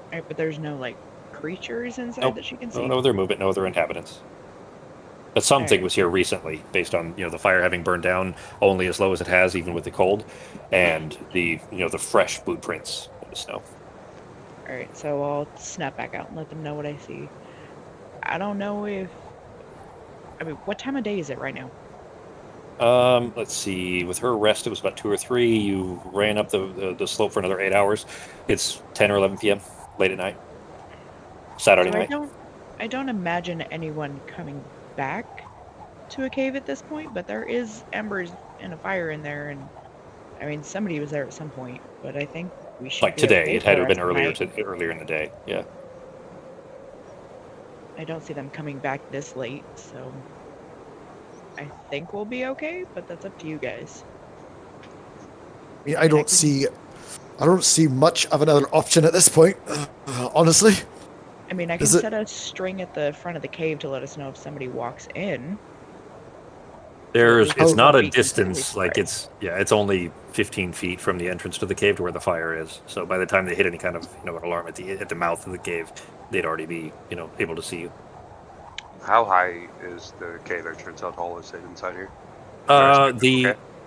Alright, but there's no creatures inside Nope. that she can see? No other movement, no other inhabitants. But something was here recently, based on the fire having burned down only as low as it has, even with the cold, and the the fresh boot prints in the snow. Alright, so I'll snap back out and let them know what I see. I don't know if... what time of day is it right now? Let's see. With her rest, it was about 2 or 3. You ran up the slope for another 8 hours. It's 10 or 11 p.m. late at night. Saturday night. I don't imagine anyone coming back to a cave at this point, but there is embers and a fire in there, and somebody was there at some point, but I think we should be today. okay It had to for have the been rest of the night. earlier in the day. Yeah. I don't see them coming back this late, so I think we'll be okay, but that's up to you guys. I don't see much of another option at this point, honestly. I can set a string at the front of the cave to let us know if somebody walks in. It's not a be distance, completely it's only 15 feet from the entrance to the cave to where the fire is. So by the time they hit any kind of an alarm at the mouth of the cave, they'd already be able to see you. How high is the cave entrance? How tall is it inside here?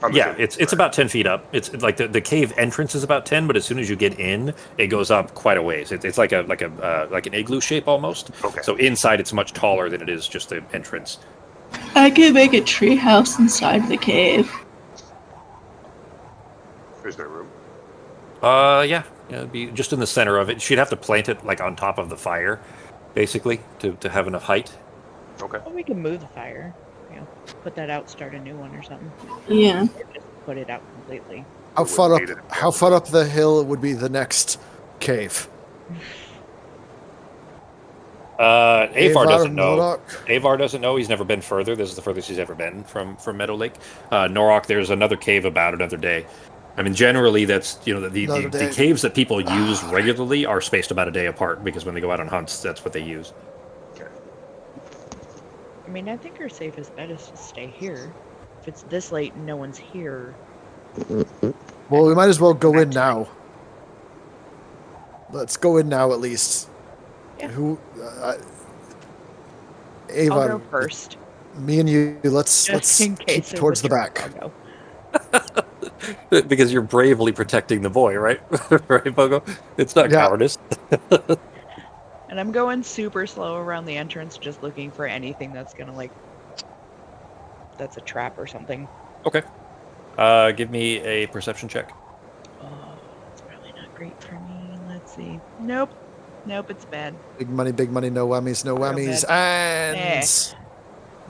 It's about 10 feet up. It's like the cave entrance is about 10, but as soon as you get in, it goes up quite a ways. It's like an igloo shape almost. Okay. So inside, it's much taller than it is just the entrance. I could make a treehouse inside the cave. Is there room? Yeah, it'd be just in the center of it. She'd have to plant it on top of the fire, basically, to have enough height. Okay. Well, we can move the fire. Put that out, start a new one or something. Yeah. Or just put it out completely. How far up the hill would be the next cave? Avar doesn't know. Norok? Avar doesn't know. He's never been further. This is the furthest he's ever been from Meadow Lake. Norok, there's another cave about another day. Generally, that's the caves that people use regularly are spaced about a day apart because when they go out on hunts, that's what they use. I think our safest bet is to stay here. If it's this late and no one's here... Well, we might as well go in now. Let's go in now, at least. Yeah. Ava, I'll go first. Me and you, let's in case keep towards the back. Because you're bravely protecting the boy, right? Right, Pogo? It's not cowardice. And I'm going super slow around the entrance, just looking for anything that's gonna that's a trap or something. Okay. Give me a perception check. Oh, that's probably not great for me. Let's see. Nope, it's bad. Big money, no whammies, no whammies, and...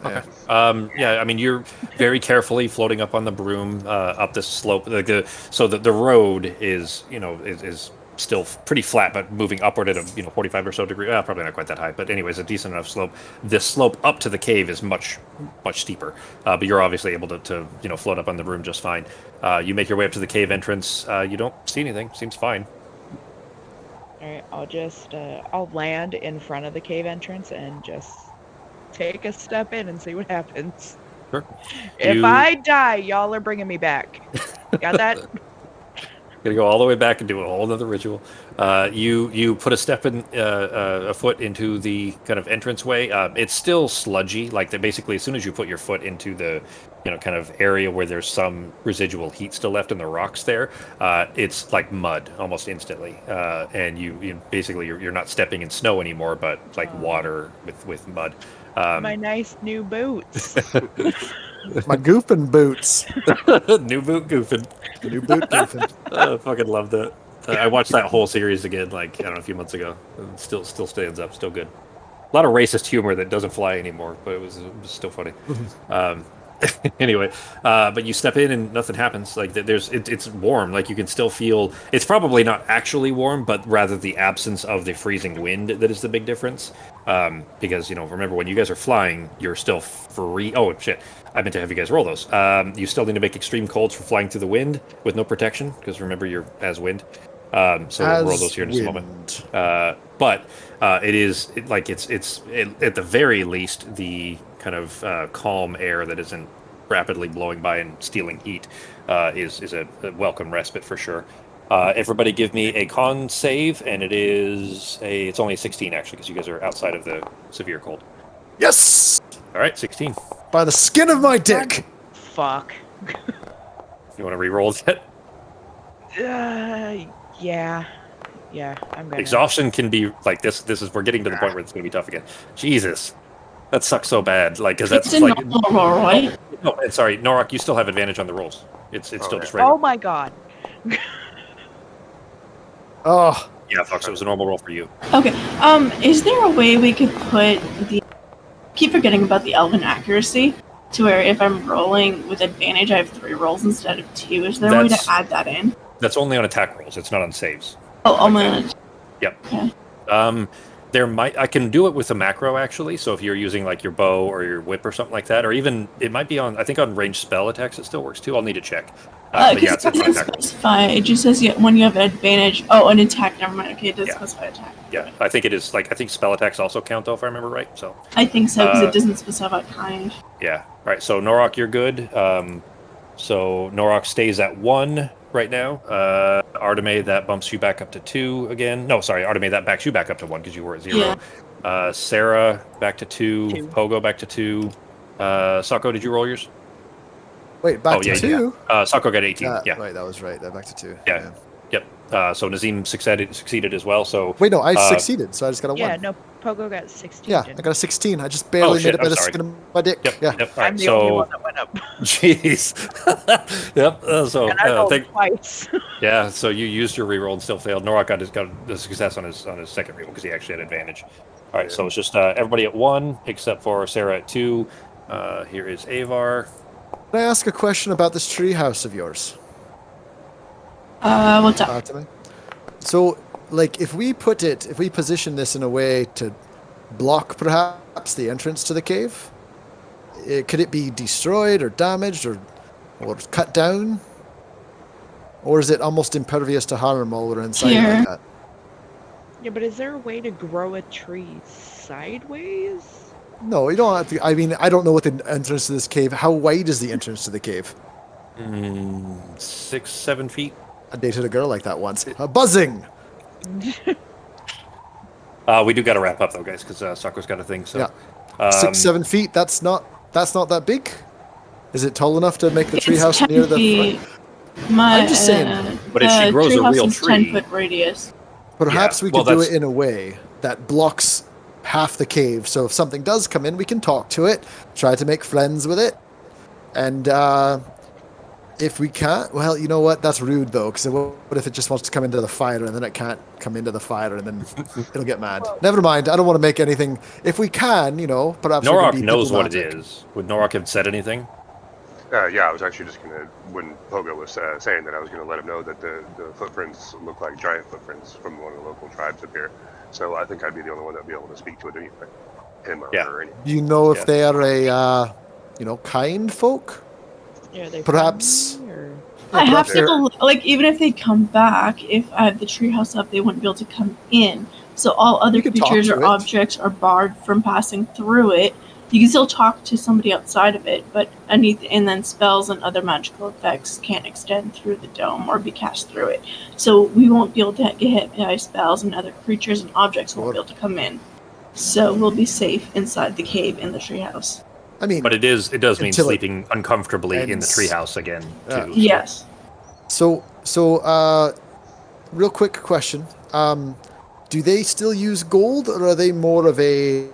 Yeah. You're very carefully floating up on the broom, up the slope. So the road is still pretty flat, but moving upward at a 45 or so degree. Probably not quite that high, but anyways, a decent enough slope. This slope up to the cave is much steeper, but you're obviously able to float up on the broom just fine. You make your way up to the cave entrance. You don't see anything. Seems fine. All right, I'll just I'll land in front of the cave entrance and just take a step in and see what happens. Sure. If You- I die, y'all are bringing me back. Got that? Gonna go all the way back and do a whole other ritual. You put a foot into the kind of entranceway. It's still sludgy. Like that, basically, as soon as you put your foot into the, kind of area where there's some residual heat still left in the rocks there, it's like mud almost instantly. And you basically you're not stepping in snow anymore, but like water with mud. My nice new boots. My goofing boots. New boot goofing. New boot goofing. I fucking love that. I watched that whole series again, like I don't know, a few months ago. It still stands up, still good. A lot of racist humor that doesn't fly anymore, but it was still funny. Anyway, but you step in and nothing happens. Like it's warm. Like you can still feel. It's probably not actually warm, but rather the absence of the freezing wind that is the big difference. Because remember when you guys are flying, you're still free. Oh shit! I meant to have you guys roll those. You still need to make extreme colds for flying through the wind with no protection, because remember you're as wind. So we'll roll those here in just a moment. But it is it's at the very least the kind of calm air that isn't rapidly blowing by and stealing heat is a welcome respite for sure. Everybody give me a con save, and it's only a 16 actually, because you guys are outside of the severe cold. Yes! All right, 16. By the skin of my dick! Fuck. You want to re-roll that? Yeah. I'm gonna. Exhaustion can be like this. We're getting to the point where it's going to be tough again. Jesus, that sucks so bad. Like, because that's It's a like. normal roll, right? No, sorry, Norok, you still have advantage on the rolls. It's still yeah. just regular. Oh my god. Oh, Yeah, Fox, it was a normal roll for you. Okay. Is there a way we could put keep forgetting about the elven accuracy to where if I'm rolling with advantage, I have 3 rolls instead of 2? Is there a way to add that in? That's only on attack rolls. It's not on saves. Oh, my. Yep. Okay. I can do it with a macro actually. So if you're using like your bow or your whip or something like that, or even it might be on. I think on ranged spell attacks it still works too. I'll need to check. But yeah, it's it on doesn't attack rolls. specify. It just says when you have advantage. Oh, an attack. Never mind. Okay, it does specify attack. Yeah, I think it is I think spell attacks also count though, if I remember right. So I think so because it doesn't specify kind. yeah. All right. So Norok, you're good. So Norok stays at 1 right now. Arteme, that bumps you back up to 2 again. No, sorry, Arteme, that backs you back up to 1 because you were at 0. Yeah. Sarah back to 2. 2. Pogo back to 2. Sako, did you roll yours? wait, back to 2? Sako got 18. Yeah. Right, that was right. Back to 2. Yeah. Yep. So Nazim succeeded as well. So Wait, no, I succeeded, so I just got a 1. Yeah, no, Pogo got 16. Yeah, I got a 16. I just barely made it by the skin of my dick. Yep. Yeah. Yep. All I'm right. the only one that went up. Jeez. Yep. And I rolled twice. Yeah. So you used your reroll and still failed. Norok got a success on his second reroll because he actually had advantage. All right. So it's just everybody at 1 except for Sarah at 2. Here is Avar. Can I ask a question about this treehouse of yours? What's up? Arteme? So, like, if we position this in a way to block perhaps the entrance to the cave, could it be destroyed or damaged or cut down? Or is it almost impervious to harm while we're inside Here. like that? Yeah, but is there a way to grow a tree sideways? No, you don't have to. I mean, I don't know what the entrance to this cave. How wide is the entrance to the cave? 6-7 feet. I dated a girl like that once. Buzzing. We do got to wrap up though, guys, because Sako's got a thing. So Yeah. 6-7 feet. That's not that big. Is it tall enough to make the treehouse near the front? I'm just saying. But if she grows a real is tree- 10-foot radius. Perhaps Yeah, we well, could do that's- it in a way that blocks half the cave. So if something does come in, we can talk to it, try to make friends with it. And if we can't, well, you know what? That's rude, though, because what if it just wants to come into the fire and then it can't come into the fire and then it'll get mad? Never mind. I don't want to make anything. If we can, perhaps we Norok can be knows what it diplomatic. is. Would Norok have said anything? Yeah, I was actually just going to, when Pogo was saying that, I was going to let him know that the footprints look like giant footprints from one of the local tribes up here. So I think I'd be the only one that would be able to speak to it anyway. Him or her. Anyway. Do you know if Yeah. they are a, kind folk? Yeah, they Perhaps- friendly, or- I have perhaps they're- to even if they come back, if I have the treehouse up, they wouldn't be able to come in. So all other You could talk creatures to or it. objects are barred from passing through it. You can still talk to somebody outside of it, but and then spells and other magical effects can't extend through the dome or be cast through it. So we won't be able to get hit by spells, and other creatures and objects won't be able to come in. So we'll be safe inside the cave in the treehouse. I mean, But it does mean until it sleeping uncomfortably in the ends. treehouse again too. Yeah. so- Yes. So, real quick question. Do they still use gold, or are they more of a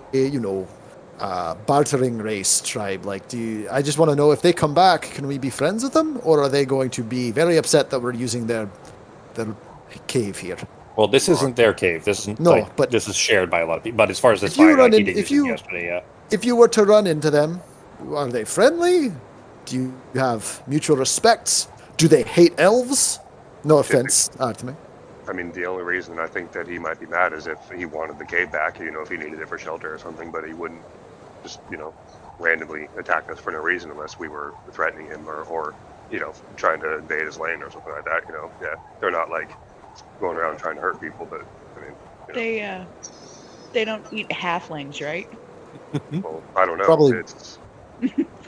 bartering race tribe? Like, I just want to know, if they come back, can we be friends with them, or are they going to be very upset that we're using their cave here? Well, this isn't their cave. This isn't. No, but this is shared by a lot of people. But as far as this if you fire guy, run he in- did if use it you- yesterday. Yeah. If you were to run into them, are they friendly? Do you have mutual respect? Do they hate elves? No offense, Artemi. I mean, the only reason I think that he might be mad is if he wanted the cave back, if he needed it for shelter or something, but he wouldn't just, randomly attack us for no reason unless we were threatening him or trying to invade his land or something like that, Yeah, they're not, like, going around trying to hurt people, but, I mean, They don't eat halflings, right? well, I don't know. Probably-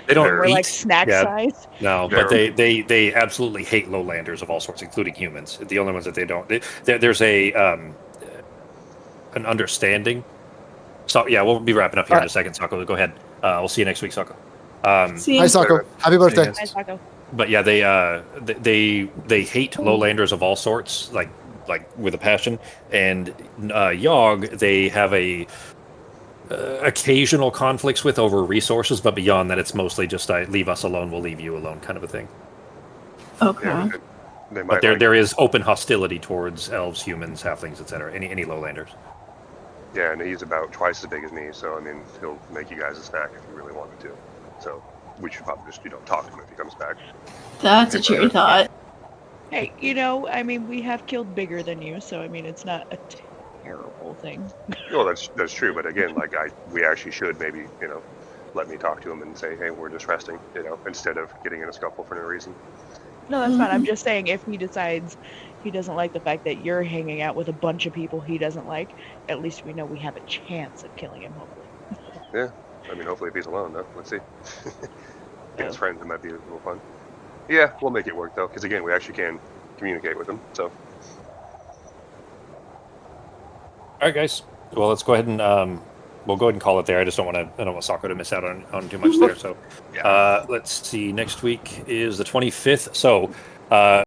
They don't We're eat. like snack yeah, size. No, Yeah. but they absolutely hate lowlanders of all sorts, including humans. The only ones that they don't. There's an understanding. So yeah, we'll be wrapping up here in a second. Sako, go ahead. We'll see you next week, Sako. See Hi, you. Sako. Happy birthday. guys. Hi, Taco. But yeah, they hate lowlanders of all sorts, like with a passion. And Yogg, they have a occasional conflicts with over resources, but beyond that, it's mostly just leave us alone, we'll leave you alone, kind of a thing. Okay. Yeah, they might But there is open hostility towards elves, humans, halflings, etc. Any lowlanders. Yeah, and he's about twice as big as me, so, I mean, he'll make you guys a snack if he really wanted to. So we should probably just, talk to him if he comes back. That's a cheery thought. Hey, I mean, we have killed bigger than you, so I mean, it's not a terrible thing. Well, that's true, but again, like, we actually should maybe, let me talk to him and say, hey, we're just resting, instead of getting in a scuffle for no reason. No, that's fine. I'm just saying, if he decides he doesn't like the fact that you're hanging out with a bunch of people he doesn't like, at least we know we have a chance of killing him, hopefully. Yeah, I mean, hopefully if he's alone, though. Let's see. Get his friends, it might be a little fun. Yeah, we'll make it work, though, because again, we actually can communicate with him, so. All right, guys. Well, let's go ahead and we'll go ahead and call it there. I don't want Sako to miss out on too much there. So, let's see. Next week is the 25th. So,